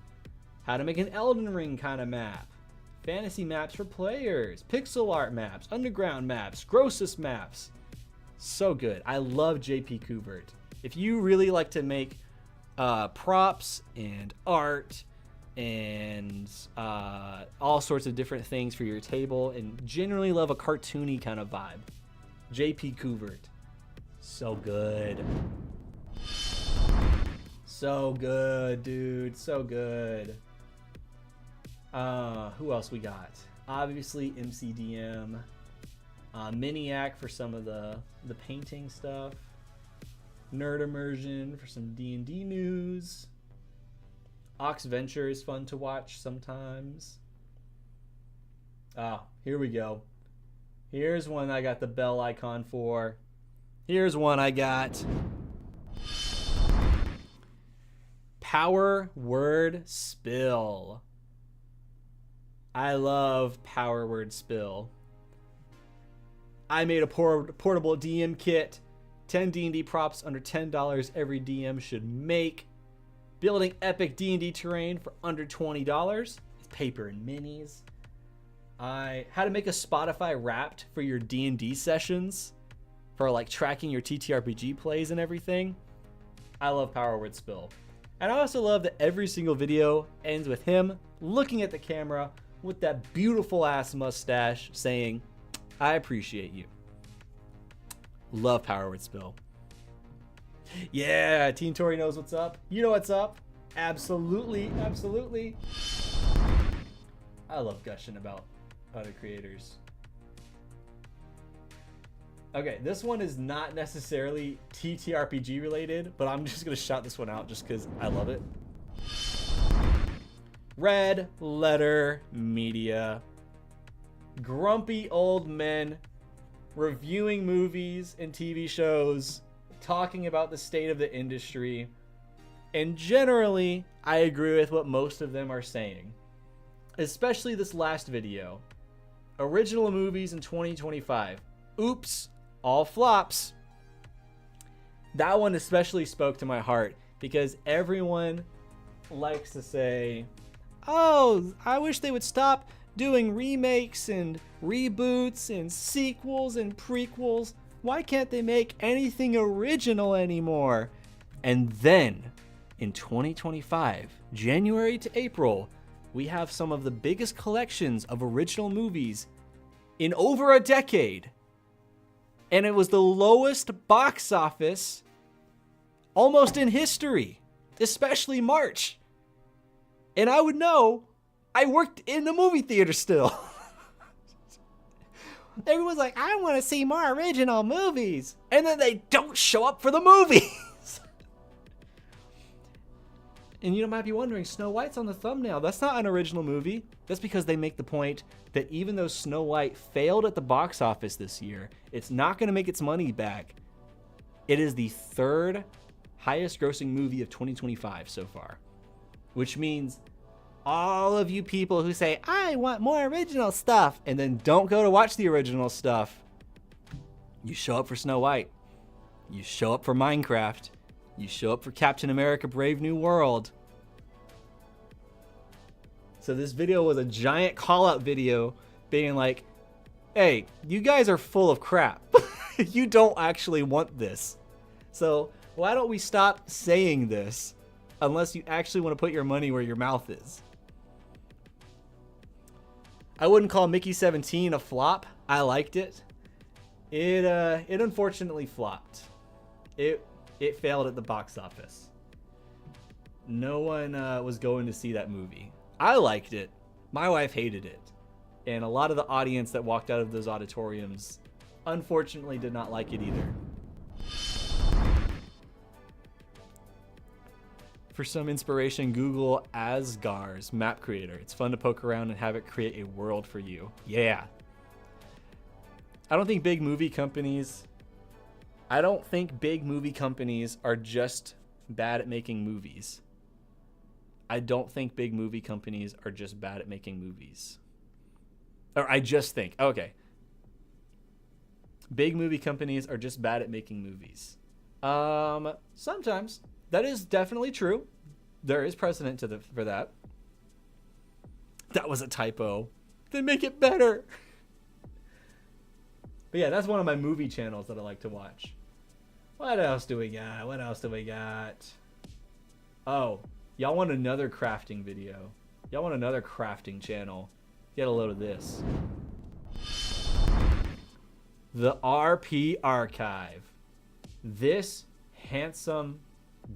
how to make an Elden Ring kind of map, fantasy maps for players, pixel art maps, underground maps, grossest maps. So good. I love JP Kubert. If you really like to make props and art and all sorts of different things for your table and generally love a cartoony kind of vibe, JP Kubert. So good. So good, dude. So good. Who else we got? Obviously MCDM. Miniac for some of the painting stuff. Nerd Immersion for some D&D news. Ox Venture is fun to watch sometimes. Here we go. Here's one I got the bell icon for. Here's one I got. Power Word Spill. I love Power Word Spill. I made a portable DM kit. 10 D&D props under $10 every DM should make. Building epic D&D terrain for under $20. It's paper and minis. How to make a Spotify Wrapped for your D&D sessions, for like tracking your TTRPG plays and everything. I love Power Word Spill. And I also love that every single video ends with him looking at the camera with that beautiful ass mustache saying, "I appreciate you." Love Power Word Spill. Yeah, Teen Tori knows what's up. You know what's up. Absolutely, absolutely. I love gushing about other creators. Okay, this one is not necessarily TTRPG related, but I'm just gonna shout this one out just because I love it. Red Letter Media. Grumpy old men reviewing movies and TV shows, talking about the state of the industry, and generally, I agree with what most of them are saying. Especially this last video. Original movies in 2025. Oops, all flops. That one especially spoke to my heart because everyone likes to say, "Oh, I wish they would stop doing remakes and reboots and sequels and prequels. Why can't they make anything original anymore?" And then, in 2025, January to April, we have some of the biggest collections of original movies in over a decade. And it was the lowest box office almost in history, especially March. And I would know, I worked in the movie theater still. Everyone's like, "I want to see more original movies." And then they don't show up for the movies. And you might be wondering, Snow White's on the thumbnail. That's not an original movie. That's because they make the point that even though Snow White failed at the box office this year, it's not going to make its money back. It is the third highest grossing movie of 2025 so far. Which means all of you people who say, "I want more original stuff," and then don't go to watch the original stuff, you show up for Snow White. You show up for Minecraft. You show up for Captain America Brave New World. So this video was a giant call-out video being like, "Hey, you guys are full of crap. You don't actually want this. So why don't we stop saying this unless you actually want to put your money where your mouth is?" I wouldn't call Mickey 17 a flop. I liked it. It unfortunately flopped. It failed at the box office. No one was going to see that movie. I liked it. My wife hated it. And a lot of the audience that walked out of those auditoriums unfortunately did not like it either. For some inspiration, Google Asgar's map creator. It's fun to poke around and have it create a world for you. Yeah. I don't think big movie companies are just bad at making movies. I don't think big movie companies are just bad at making movies. Or I just think, okay. Big movie companies are just bad at making movies. Sometimes. That is definitely true. There is precedent for that. That was a typo. Then make it better. But yeah, that's one of my movie channels that I like to watch. What else do we got? Oh, y'all want another crafting video. Y'all want another crafting channel. Get a load of this. The RP Archive. This handsome,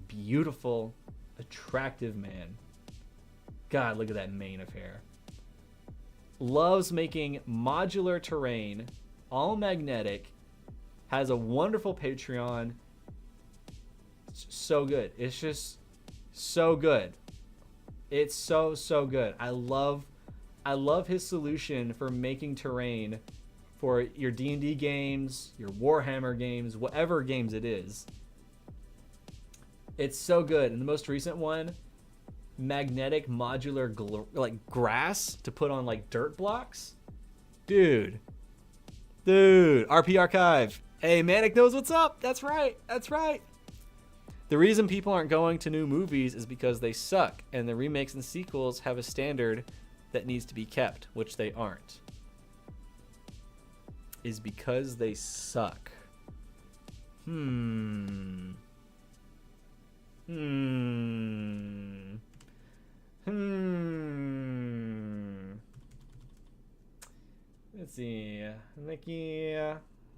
beautiful, attractive man. God, look at that mane of hair. Loves making modular terrain, all magnetic, has a wonderful Patreon. It's so good. It's just so good. It's so good. I love his solution for making terrain for your D&D games, your Warhammer games, whatever games it is. It's so good. And the most recent one, magnetic modular grass to put on like dirt blocks. Dude, RP Archive. Hey, Manic knows what's up. That's right. The reason people aren't going to new movies is because they suck, and the remakes and sequels have a standard that needs to be kept, which they aren't. Is because they suck. Let's see. Nikki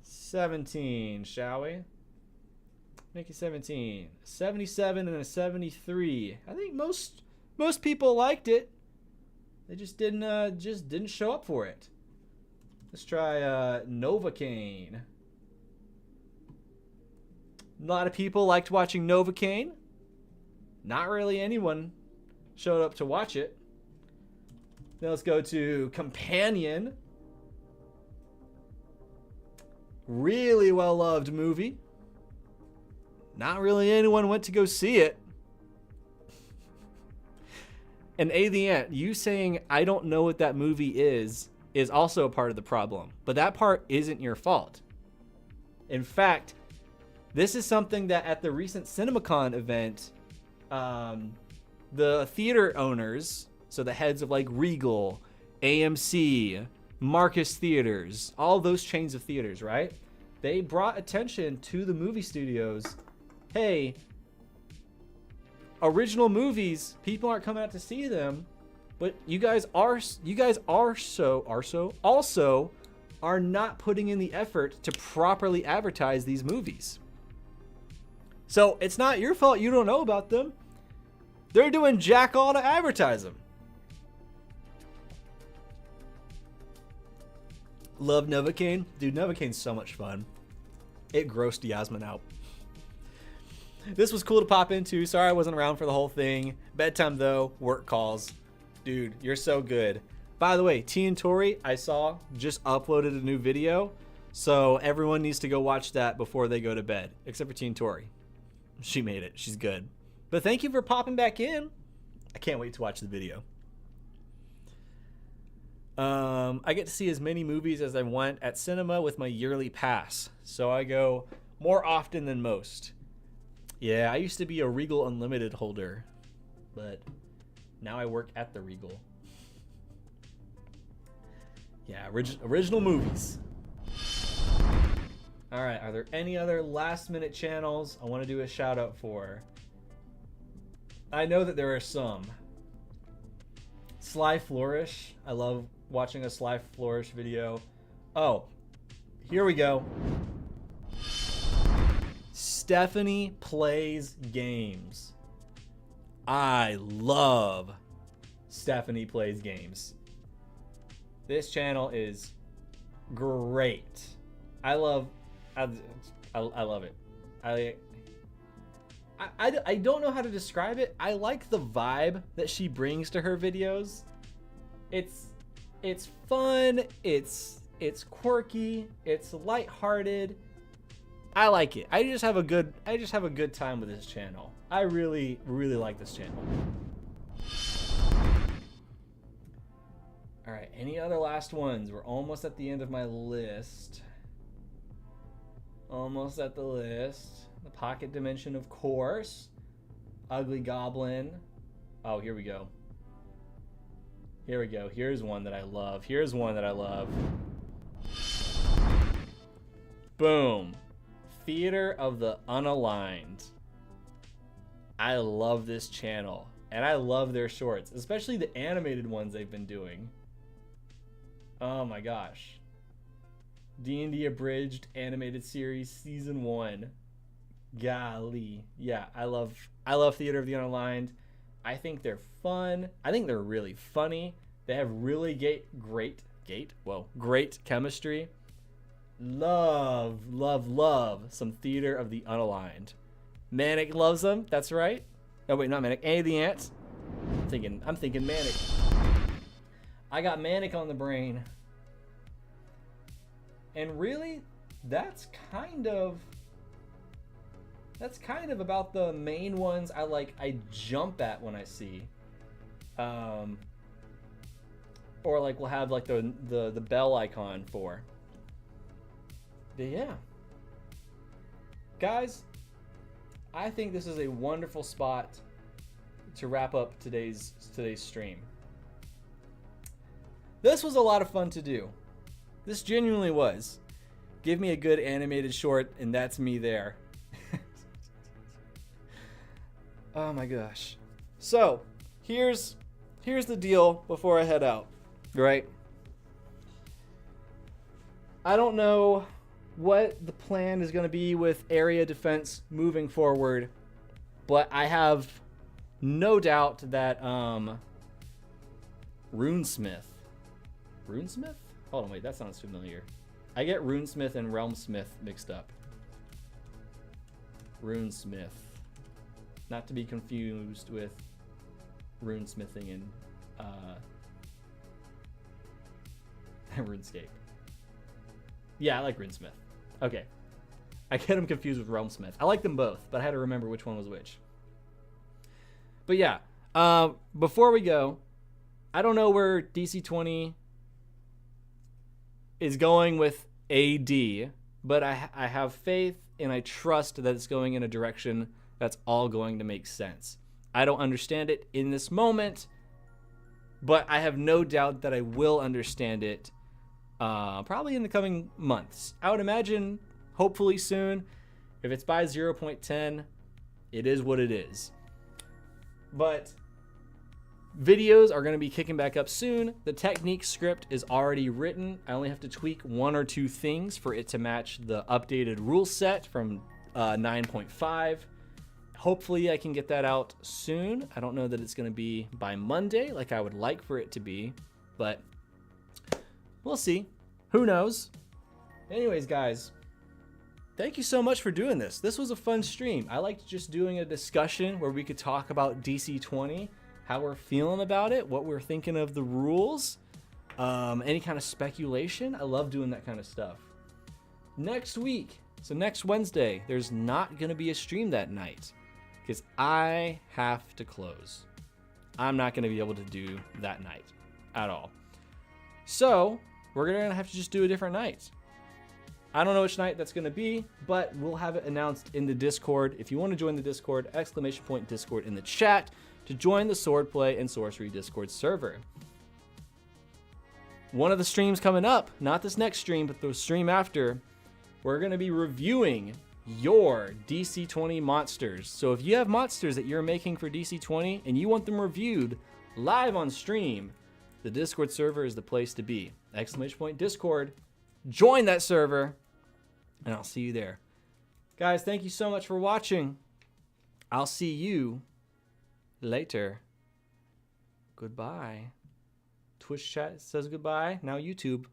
17, shall we? Nikki 17. 77 and a 73. I think most people liked it. They just didn't show up for it. Let's try Novocaine. A lot of people liked watching Novocaine. Not really anyone showed up to watch it. Then let's go to Companion. Really well-loved movie. Not really anyone went to go see it. And A the Ant, you saying I don't know what that movie is also a part of the problem. But that part isn't your fault. In fact, this is something that at the recent CinemaCon event, the theater owners, so the heads of like Regal, AMC, Marcus Theaters, all those chains of theaters, right? They brought attention to the movie studios. Hey, original movies, people aren't coming out to see them, but you guys also are not putting in the effort to properly advertise these movies. So it's not your fault you don't know about them. They're doing jack all to advertise them. Love Novocaine. Dude, Novocaine's so much fun. It grossed Yasmin out. This was cool to pop into. Sorry I wasn't around for the whole thing. Bedtime though, work calls. Dude, you're so good. By the way, T and Tori, I saw, just uploaded a new video. So everyone needs to go watch that before they go to bed. Except for T and Tori. She made it. She's good. But thank you for popping back in. I can't wait to watch the video. I get to see as many movies as I want at cinema with my yearly pass. So I go more often than most. Yeah, I used to be a Regal Unlimited holder. But now I work at the Regal. Yeah, original movies. All right, are there any other last minute channels I want to do a shout out for? I know that there are some. Sly Flourish. I love watching a Sly Flourish video. Oh, here we go. Stephanie Plays Games. I love Stephanie Plays Games. This channel is great. I love it. I don't know how to describe it. I like the vibe that she brings to her videos. It's fun, it's quirky, it's lighthearted. I like it. I just have a good time with this channel. I really like this channel. All right, any other last ones? We're almost at the end of my list. Almost at the list. The Pocket Dimension, of course. Ugly Goblin. Oh, here we go. Here we go. Here's one that I love. Here's one that I love. Boom. Theater of the Unaligned. I love this channel. And I love their shorts. Especially the animated ones they've been doing. Oh my gosh. D&D Abridged Animated Series Season 1. Golly. Yeah, I love Theater of the Unaligned. I think they're fun. I think they're really funny. They have really great chemistry. Love some Theater of the Unaligned. Manic loves them. That's right. Oh wait, not Manic. Annie the Ant. I'm thinking Manic. I got Manic on the brain. And really, that's kind of about the main ones I jump at when I see. Or like we'll have like the bell icon for. But yeah. Guys, I think this is a wonderful spot to wrap up today's stream. This was a lot of fun to do. This genuinely was. Give me a good animated short and that's me there. Oh my gosh. So, here's the deal before I head out, right? I don't know what the plan is going to be with area defense moving forward, but I have no doubt that Runesmith? Hold on, wait, that sounds familiar. I get Runesmith and Realmsmith mixed up. Runesmith. Not to be confused with runesmithing and RuneScape. Yeah, I like Runesmith. Okay. I get them confused with Realmsmith. I like them both, but I had to remember which one was which. But yeah, before we go, I don't know where DC20 is going with AD, but I have faith and I trust that it's going in a direction that's all going to make sense. I don't understand it in this moment, but I have no doubt that I will understand it probably in the coming months. I would imagine hopefully soon. If it's by 0.10, it is what it is. But videos are going to be kicking back up soon. The technique script is already written. I only have to tweak one or two things for it to match the updated rule set from 9.5. Hopefully I can get that out soon. I don't know that it's going to be by Monday like I would like for it to be, but we'll see. Who knows? Anyways, guys, thank you so much for doing this. This was a fun stream. I liked just doing a discussion where we could talk about DC20, how we're feeling about it, what we're thinking of the rules, any kind of speculation. I love doing that kind of stuff. Next week, so next Wednesday, there's not going to be a stream that night because I have to close. I'm not going to be able to do that night at all. So we're going to have to just do a different night. I don't know which night that's going to be, but we'll have it announced in the Discord. If you want to join the Discord, !Discord in the chat to join the Swordplay and Sorcery Discord server. One of the streams coming up, not this next stream, but the stream after, we're going to be reviewing your DC20 monsters. So if you have monsters that you're making for DC20 and you want them reviewed live on stream, the Discord server is the place to be. !Discord. Join that server, and I'll see you there. Guys, thank you so much for watching. I'll see you later. Goodbye. Twitch chat says goodbye. Now YouTube.